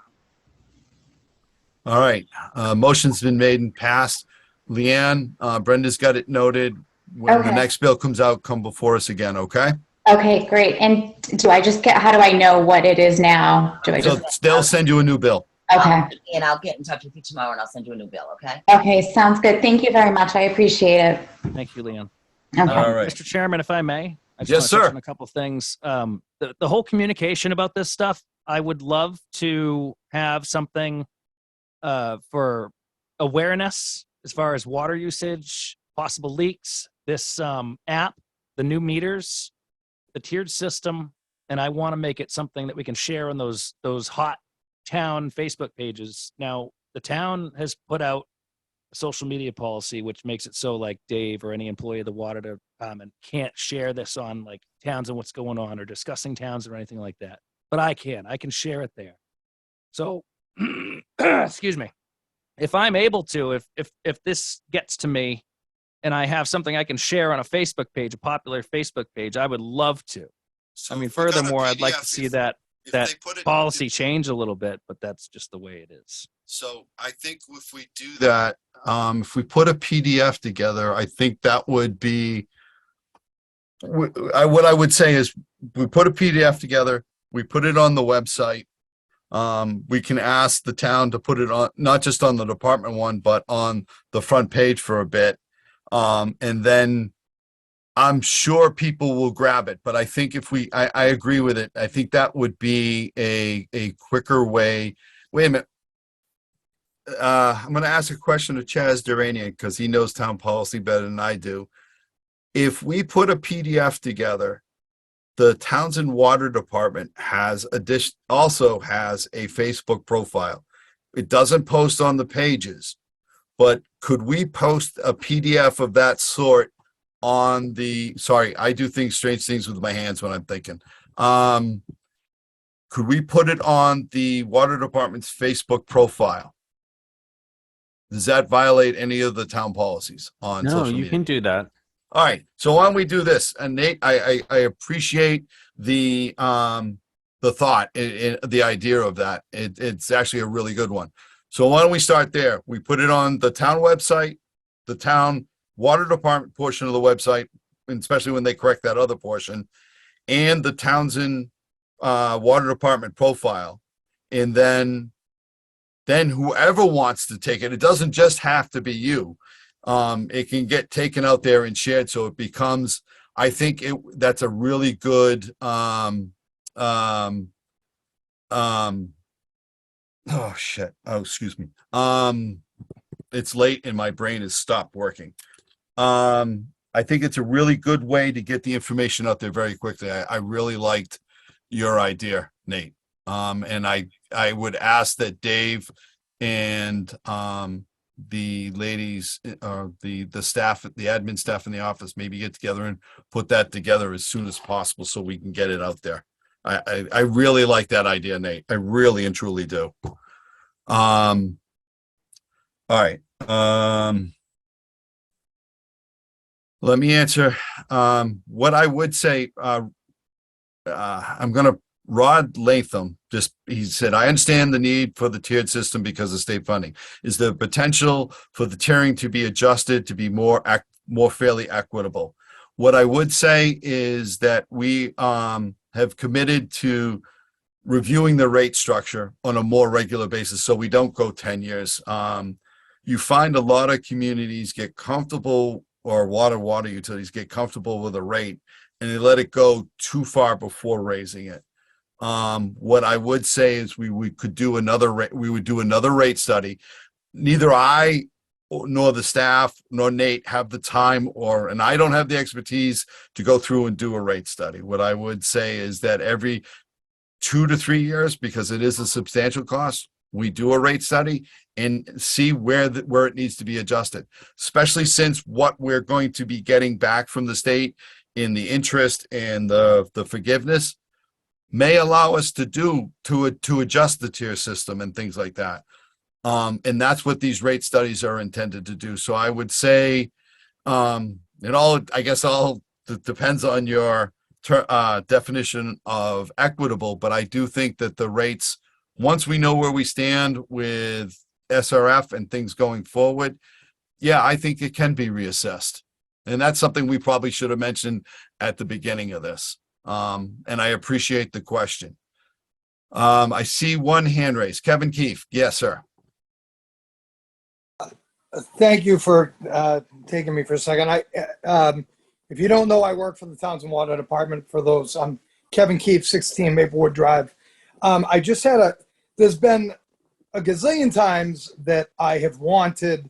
All right. Motion's been made and passed. Leanne, Brenda's got it noted. When the Okay. next bill comes out, come before us again, okay? Okay, great. And do I just how do I know what it is now? Do I So just, they'll send you a new bill. okay. And I'll get in touch with you tomorrow and I'll send you a new bill, okay? Okay, sounds good. Thank you very much. I appreciate it. Thank you, Leon. Okay. All right. Mr. Chairman, if I may, I just Yes, want to touch sir. on a couple of things. The whole communication about this stuff, I would love to have something for awareness as far as water usage, possible leaks, this app, the new meters, the tiered system, and I want to make it something that we can share on those hot town Facebook pages. Now, the town has put out a social media policy which makes it so like Dave or any employee of the water department can't share this on like towns and what's going on or discussing towns or anything like that. But I can share it there. So, excuse me. If I'm able to, if this gets to me and I have something I can share on a Facebook page, a popular Facebook page, I would love to. So I mean, if we got a furthermore, I'd like to PDF, see if that they put it- policy change a little bit, but that's just the way it is. So I think if we do that, if we put a PDF together, I think that would be, what I would say is we put a PDF together, we put it on the website. We can ask the town to put it on, not just on the department one, but on the front page for a bit. And then I'm sure people will grab it, but I think if I agree with it. I think that would be a quicker way. Wait a minute. I'm going to ask a question to Chaz Duranian because he knows town policy better than I do. If we put a PDF together, the Townsend Water Department also has a Facebook profile. It doesn't post on the pages, but could we post a PDF of that sort on sorry, I do strange things with my hands when I'm thinking. Could we put it on the water department's Facebook profile? Does that violate any of the town policies on No, social you media? can do that. All right, so why don't we do this? And Nate, I appreciate the thought, the idea of that. It's actually a really good one. So why don't we start there? We put it on the town website, the town water department portion of the website, and especially when they correct that other portion, and the Townsend water department profile. And then whoever wants to take it doesn't just have to be you. It can get taken out there and shared, so it becomes, I think that's a really good oh shit. Oh, excuse me. It's late and my brain has stopped working. I think it's a really good way to get the information out there very quickly. I really liked your idea, Nate. And I would ask that Dave and the ladies, the staff, the admin staff in the office, maybe get together and put that together as soon as possible so we can get it out there. I really like that idea, Nate. I really and truly do. All right. Let me answer. What I would say, I'm going to Rod Latham, he said, I understand the need for the tiered system because of state funding. Is there potential for the tiering to be adjusted to be more fairly equitable? What I would say is that we have committed to reviewing the rate structure on a more regular basis so we don't go 10 years. You find a lot of communities get comfortable, or water utilities get comfortable with a rate and they let it go too far before raising it. What I would say is we would do another rate study. Neither I nor the staff nor Nate have the time and I don't have the expertise to go through and do a rate study. What I would say is that every 2 to 3 years, because it is a substantial cost, we do a rate study and see where it needs to be adjusted, especially since what we're going to be getting back from the state in the interest and the forgiveness may allow us to adjust the tier system and things like that. And that's what these rate studies are intended to do. So I would say, it all depends on your definition of equitable, but I do think that the rates, once we know where we stand with SRF and things going forward, yeah, I think it can be reassessed. And that's something we probably should have mentioned at the beginning of this. And I appreciate the question. I see one hand raised. Kevin Keefe. Yes, sir. Thank you for taking me for a second. If you don't know, I work for the Townsend Water Department. For those, I'm Kevin Keefe, 16 Maplewood Drive. I just had there's been a gazillion times that I have wanted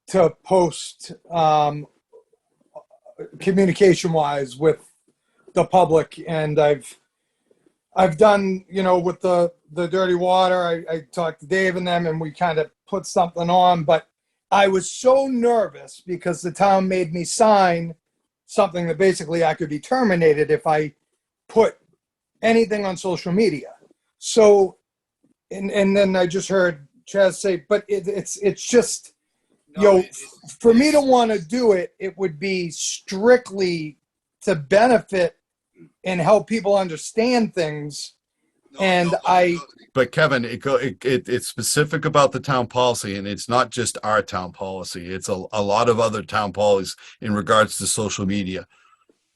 to post communication-wise with the public, and I've done, with the dirty water, I talked to Dave and them, and we kind of put something on, but I was so nervous because the town made me sign something that basically I could be terminated if I put anything on social media. So, and then I just heard Chaz say, but it's just, for me to want to do it, it would be strictly to benefit and help people understand things. But Kevin, it's specific about the town policy, and it's not just our town policy. It's a lot of other town policies in regards to social media.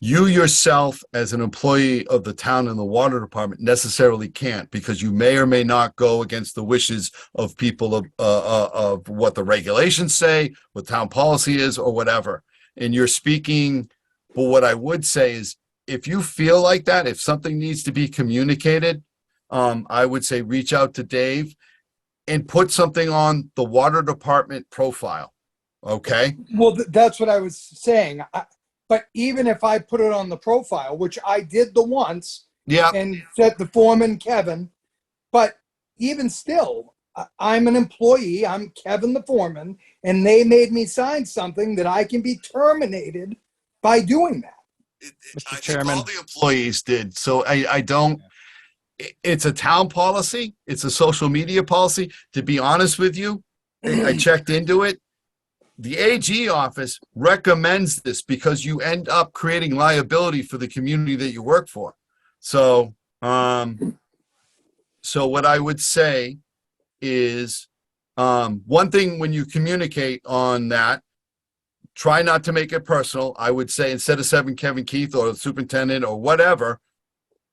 You yourself, as an employee of the town and the water department, necessarily can't, because you may or may not go against the wishes of people of what the regulations say, what town policy is, or whatever. And you're speaking, but what I would say is, if you feel like that, if something needs to be communicated, I would say reach out to Dave and put something on the water department profile. Okay? Well, that's what I was saying. But even if I put it on the profile, which I did the once, Yeah. and set the foreman Kevin, but even still, I'm an employee. I'm Kevin the foreman, and they made me sign something that I can be terminated by doing that. Mr. Chairman. All the employees did. So I don't, it's a town policy. It's a social media policy. To be honest with you, I checked into it. The AG office recommends this because you end up creating liability for the community that you work for. So, so what I would say is, one thing when you communicate on that, try not to make it personal. I would say instead of saying Kevin Keith or the superintendent or whatever,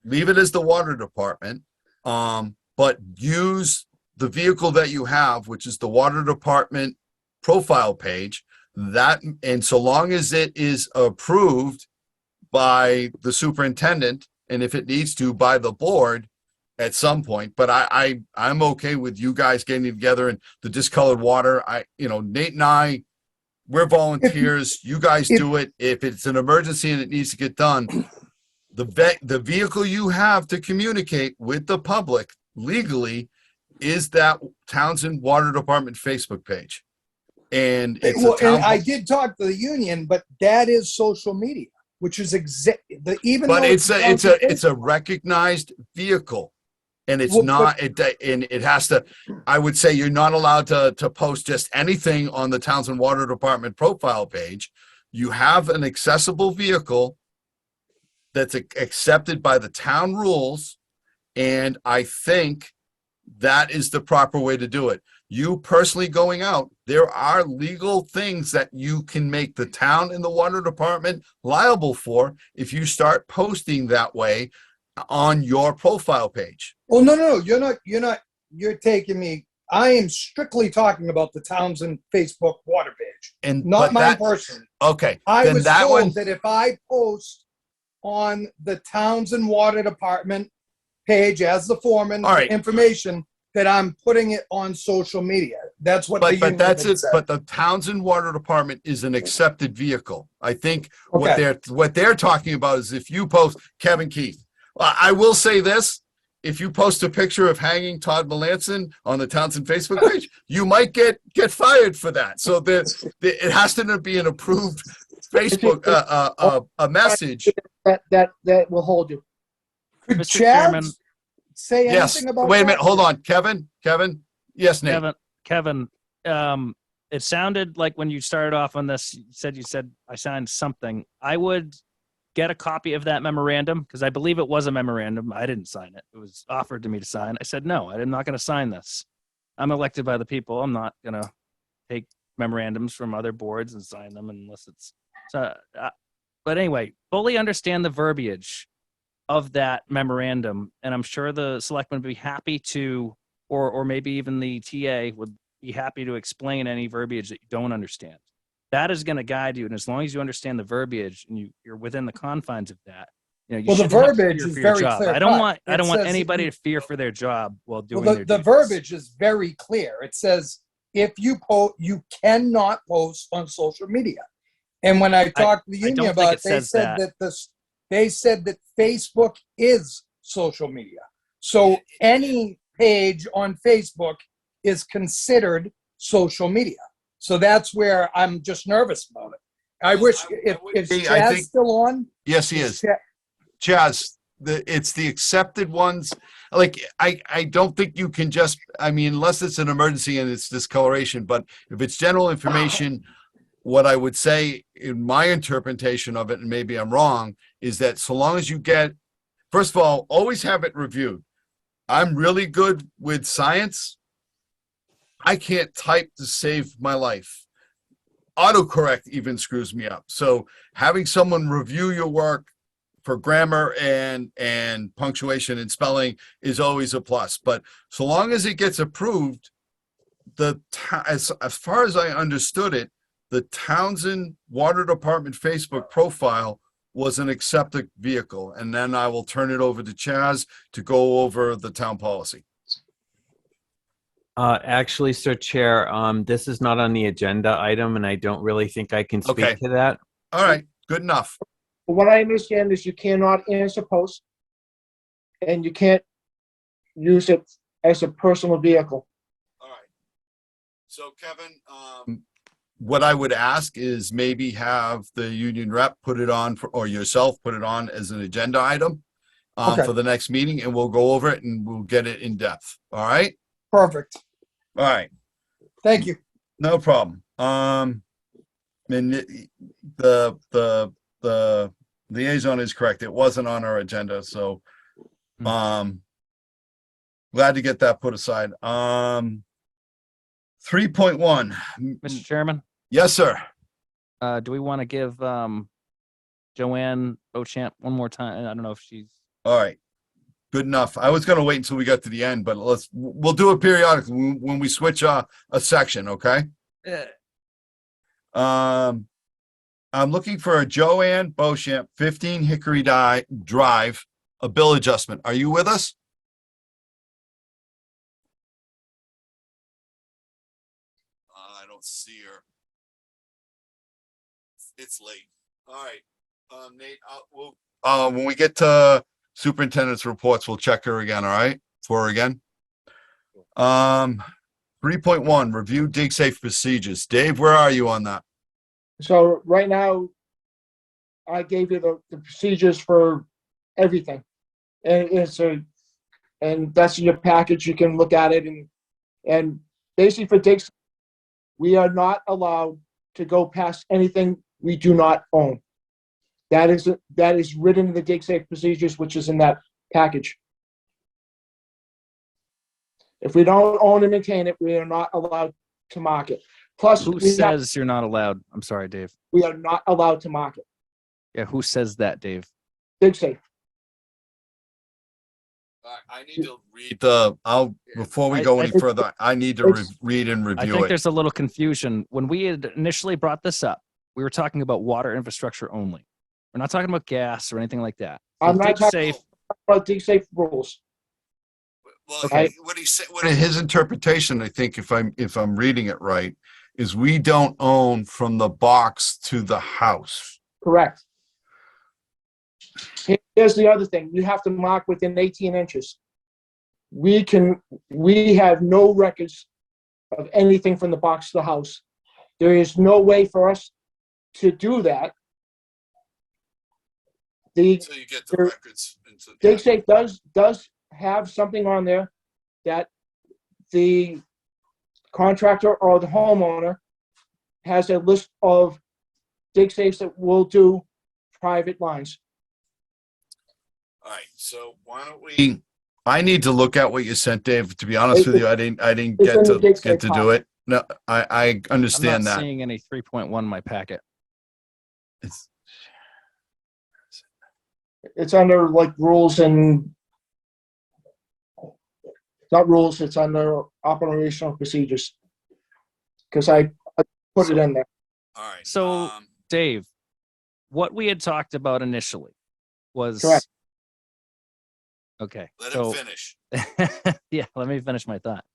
leave it as the water department. But use the vehicle that you have, which is the water department profile page, that, and so long as it is approved by the superintendent, and if it needs to, by the board at some point. But I'm okay with you guys getting together and the discolored water. Nate and I, we're volunteers. You guys do it. If it's an emergency and it needs to get done, the vehicle you have to communicate with the public legally is that Townsend Water Department Facebook page. And it's Well, a town. and I did talk to the union, but that is social media, which is even. But though it's a recognized vehicle, and it's Well, not. It has to. I would say you're not allowed to post just anything on the Townsend Water Department profile page. You have an accessible vehicle that's accepted by the town rules, and I think that is the proper way to do it. You personally going out, there are legal things that you can make the town and the water department liable for if you start posting that way on your profile page. Well, no, you're not. You're taking me. I am strictly talking about the Townsend Facebook water page, And not but mine that- personally. Okay, I then was that told one. that if I post on the Townsend Water Department page as the foreman All right. information, that I'm putting it on social media. That's what the But union that's had it. said. But the Townsend Water Department is an accepted vehicle. I think what Okay. they're talking about is if you post Kevin Keith. I will say this: if you post a picture of hanging Todd Melanson on the Townsend Facebook page, you might get fired for that. So it has to be an approved Facebook a message. That will hold you. Could Mr. Chaz Chairman. say Yes. anything about Wait a that? minute. Hold on, Kevin. Yes, Nate. Kevin, it sounded like when you started off on this, you said I signed something. I would get a copy of that memorandum because I believe it was a memorandum. I didn't sign it. It was offered to me to sign. I said, no, I'm not going to sign this. I'm elected by the people. I'm not going to take memorandums from other boards and sign them unless it's so. But anyway, fully understand the verbiage of that memorandum. And I'm sure the selectmen would be happy to, or maybe even the TA would be happy to explain any verbiage that you don't understand. That is going to guide you. And as long as you understand the verbiage and you're within the confines of that, you Well, the shouldn't have verbiage fear is for your very job. clear I don't cut. want It says- anybody to fear for their job while doing Well, their the duties. verbiage is very clear. It says if you post, you cannot post on social media. And when I talked to the I union don't think about it it, they says said that. they said that Facebook is social media. So any page on Facebook is considered social media. So that's where I'm just nervous about it. I wish if I Chad's think- still on. Yes, he is. Chaz, it's the accepted ones. Like, I don't think you can just, unless it's an emergency and it's discoloration, but if it's general information, what I would say in my interpretation of it, and maybe I'm wrong, is that so long as you get, first of all, always have it reviewed. I'm really good with science. I can't type to save my life. autocorrect even screws me up. So having someone review your work for grammar and punctuation and spelling is always a plus. But so long as it gets approved, as far as I understood it, the Townsend Water Department Facebook profile was an accepted vehicle. And then I will turn it over to Chaz to go over the town policy. Actually, Sir Chair, this is not on the agenda item, and I don't really think I can speak Okay. to that. All right, good enough. But what I understand is you cannot answer posts and you can't use it as a personal vehicle. All right. So Kevin, what I would ask is maybe have the union rep put it on or yourself put it on as an agenda item Okay. for the next meeting, and we'll go over it and we'll get it in depth. All right. Perfect. All right. Thank you. No problem. And the liaison is correct. It wasn't on our agenda, so glad to get that put aside. 3.1. Mr. Chairman, Yes, sir. do we want to give Joanne Beauchamp one more time? I don't know if she's. All right. Good enough. I was going to wait until we got to the end, but we'll do it periodically when we switch a section. Okay. I'm looking for a Joanne Beauchamp, 15 Hickory Drive, a bill adjustment. Are you with us? I don't see her. It's late. All right. Nate, when we get to superintendent's reports, we'll check her again. All right. For her again. 3.1, review dig safe procedures. Dave, where are you on that? So right now, I gave you the procedures for everything. And that's in your package. You can look at it and basically for digs, we are not allowed to go past anything we do not own. That is written in the dig safe procedures, which is in that package. If we don't own and maintain it, we are not allowed to market. Plus, Who says you're not allowed? I'm sorry, Dave. we are not allowed to market. Yeah, who says that, Dave? Dig safe. I need to read before we go any further, I need to read and I review think it. there's a little confusion. When we had initially brought this up, we were talking about water infrastructure only. We're not talking about gas or anything like that. So I'm not dig talking safe. about dig safe rules. Well, Okay. what he said, what his interpretation, I think, if I'm reading it right, is we don't own from the box to the house. Correct. Here's the other thing. You have to mark within 18 inches. We have no records of anything from the box to the house. There is no way for us to do that. So you get the records. Dig safe does have something on there that the contractor or the homeowner has a list of dig safes that will do private lines. All right, so why don't we, I need to look at what you sent, Dave. To be honest with you, I didn't It's get in the to dig get safe to do file. it. No, I I'm understand not that. seeing any 3.1 in my packet. It's under like rules and not rules, it's under operational procedures. Because I put it in there. All right. So, Dave, what we had talked about initially was Correct. okay. Let so, him finish. yeah, let me finish my thought.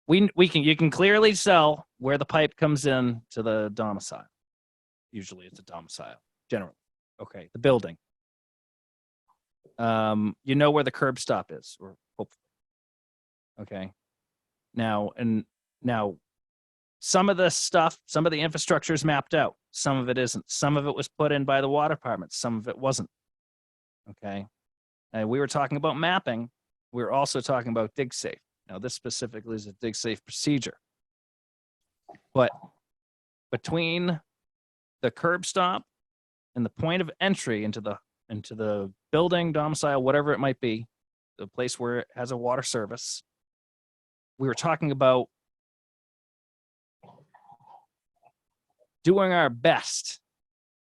You can clearly tell where the pipe comes in to the domicile. Usually it's a domicile, generally. Okay, the building. You know where the curb stop is, or hopefully. Okay. Now some of the stuff, some of the infrastructure is mapped out. Some of it isn't. Some of it was put in by the water department. Some of it wasn't. Okay. And we were talking about mapping. We were also talking about dig safe. Now, this specifically is a dig safe procedure. But between the curb stop and the point of entry into the building, domicile, whatever it might be, the place where it has a water service, we were talking about doing our best.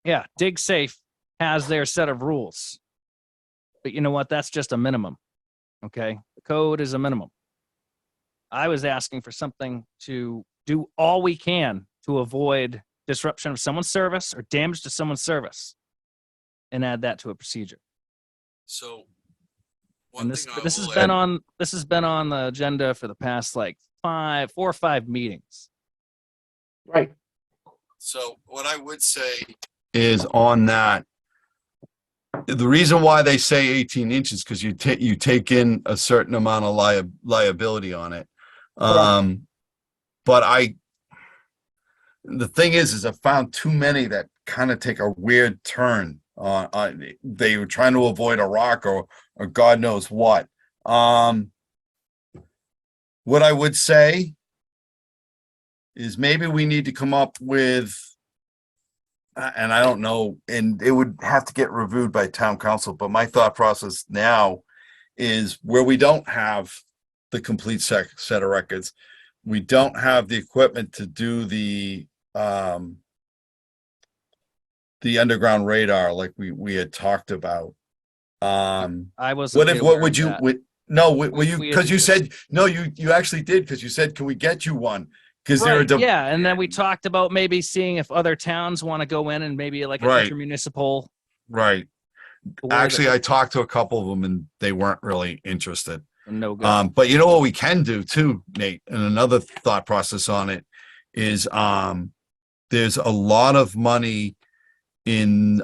Yeah, Dig Safe has their set of rules. But you know what? That's just a minimum. Okay. The code is a minimum. I was asking for something to do all we can to avoid disruption of someone's service or damage to someone's service and add that to a procedure. So. And this has been on the agenda for the past like 4 or 5 meetings. Right. So what I would say is on that, the reason why they say 18 inches, because you take in a certain amount of liability on it. But the thing is I found too many that kind of take a weird turn. They were trying to avoid a rock or God knows what. What I would say is maybe we need to come up with, and I don't know, and it would have to get reviewed by town council, but my thought process now is where we don't have the complete set of records, we don't have the equipment to do the underground radar like we had talked about. I was. What would you? No, were you? We Because you had- said no. You actually did, because you said, "Can we get you one?" Because Right, yeah, and then we talked about maybe seeing if other towns want to go in and maybe like an Right. intermunicipal. Right. where Actually, the- I talked to a couple of them and they weren't really interested. no good. But you know what we can do too, Nate, and another thought process on it is there's a lot of money in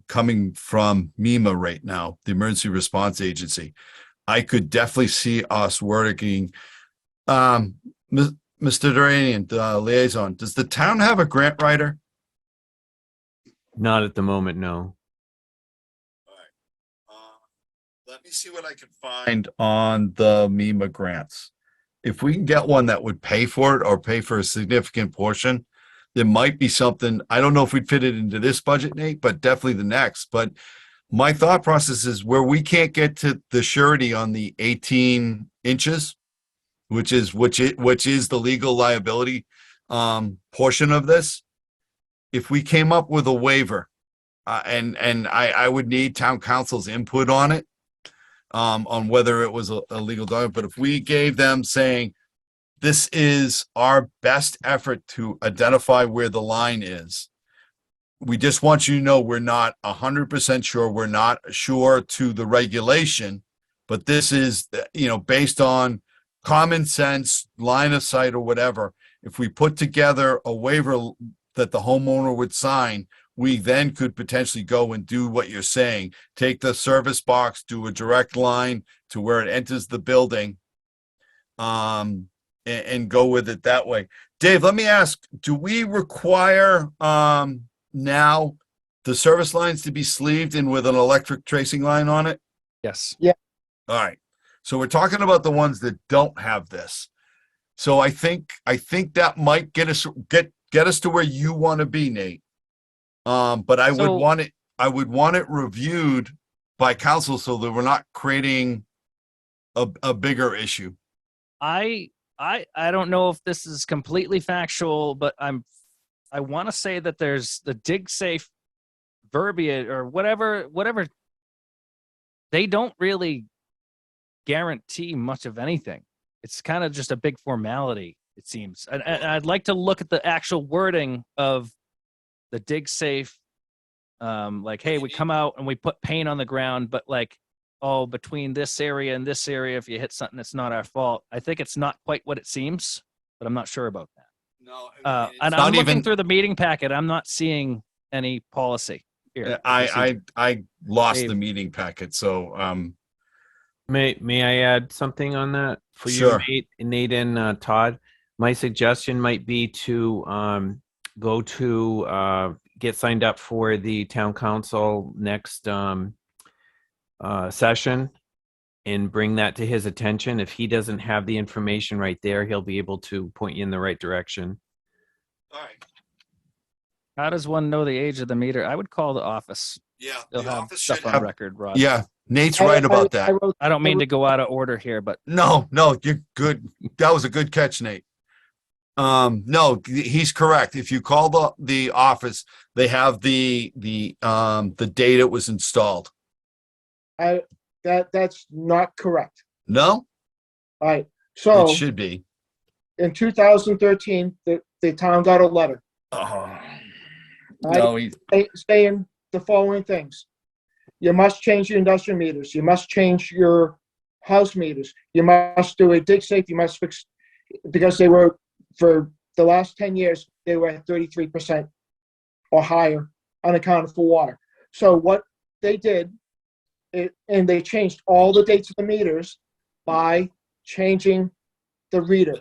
coming from MEMA right now, the Emergency Response Agency. I could definitely see us working. Mr. Duranian, the liaison, does the town have a grant writer? Not at the moment, no. Let me see what I can find on the MEMA grants. If we can get one that would pay for it or pay for a significant portion, there might be something. I don't know if we'd fit it into this budget, Nate, but definitely the next. But my thought process is where we can't get to the surety on the 18 inches, which is the legal liability portion of this. If we came up with a waiver, and I would need town council's input on it, on whether it was a legal document. But if we gave them saying, this is our best effort to identify where the line is. We just want you to know we're not 100% sure. We're not sure to the regulation, but this is, based on common sense, line of sight or whatever. If we put together a waiver that the homeowner would sign, we then could potentially go and do what you're saying. Take the service box, do a direct line to where it enters the building, and go with it that way. Dave, let me ask, do we require now the service lines to be sleeved and with an electric tracing line on it? Yes. All right. So we're talking about the ones that don't have this. So I think that might get us to where you want to be, Nate. But I would want it reviewed by council so that we're not creating a bigger issue. I don't know if this is completely factual, but I want to say that there's the Dig Safe verbiage or whatever. They don't really guarantee much of anything. It's kind of just a big formality, it seems. And I'd like to look at the actual wording of the Dig Safe. Like, hey, we come out and we put paint on the ground, but like, oh, between this area and this area, if you hit something, it's not our fault. I think it's not quite what it seems, but I'm not sure about that. No, and I'm looking through the meeting packet. I'm not seeing any policy here. I lost Dave. the meeting packet, so May I add something on that for Sure. you, Nate and Todd? My suggestion might be to go to get signed up for the town council next session and bring that to his attention. If he doesn't have the information right there, he'll be able to point you in the right direction. all right. How does one know the age of the meter? I would call the office. Yeah, They'll the have office should stuff on have. record, Rod. Yeah, Nate's right about that. I don't mean to go out of order here, but No, you're good. That was a good catch, Nate. No, he's correct. If you call the office, they have the date it was installed. That's not correct. No, All right, it so should be. in 2013, the town got a letter Oh. No, he, saying the following things. You must change your industrial meters. You must change your house meters. You must do a dig safe. You must fix, because they were, for the last 10 years, they were at 33% or higher unaccounted for water. So what they did, and they changed all the dates of the meters by changing the reader.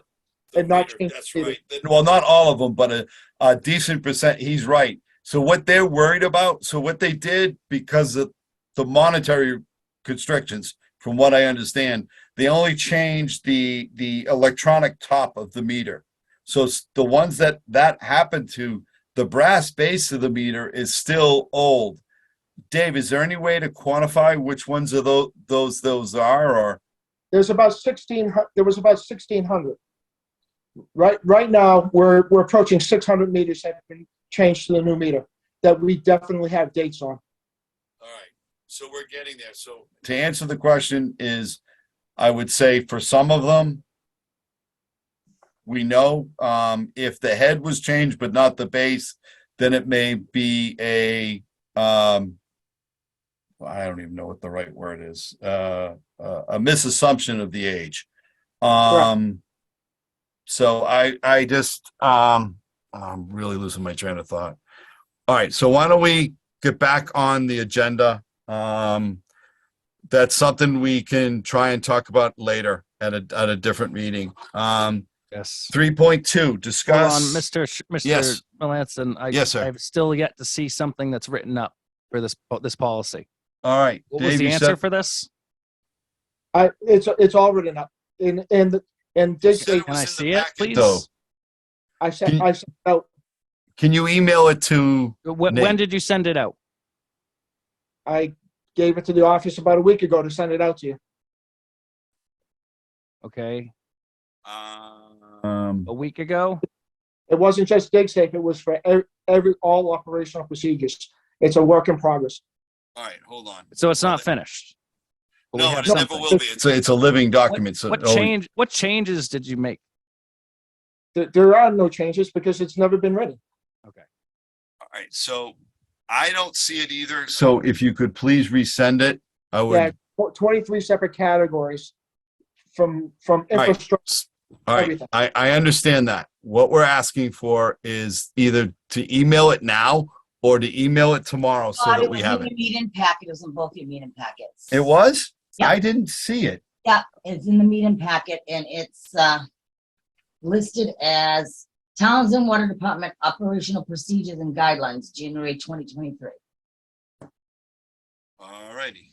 And not change that's the meter. right. Well, not all of them, but a decent percent. He's right. So what they're worried about, so what they did, because of the monetary constrictions, from what I understand, they only changed the electronic top of the meter. So the ones that happened to, the brass base of the meter is still old. Dave, is there any way to quantify which ones of those are, or? There's about 1,600. There was about 1,600. Right now, we're approaching 600 meters have been changed to the new meter that we definitely have dates on. All right, so we're getting there. So to answer the question is, I would say for some of them, we know, if the head was changed but not the base, then it may be a, I don't even know what the right word is, a misassumption of the age. So I just, I'm really losing my train of thought. All right, so why don't we get back on the agenda? That's something we can try and talk about later at a different meeting. Yes. 3.2, Hold on, discuss. Mr. Yes. Melanson, Yes, sir. I've still yet to see something that's written up for this policy. All right. What was Dave, the you answer said- for this? It's all written up and dig safe. Can I see it, please? though. I sent out. Can you email it to? When Nate. did you send it out? I gave it to the office about a week ago to send it out to you. Okay, Um, a week ago? It wasn't just dig safe. It was for all operational procedures. It's a work in progress. all right, hold on. So it's not finished? But we No, have it never something. will be. It's a living document. So What changes did you make? There are no changes because it's never been written. All right, so I don't see it either. So if you could please resend it, I would. Yeah, 23 separate categories from Right. infrastructure. All right, everything. I understand that. What we're asking for is either to email it now or to email it tomorrow so Todd, that it we was have in it. the meeting packet. It was in both your meeting packets. It was? Yeah. I didn't see it. Yeah, it's in the meeting packet and it's listed as Townsend Water Department Operational Procedures and Guidelines, January 2023. All righty.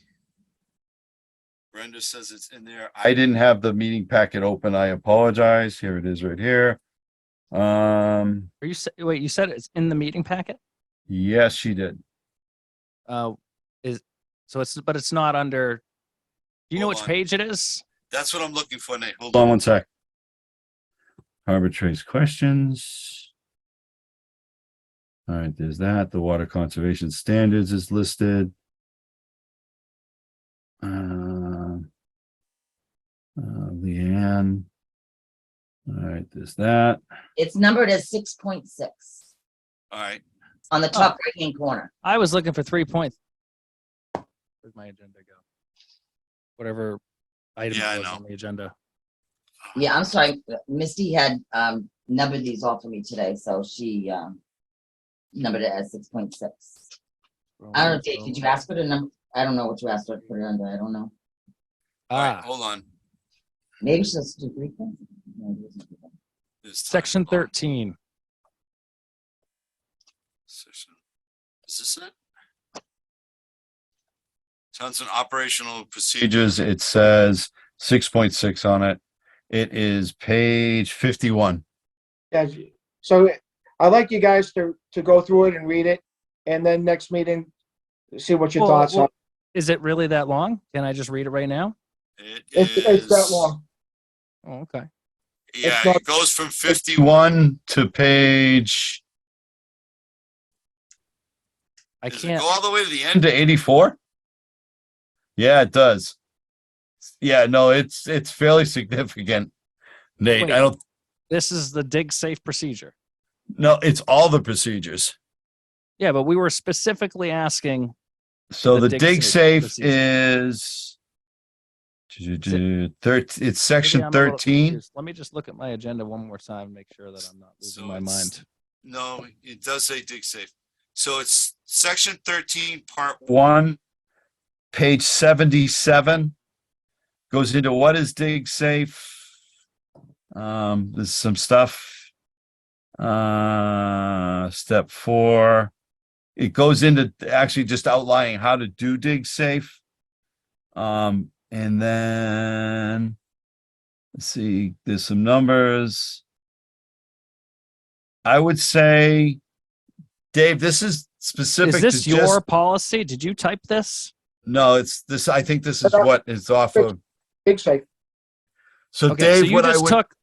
Brenda says it's in there. I didn't have the meeting packet open. I apologize. Here it is right here. Are you wait? You said it's in the meeting packet? Yes, she did. But it's not under. Do you know Hold which on. page it is? That's what I'm looking for, Nate. Hold on one sec. Arbitraries questions. All right, there's that. The water conservation standards is listed. Leanne. All right, there's that. It's numbered as 6.6 All right. on the top right-hand corner. I was looking for 3 points. Where'd my agenda go? Whatever item Yeah, I it was know. on the agenda. Yeah, I'm sorry. Misty had numbered these all for me today, so she numbered it as 6.6. I don't know, Dave, did you ask her to number? I don't know what you asked her to put it under. I don't know. All right, hold on. Maybe she'll just do 3 points. No, it doesn't do that. This time. Section 13. Section- Is this it? Townsend operational procedures, it says 6.6 on it. It is page 51. Yeah, so I'd like you guys to go through it and read it, and then next meeting, see what your thoughts are. Is it really that long? Can I just read it right now? It It's that long. Oh, okay. Yeah, not- it goes from 51 to page, I does it can't, go all the way to the end to 84? Yeah, it does. Yeah, no, it's fairly significant. Nate, Wait. I don't, this is the dig safe procedure. no, it's all the procedures. Yeah, but we were specifically asking, So The the dig dig safe safe is it's section maybe I'm a little 13. confused. Let me just look at my agenda one more time, and make sure that I'm not losing So my it's- mind. No, it does say dig safe. So it's section 13, part 1, page 77. Goes into what is dig safe. There's some stuff. Step 4. It goes into actually just outlining how to do dig safe. And then let's see, there's some numbers. I would say, Dave, this is specific Is this to your just, policy? Did you type this? no, it's this, I think this is what it's off of. Big safe. So Okay, so Dave, you what I just would, took,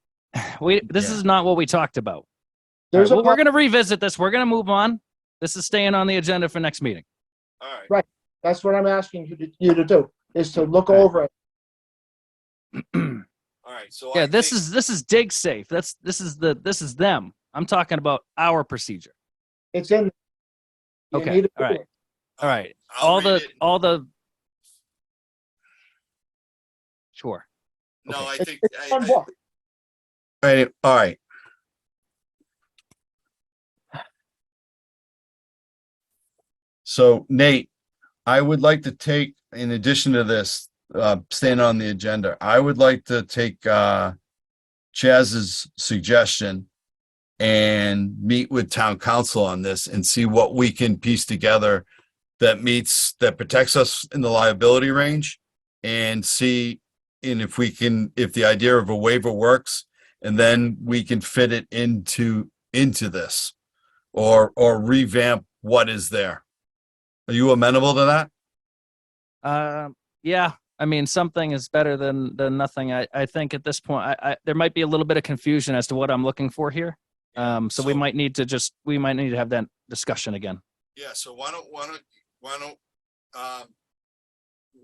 this Yeah. is not what we talked about. There's Well, a, we're going to revisit this. We're going to move on. This is staying on the agenda for next meeting. all right. Right. That's what I'm asking you to do, is to look All right. over it. All right. So Yeah, I this think- is dig safe. This is them. I'm talking about our procedure. It's in. you Okay, need to all do right. it. All right. I'll read it. Sure. No, I It's think, it's one book. all right. So Nate, I would like to take, in addition to this, staying on the agenda, I would like to take, Chaz's suggestion and meet with town council on this and see what we can piece together that protects us in the liability range, and see, and if the idea of a waiver works, and then we can fit it into this or revamp what is there. Are you amenable to that? Yeah. I mean, something is better than nothing. I think at this point, there might be a little bit of confusion as to what I'm looking for here. So we might need to have that discussion again. Yeah, so why don't,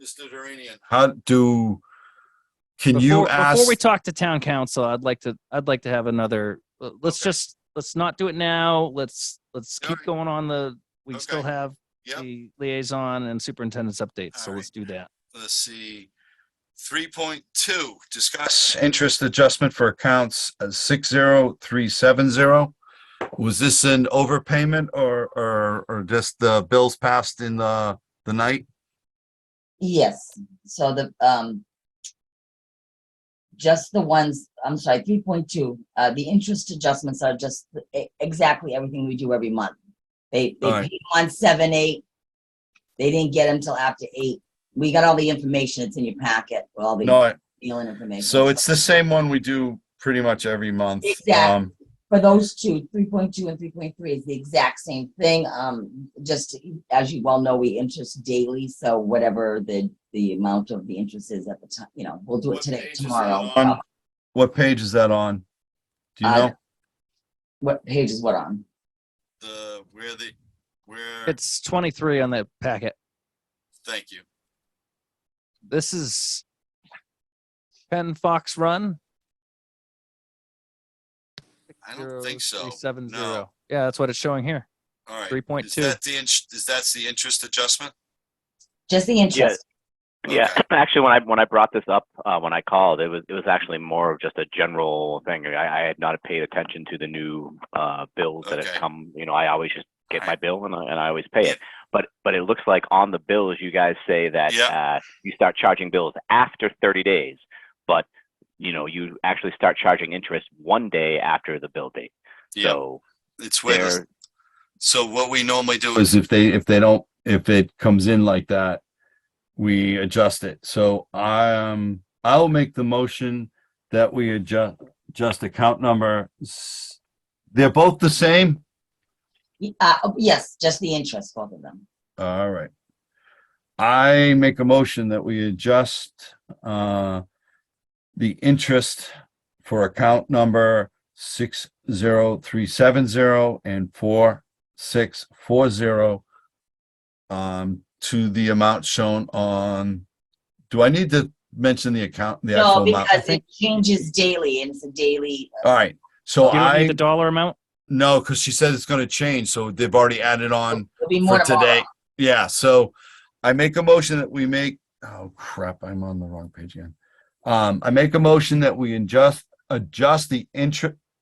Mr. Duranian, can you ask? Before we talk to town council, I'd like to have another, let's not do it now. Let's keep Alright. going on we still Okay. have Yep. the liaison and superintendent's updates. So Alright. let's do that. Let's see. 3.2, discuss interest adjustment for accounts 60370. Was this an overpayment or just the bills passed in the night? Yes, so just the ones, I'm sorry, 3.2, the interest adjustments are just exactly everything we do every month. They All right. paid on 7/8. They didn't get them till after 8. We got all the information. It's in your packet, all the No, dealing information. so it's the same one we do pretty much every month. Exactly. For those two, 3.2 and 3.3 is the exact same thing. Just as you well know, we interest daily. So whatever the amount of the interest is at the time, we'll do it What today, page is that tomorrow. on? What page is that on? Do you Uh, know? What page is what on? Where, It's 23 on the packet. thank you. This is Penn Fox Run. I don't think so. 0370. No. Yeah, that's what it's showing here. All right. 3.2. Is that the interest adjustment? Just the interest. Yeah, Okay. actually, when I brought this up, when I called, it was actually more of just a general thing. I had not paid attention to the new bills that Okay. have come. I always just get my bill and I always pay it. But it looks like on the bills, you guys say that Yeah. you start charging bills after 30 days, but you actually start charging interest 1 day after the bill date. Yeah. So It's where there, so what we normally do is if it comes in like that, we adjust it. So I'll make the motion that we adjust account number. They're both the same? Yes, just the interest, both of them. All right. I make a motion that we adjust the interest for account number 60370 and 4640 to the amount shown on, do I need to mention the account, the No, actual amount? because it changes daily and it's a daily. All right, so You don't need I, the dollar amount? no, because she said it's going to change, so they've already added on It'll be more for tomorrow. today. Yeah, so I make a motion that we make, oh crap, I'm on the wrong page again. I make a motion that we adjust the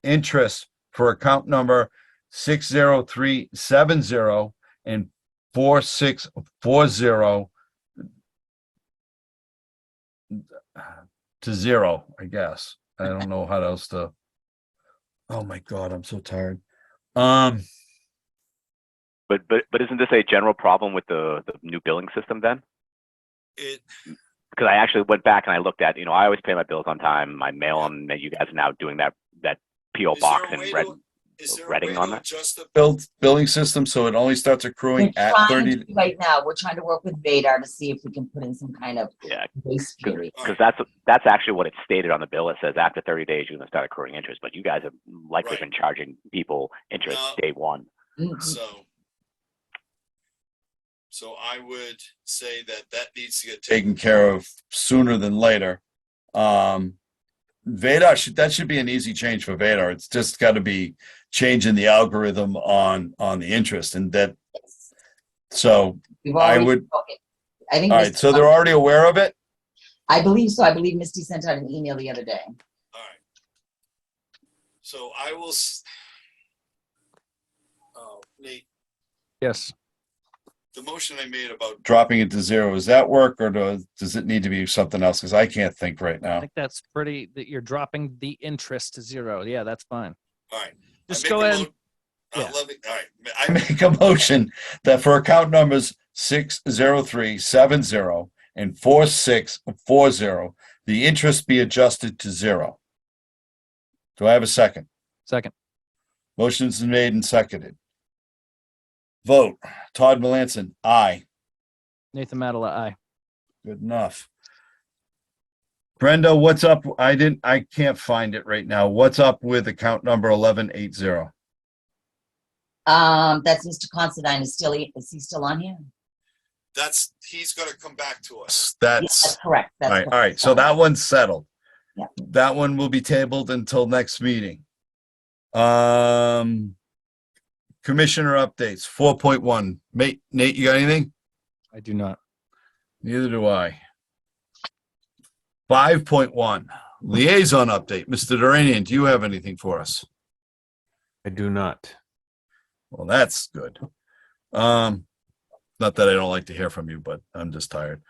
interest for account number 60370 and 4640 to zero, I guess. I don't know how else to. Oh my God, I'm so tired. But isn't this a general problem with the new billing system then? Because I actually went back and I looked at, I always pay my bills on time. I mail them, and you guys are now doing that PO box in Reading on that. Adjust the billing system so it only starts accruing We're at trying 30. to, right now, we're trying to work with Vadar to see if we can put in some kind of Yeah, grace period. because that's actually what it's stated on the bill. It says after 30 days you're going to start accruing interest, but you guys have likely been charging people interest day one. Mhm. So I would say that needs to get taken care of sooner than later. Vadar that should be an easy change for Vadar. It's just got to be changing the algorithm on the interest, and that. So We've I already would. spoken. I think. All right, so they're already aware of it. I believe so. I believe Misty sent out an email the other day. All right. So I will. Oh, Nate. Yes. The motion I made about dropping it to zero, does that work, or does it need to be something else? Because I can't think right I now. think that's pretty, that you're dropping the interest to zero. Yeah, that's fine. All right. Just go ahead. Yeah. All right. I make a motion that for account numbers 60370 and 4640, the interest be adjusted to zero. Do I have a second? Second. Motion's made and seconded. Vote. Todd Melanson, aye. Nathan Matala, aye. Good enough. Brenda, what's up? I can't find it right now. What's up with account number 1180? That's Mr. Considine. Is he still on here? He's gonna come back to us. That's correct. All That's right, all right. So that one's settled. Yeah. That one will be tabled until next meeting. Commissioner updates, 4.1. Nate, you got anything? I do not. Neither do I. 5.1, liaison update. Mr. Duranian, do you have anything for us? I do not. Well, that's good. Not that I don't like to hear from you, but I'm just tired.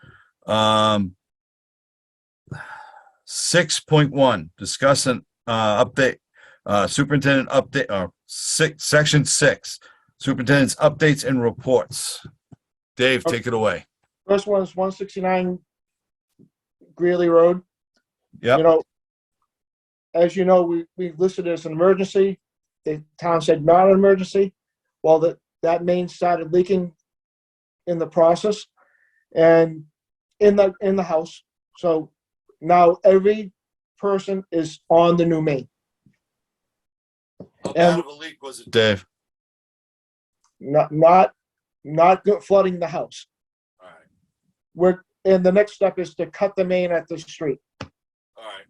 6.1, discuss an update, superintendent update, section 6, superintendent's updates and reports. Dave, take it away. First one is 169 Greeley Road. Yep. You know, as you know, we listed it as an emergency. The town said not an emergency. Well, that main started leaking in the process and in the house. So now every person is on the new main. How bad of a leak was it, Dave? Not flooding the house. All right. And the next step is to cut the main at the street. All right.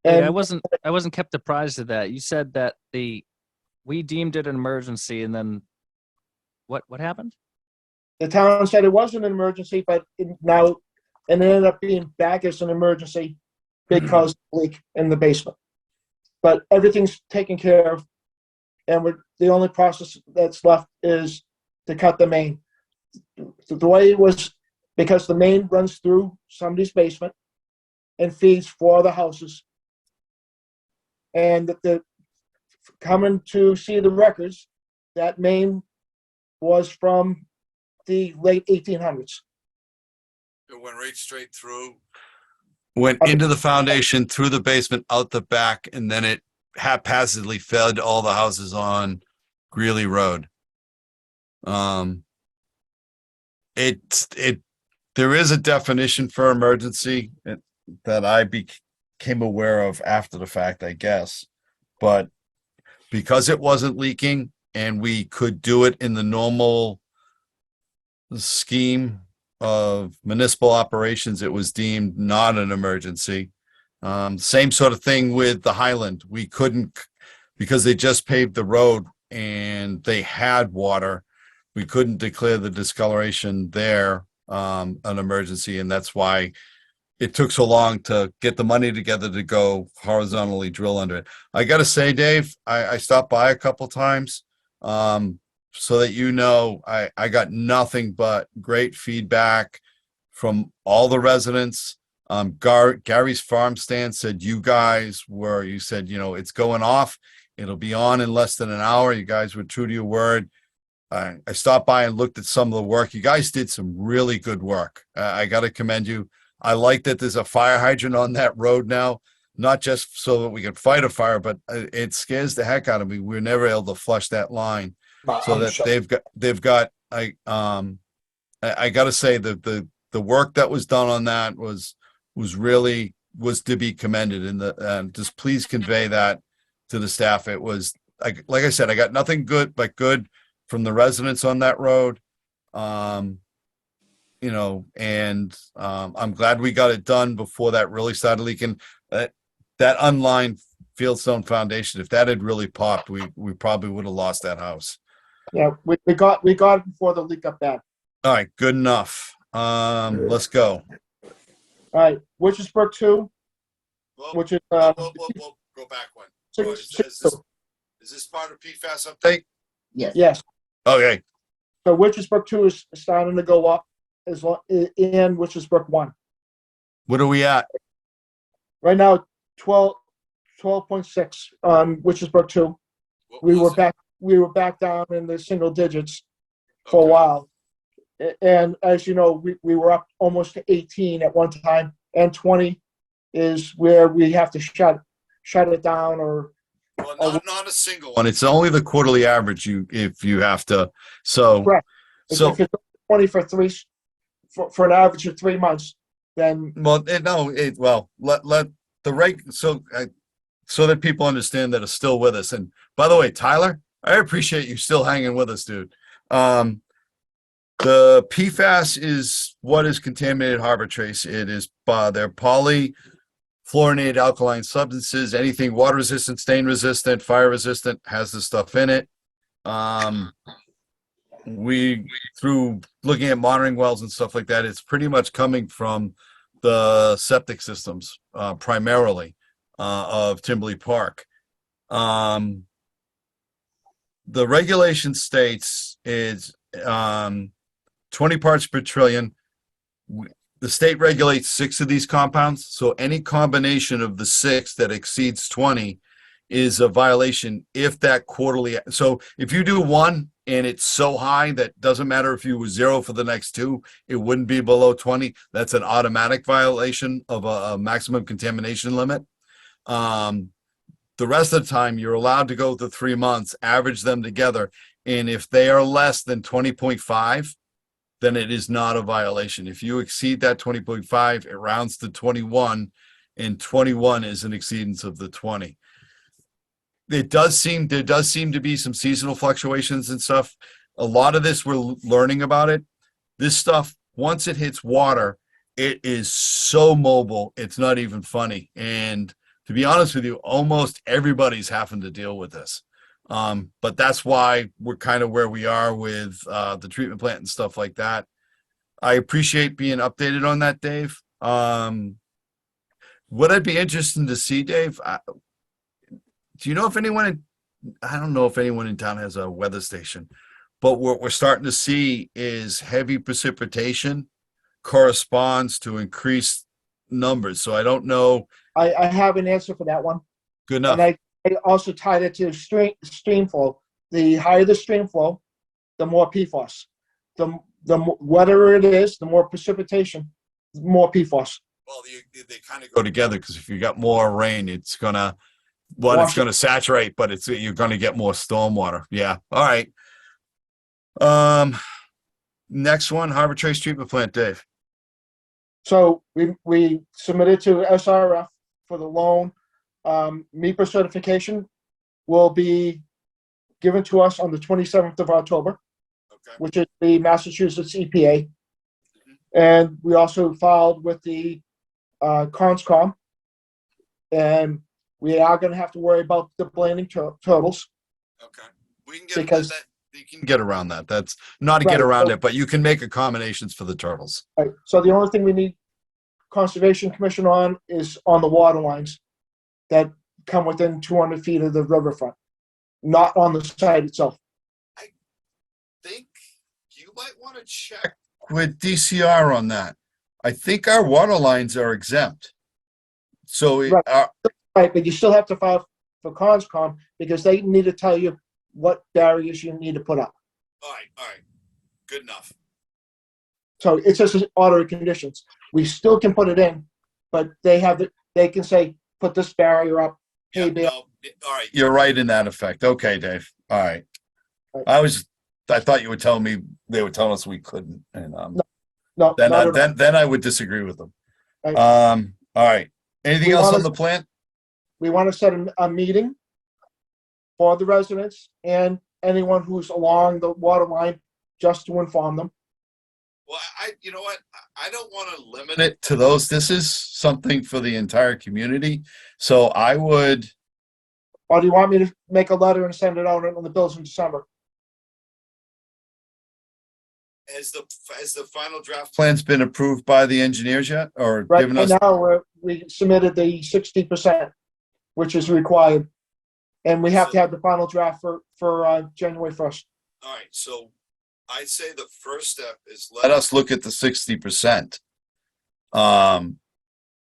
Hey, And I wasn't kept apprised of that. You said that we deemed it an emergency, and then what happened? the town said it wasn't an emergency, but it ended up being back as an emergency because of the leak in the basement. But everything's taken care of, and the only process that's left is to cut the main. The way it was, because the main runs through somebody's basement and feeds 4 other houses. And coming to see the records, that main was from the late 1800s. It went right straight through. Went into the foundation, through the basement, out the back, and then it haphazardly fed all the houses on Greeley Road. There is a definition for emergency that I came aware of after the fact, I guess. But because it wasn't leaking and we could do it in the normal scheme of municipal operations, it was deemed not an emergency. Same sort of thing with the Highland. We couldn't, because they just paved the road and they had water, we couldn't declare the discoloration there an emergency, and that's why it took so long to get the money together to go horizontally drill under it. I gotta say, Dave, I stopped by a couple times, so that you know, I got nothing but great feedback from all the residents. Gary's farm stand said you said, it's going off. It'll be on in less than an hour. You guys were true to your word. I stopped by and looked at some of the work. You guys did some really good work. I got to commend you. I like that there's a fire hydrant on that road now, not just so that we can fight a fire, but it scares the heck out of me. We were never able to flush that line. So that they've got, I got to say that the work that was done on that was to be commended, and just please convey that to the staff. It was like I said, I got nothing good from the residents on that road. I'm glad we got it done before that really started leaking. That unlined fieldstone foundation, if that had really popped, we probably would have lost that house. Yeah, we got it before the leak got bad. All right, good enough. Let's go. All right, Witchesburg 2, which is, Go back one. six- Is this part of PFAS update? yes. Okay. So Witchesburg 2 is starting to go up and Witchesburg 1. What are we at? Right now, 12.6 on Witchesburg 2. We were back down in the single digits for a while. And as you know, we were up almost to 18 at one time, and 20 is where we have to shut it down or. Well, not a single one. It's only the quarterly average if you have to. So, Correct. So if it's 20 for an average of 3 months, then. let the reg so that people understand that are still with us. And by the way, Tyler, I appreciate you still hanging with us, dude. The PFAS is what is contaminated harbor trace. It is their polyfluorinated alkaline substances. Anything water resistant, stain resistant, fire resistant has this stuff in it. We, through looking at monitoring wells and stuff like that, it's pretty much coming from the septic systems, primarily, of Timberley Park. The regulation states is 20 parts per trillion. The state regulates 6 of these compounds, so any combination of the 6 that exceeds 20 is a violation if that quarterly. So if you do 1 and it's so high that doesn't matter if you were 0 for the next 2, it wouldn't be below 20. That's an automatic violation of a maximum contamination limit. The rest of the time, you're allowed to go to 3 months, average them together, and if they are less than 20.5, then it is not a violation. If you exceed that 20.5, it rounds to 21, and 21 is an exceedance of the 20. There does seem to be some seasonal fluctuations and stuff. A lot of this, we're learning about it. This stuff, once it hits water, it is so mobile, it's not even funny. And to be honest with you, almost everybody's having to deal with this. But that's why we're kind of where we are with the treatment plant and stuff like that. I appreciate being updated on that, Dave. What I'd be interested to see, Dave, do you know if anyone, I don't know if anyone in town has a weather station, but what we're starting to see is heavy precipitation corresponds to increased numbers. So I don't know. I have an answer for that one. Good enough. And I also tied it to stream flow. The higher the stream flow, the more PFAS. The wetter it is, the more precipitation, the more PFAS. Well, they kind of go together, because if you got more rain, it's gonna it's gonna saturate, but you're gonna get more stormwater. Yeah. All right. Next one, Harbor Trace Treatment Plant, Dave. So we submitted to SRF for the loan. MEPA certification will be given to us on the 27th of October, Okay. which is the Massachusetts EPA. And we also filed with the Conscom. And we are going to have to worry about the blanding turtles. Okay. We can get Because- that. You can get around that. That's not to Right, get around so- it, but you can make accommodations for the turtles. Right, so the only thing we need Conservation Commission on is on the water lines that come within 200 feet of the riverfront, not on the site itself. Think you might want to check with DCR on that. I think our water lines are exempt. So Right. Right, but you still have to file for Conscom because they need to tell you what barriers you need to put up. all right. Good enough. So it's just an order of conditions. We still can put it in, but they can say, put this barrier up. Hey, Yeah, Bill. no, all right. You're right in that effect. Okay, Dave. All right. Right. I thought you were telling me they were telling us we couldn't, and No, then not at all. then I would disagree with them. Right. All right. Anything We else wanna- on the plan? We want to set a meeting for the residents and anyone who's along the water line, just to inform them. Well, you know what? I don't want to limit it to those. This is something for the entire community. So I would, Or do you want me to make a letter and send it out on the bills in December? has the final draft plans been approved by the engineers yet, or Right given us? now, we submitted the 60%, which is required. And we have to have the final draft for January 1st. All right, so I'd say the first step is let us look at the 60%.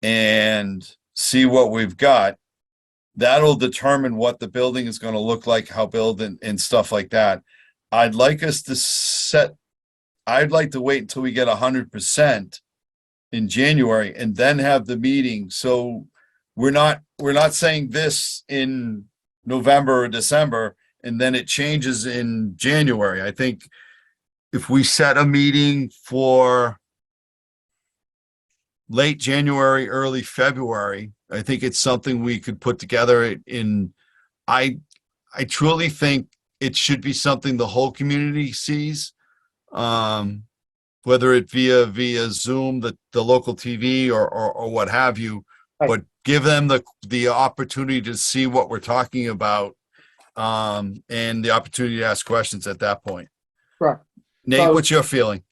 And see what we've got. That'll determine what the building is gonna look like, how build and stuff like that. I'd like to wait until we get 100% in January and then have the meeting. So we're not saying this in November or December, and then it changes in January. I think if we set a meeting for late January, early February, I think it's something we could put together I truly think it should be something the whole community sees. Whether it via Zoom, the local TV or what have you, Right. but give them the opportunity to see what we're talking about, and the opportunity to ask questions at that point. Correct. Nate, So- what's your feeling?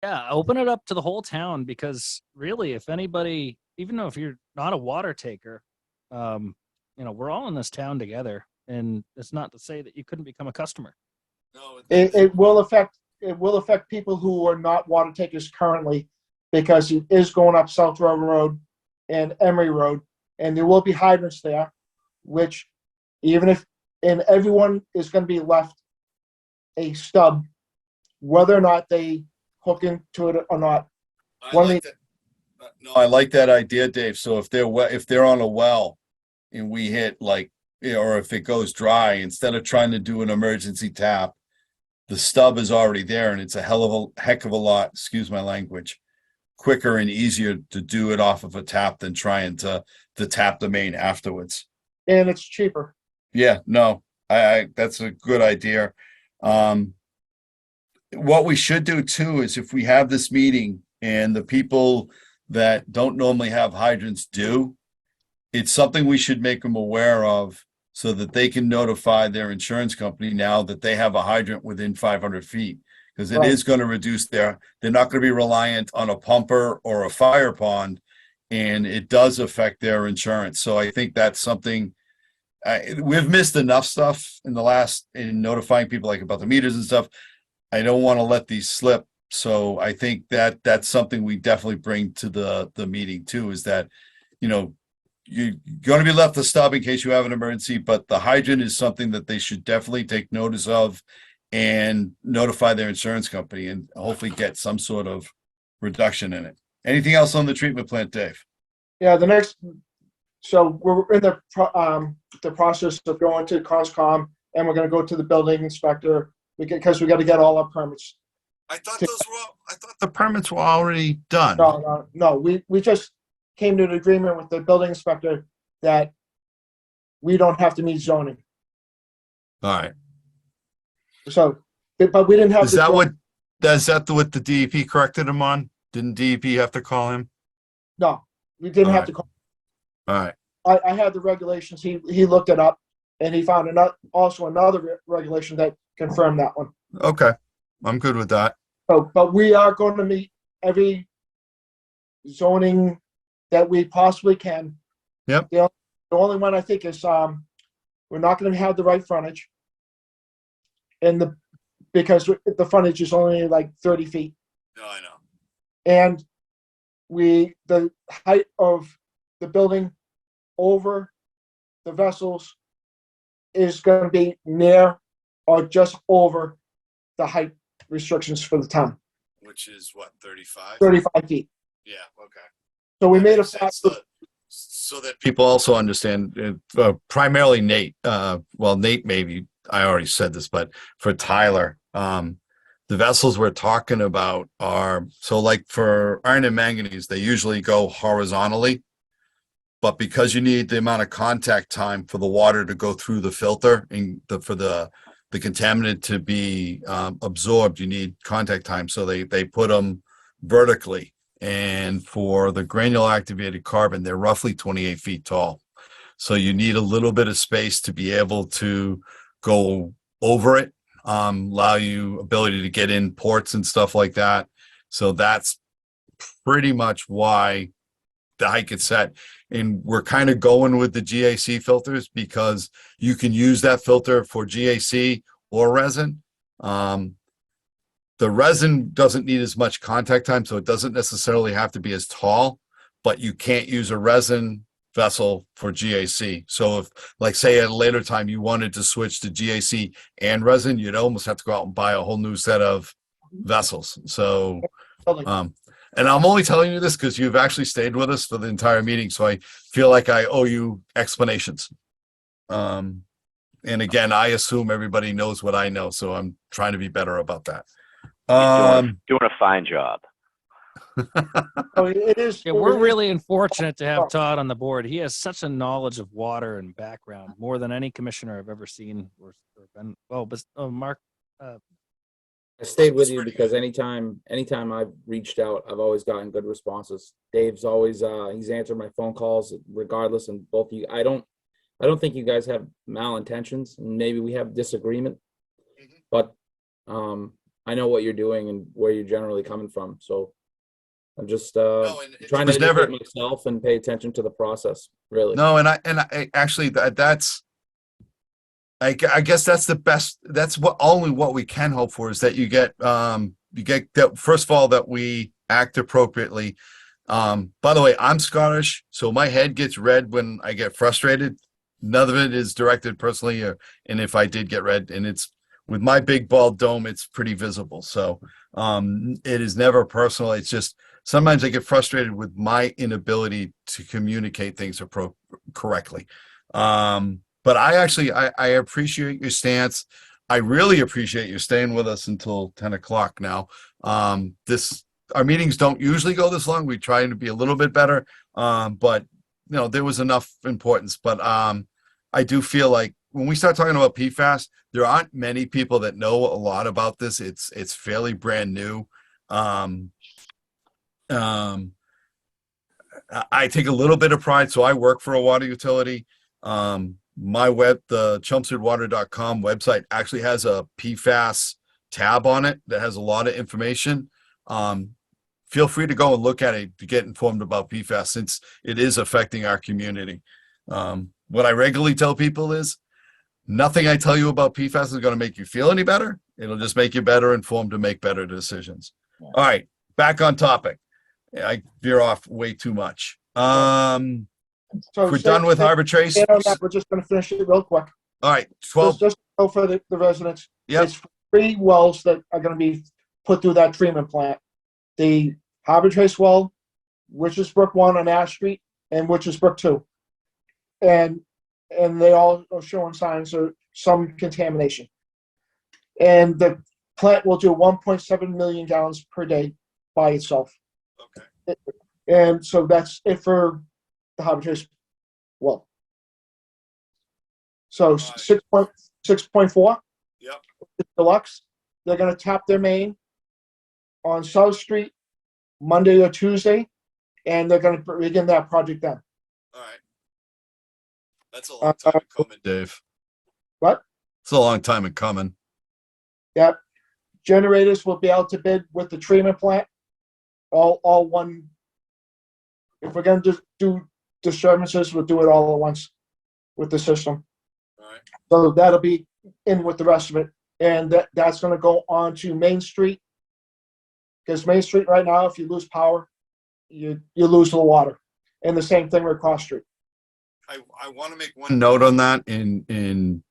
Yeah, open it up to the whole town because really, if anybody, even though if you're not a water taker, we're all in this town together, and it's not to say that you couldn't become a customer. No, It will affect people who are not water takers currently because it is going up South Road Road and Emery Road, and there will be hydrants there, which and everyone is going to be left a stub, whether or not they hook into it or not. I One like that. No, I like that idea, Dave. So if they're on a well and we hit or if it goes dry, instead of trying to do an emergency tap, the stub is already there and it's a heck of a lot, excuse my language, quicker and easier to do it off of a tap than trying to tap the main afterwards. And it's cheaper. Yeah, no, I that's a good idea. What we should do too is if we have this meeting and the people that don't normally have hydrants do, it's something we should make them aware of so that they can notify their insurance company now that they have a hydrant within 500 feet. Because it Right. is going to reduce they're not going to be reliant on a pumper or a fire pond, and it does affect their insurance. So I think that's something we've missed enough stuff in notifying people about the meters and stuff. I don't want to let these slip. So I think that's something we definitely bring to the meeting too, is that, you're going to be left a stub in case you have an emergency, but the hydrant is something that they should definitely take notice of and notify their insurance company and hopefully get some sort of reduction in it. Anything else on the treatment plant, Dave? Yeah, so we're in the process of going to Conscom, and we're going to go to the building inspector because we got to get all our permits. I thought the permits were already done. No, we just came to an agreement with the building inspector that we don't have to meet zoning. All right. So, but we didn't have. Is the that drawing- what the DEP corrected him on? Didn't DEP have to call him? No, we didn't have Alright. to call. All right. I had the regulations. He looked it up and he found also another regulation that confirmed that one. Okay. I'm good with that. So, but we are going to meet every zoning that we possibly can. Yep. The only one I think is, we're not going to have the right frontage. Because the frontage is only like 30 feet. No, I know. And the height of the building over the vessels is going to be near or just over the height restrictions for the town, Which is what, 35? 35 feet. Yeah, okay. So we made a, So that people also understand, primarily Nate, well, Nate, maybe, I already said this, but for Tyler, the vessels we're talking about are, so like for iron and manganese, they usually go horizontally. But because you need the amount of contact time for the water to go through the filter and for the contaminant to be absorbed, you need contact time. So they put them vertically. And for the granular activated carbon, they're roughly 28 feet tall. So you need a little bit of space to be able to go over it, allow you ability to get in ports and stuff like that. So that's pretty much why the height gets set. And we're kind of going with the GAC filters because you can use that filter for GAC or resin. The resin doesn't need as much contact time, so it doesn't necessarily have to be as tall, but you can't use a resin vessel for GAC. So if, like, say at a later time you wanted to switch to GAC and resin, you'd almost have to go out and buy a whole new set of vessels. So, and I'm only telling you this because you've actually stayed with us for the entire meeting, so I feel like I owe you explanations. And again, I assume everybody knows what I know, so I'm trying to be better about that. Doing a fine job. so it is. Yeah, we're really unfortunate to have Todd on the board. He has such a knowledge of water and background, more than any commissioner I've ever seen or been. Oh, but Mark, I stayed with you because anytime I've reached out, I've always gotten good responses. Dave's always he's answered my phone calls regardless, and both of you. I don't think you guys have malintentions. Maybe we have disagreement, but I know what you're doing and where you're generally coming from. So I'm just trying to educate myself and pay attention to the process. Really. No, and I actually that's. I guess that's the best. That's only what we can hope for is that you get that, first of all, that we act appropriately. By the way, I'm Scottish, so my head gets red when I get frustrated. None of it is directed personally, and if I did get red, and it's with my big bald dome, it's pretty visible. So it is never personal. It's just sometimes I get frustrated with my inability to communicate things correctly. But I appreciate your stance. I really appreciate you staying with us until 10 o'clock now. Our meetings don't usually go this long. We try to be a little bit better. But there was enough importance. But I do feel like when we start talking about PFAS, there aren't many people that know a lot about this. It's fairly brand new. I take a little bit of pride. So I work for a water utility. The chelmsfordwater.com website actually has a PFAS tab on it that has a lot of information. Feel free to go and look at it to get informed about PFAS since it is affecting our community. What I regularly tell people is nothing I tell you about PFAS is going to make you feel any better. It'll just make you better informed to make better decisions. Yeah. All right, back on topic. I veer off way too much. So we're done with arbitration. We're just going to finish it real quick. All right, 12. Just go for the residents. Yep. It's 3 wells that are going to be put through that treatment plant. The Harbor Trace well, Witches Brook 1 on Ash Street, and Witches Brook 2. And they all are showing signs of some contamination. And the plant will do 1.7 million gallons per day by itself. Okay. And so that's it for the habitation. Well, so 6.4 Yep. deluxe. They're gonna tap their main on South Street Monday or Tuesday, and they're gonna begin that project then. All right. That's a long time coming, Dave. What? It's a long time in coming. Yep. Generators will be able to bid with the treatment plant. All one. If we're gonna just do disturbances, we'll do it all at once with the system. All right. So that'll be in with the rest of it. And that's gonna go on to Main Street. Because Main Street right now, if you lose power, you lose the water. And the same thing with Cross Street. I want to make one note on that and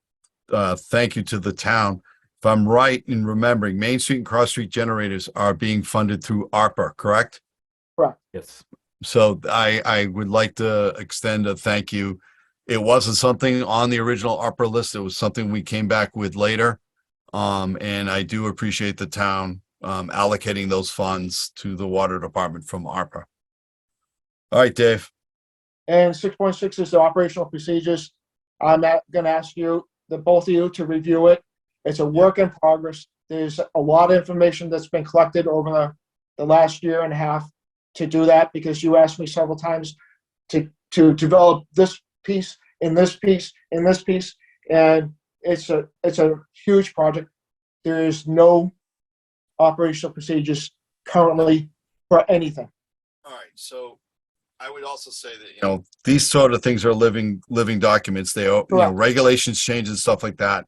thank you to the town. If I'm right in remembering, Main Street and Cross Street generators are being funded through ARPA, correct? Correct. Yes. So I would like to extend a thank you. It wasn't something on the original ARPA list. It was something we came back with later. And I do appreciate the town allocating those funds to the water department from ARPA. All right, Dave. And 6.6 is the operational procedures. I'm gonna ask you, both of you, to review it. It's a work in progress. There's a lot of information that's been collected over the last year and a half to do that, because you asked me several times to develop this piece, in this piece, in this piece, and it's a huge project. There is no operational procedures currently for anything. All right, so I would also say that, you know, these sort of things are living documents. They are, you know, Correct. regulations change and stuff like that.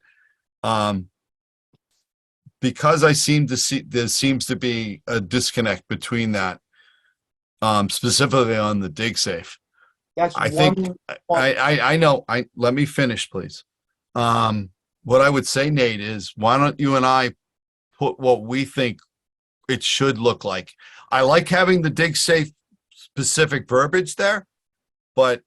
Because I seem to see, there seems to be a disconnect between that, specifically on the dig safe. That's I think, I know, let me finish, please. What I would say, Nate, is why don't you and I put what we think it should look like? I like having the dig safe specific verbiage there, but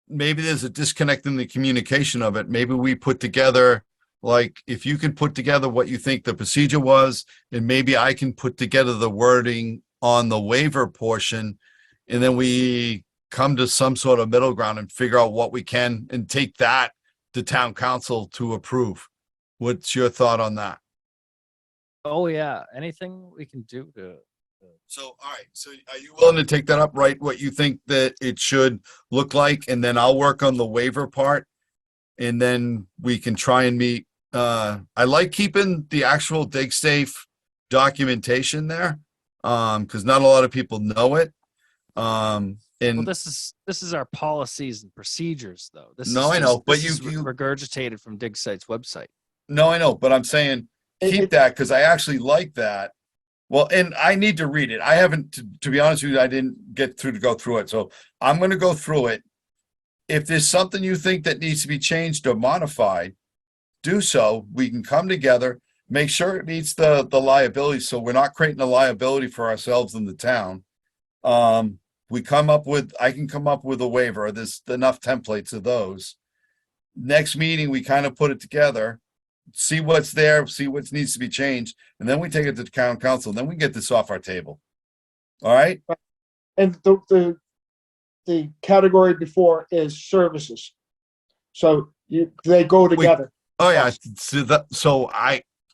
maybe there's a disconnect in the communication of it. Maybe we put together, like, if you can put together what you think the procedure was, and maybe I can put together the wording on the waiver portion, and then we come to some sort of middle ground and figure out what we can and take that to town council to approve. What's your thought on that? Oh, yeah. Anything we can do to. So, all right, so are you willing to take that up, right? What you think that it should look like, and then I'll work on the waiver part, and then we can try and meet. I like keeping the actual dig safe documentation there, because not a lot of people know it. Well, And this is our policies and procedures, though. This No, is I know, just- but this is you- regurgitated from DigSite's website. no, I know, but I'm saying keep that because I actually like that. Well, and I need to read it. I haven't, to be honest with you, I didn't get through to go through it. So I'm going to go through it. If there's something you think that needs to be changed or modified, do so. We can come together, make sure it meets the liability. So we're not creating a liability for ourselves in the town. I can come up with a waiver. There's enough templates of those. Next meeting, we kind of put it together, see what's there, see what needs to be changed, and then we take it to the town council. Then we get this off our table. All right? And the category before is services. So they go together. Oh yeah.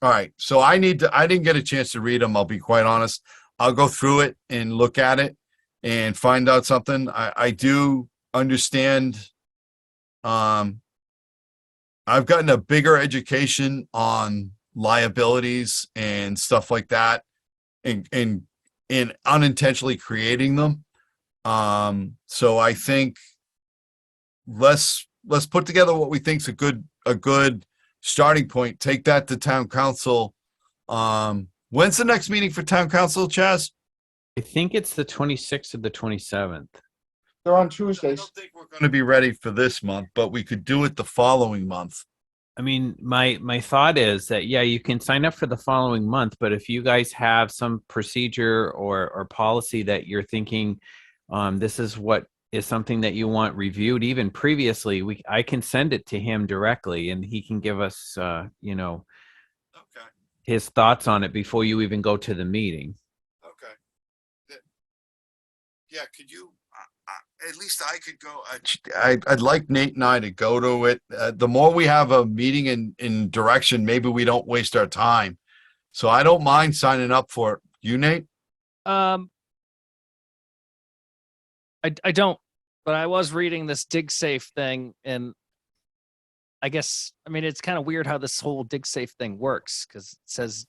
All right. So I didn't get a chance to read them. I'll be quite honest. I'll go through it and look at it and find out something. I do understand. I've gotten a bigger education on liabilities and stuff like that, and unintentionally creating them. So I think let's put together what we think's a good starting point. Take that to town council. When's the next meeting for town council, Chaz? I think it's the 26th or the 27th. They're on I Tuesdays. don't think we're going to be ready for this month, but we could do it the following month. I mean, my thought is that, yeah, you can sign up for the following month, but if you guys have some procedure or policy that you're thinking, this is what is something that you want reviewed even previously, I can send it to him directly and he can give us, Okay. his thoughts on it before you even go to the meeting. Okay. Yeah, could you, at least I could go, I'd like Nate and I to go to it. The more we have a meeting in direction, maybe we don't waste our time. So I don't mind signing up for it. You, Nate? I don't, but I was reading this DigSafe thing, and I guess, I mean, it's kind of weird how this whole DigSafe thing works, because it says,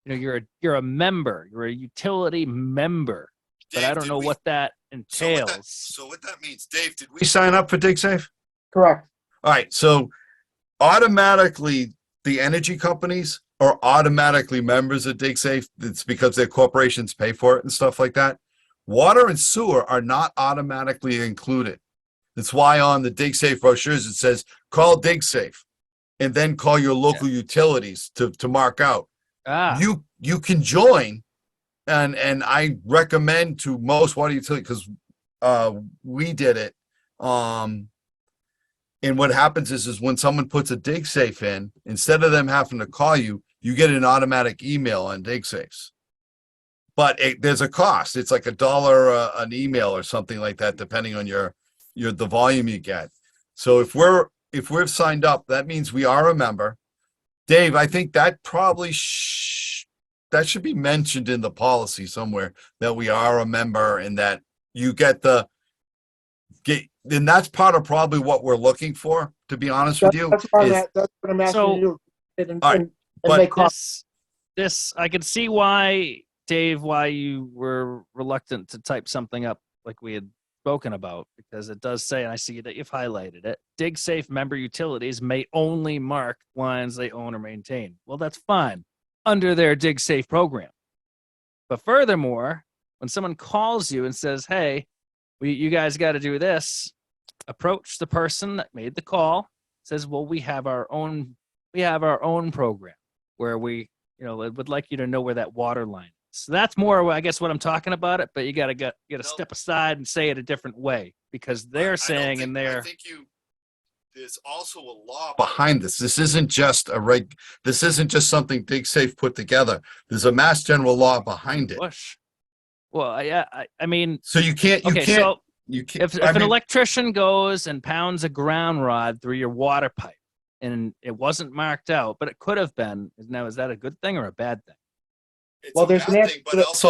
you know, you're a member, you're a utility member, but I Dave, don't did know we- what that entails. So what that means, Dave, did we sign up for DigSafe? Correct. All right, so automatically the energy companies are automatically members of DigSafe. It's because their corporations pay for it and stuff like that. Water and sewer are not automatically included. That's why on the DigSafe brochures it says call DigSafe, and then call your local utilities to mark out. You can join, and I recommend to most water utilities, because we did it. And what happens is when someone puts a DigSafe in, instead of them having to call you, you get an automatic email on DigSafes. But there's a cost. It's like $1 an email or something like that, depending on the volume you get. So if we're signed up, that means we are a member. Dave, I think that probably that should be mentioned in the policy somewhere, that we are a member and that you get and that's part of probably what we're looking for, to be honest with you. That's what I'm asking you. And but make this I can see why, Dave, why you were reluctant to type something up like we had spoken about, because it does say, and I see that you've highlighted it, DigSafe member utilities may only mark lines they own or maintain. Well, that's fine under their DigSafe program. But furthermore, when someone calls you and says, hey, you guys got to do this, approach the person that made the call, says, well, we have our own program where we, would like you to know where that water line is. So that's more, I guess, what I'm talking about it, but you got to step aside and say it a different way, because they're saying in there. I think there's also a law behind this. This isn't just this isn't just something DigSafe put together. There's a mass general law behind it. Well, yeah, I mean. So you can't. If an electrician goes and pounds a ground rod through your water pipe and it wasn't marked out, but it could have been, now is that a good thing or a bad thing? Well, there's an answer,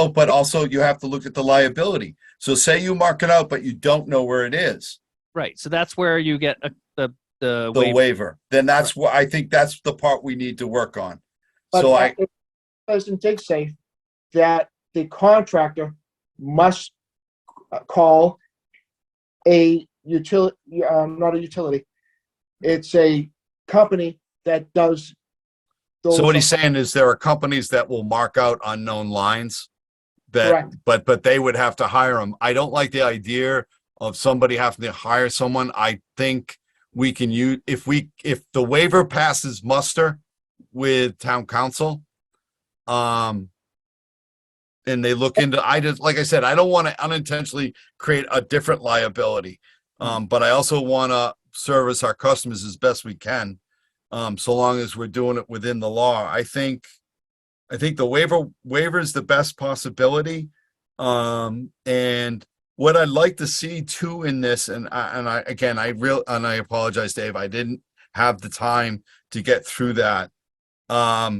but also you have to look at the liability. So say you mark it out, but you don't know where it is. Right. So that's where you get the waiver. Then that's what I think that's the part we need to work on. But So it says in DigSafe that the contractor must call a utility, not a utility. It's a company that does those. So what he's saying is there are companies that will mark out unknown lines Correct. but they would have to hire them. I don't like the idea of somebody having to hire someone. I think we can use, if the waiver passes muster with town council, and they look into, like I said, I don't want to unintentionally create a different liability. But I also want to service our customers as best we can. So long as we're doing it within the law. I think the waiver is the best possibility. And what I'd like to see too in this, and I apologize, Dave, I didn't have the time to get through that. But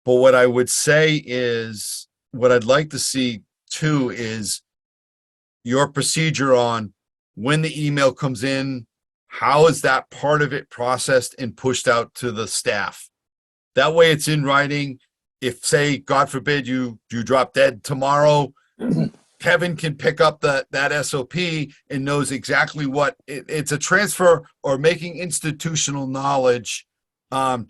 what I would say is, what I'd like to see too is your procedure on when the email comes in, how is that part of it processed and pushed out to the staff? That way it's in writing. If, say, God forbid, you drop dead tomorrow, Kevin can pick up that SOP and knows exactly what it's a transfer, or making institutional knowledge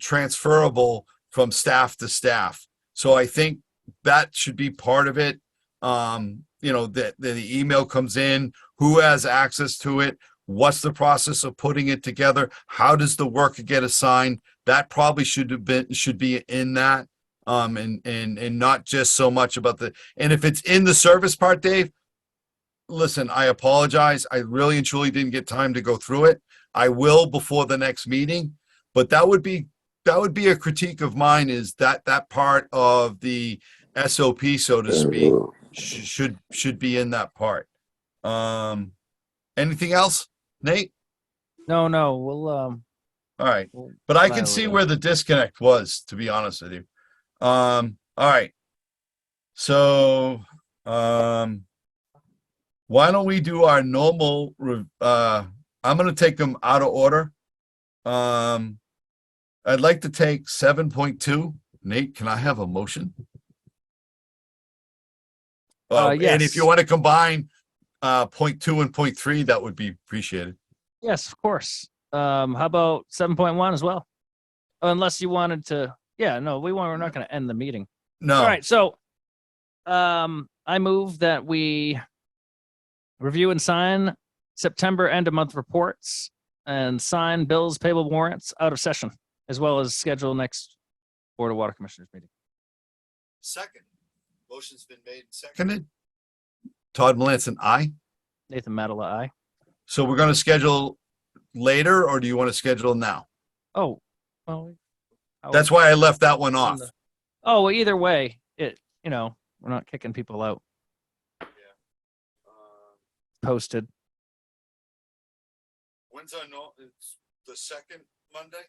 transferable from staff to staff. So I think that should be part of it. That the email comes in, who has access to it, what's the process of putting it together, how does the worker get assigned? That probably should be in that. And not just so much about and if it's in the service part, Dave, listen, I apologize. I really and truly didn't get time to go through it. I will before the next meeting, but that would be a critique of mine, is that part of the SOP, so to speak, should be in that part. Anything else, Nate? No, we'll, All right, we'll but I file can it see out. where the disconnect was, to be honest with you. All right. So, why don't we do our normal, I'm gonna take them out of order. I'd like to take 7.2. Nate, can I have a motion? And if Yes. you want to combine, 0.2 and 0.3, that would be appreciated. Yes, of course. How about 7.1 as well? Unless you wanted to, we're not going to end the meeting. No. All right, so I move that we review and sign September end of month reports and sign bills, payable warrants out of session, as well as schedule next Board of Water Commissioners meeting. Second. Motion's been made and seconded. Todd Melanson, aye. Nathan Madela, aye. So we're going to schedule later, or do you want to schedule now? Oh, well. That's why I left that one off. Oh, well, either way, we're not kicking people out. Posted. When's our it's the second Monday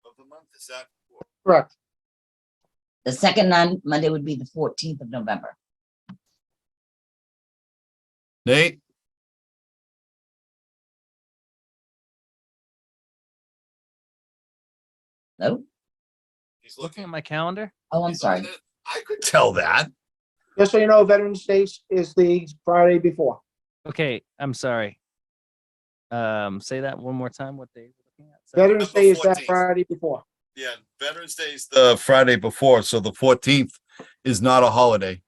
of the month? Is that? Correct. The second Monday would be the 14th of November. Nate? No? He's Looking at my calendar. Oh, I'm sorry. I could tell that. Just so you know, Veterans Day is the Friday before. Okay, I'm sorry. Say that one more time. What day are we looking at? Veterans Day is that 14th. Friday before. Yeah, Veterans Day is the Friday before, so the 14th is not a holiday.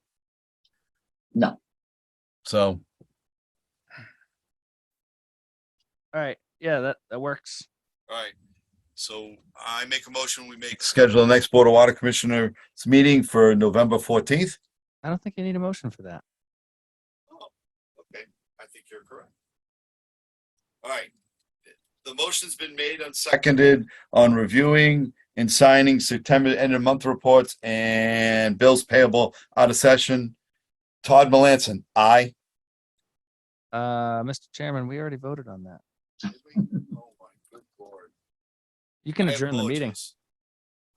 No. So, All right. Yeah, that works. all right. So I make a motion, we schedule the next Board of Water Commissioners meeting for November 14th. I don't think you need a motion for that. Okay, I think you're correct. All right. The motion's been made and seconded on reviewing and signing September end of month reports and bills payable out of session. Todd Melanson, aye. Mr. Chairman, we already voted on that. Oh my good lord. You can I adjourn the meeting. apologize.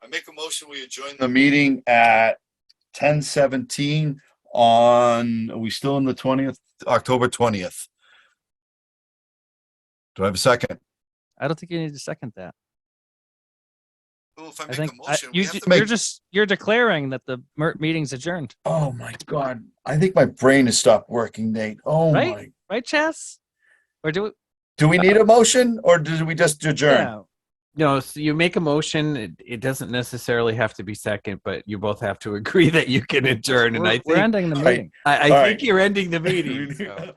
I make a motion, we adjourn the meeting at 10:17 on, are we still in the 20th, October 20th? Do I have a second? I don't think you need to second that. Well, if I I make think a motion, we have to make. you're declaring that the meeting's adjourned, Oh my God. I think my brain has stopped working, Nate. Oh Right? my. right, Chess? Or Do we need a motion or did we just adjourn? yeah. No, so you make a motion. It doesn't necessarily have to be second, but you both have to agree that you can adjourn. And I We're think ending the Right. meeting. I All think right. you're ending the meeting. So.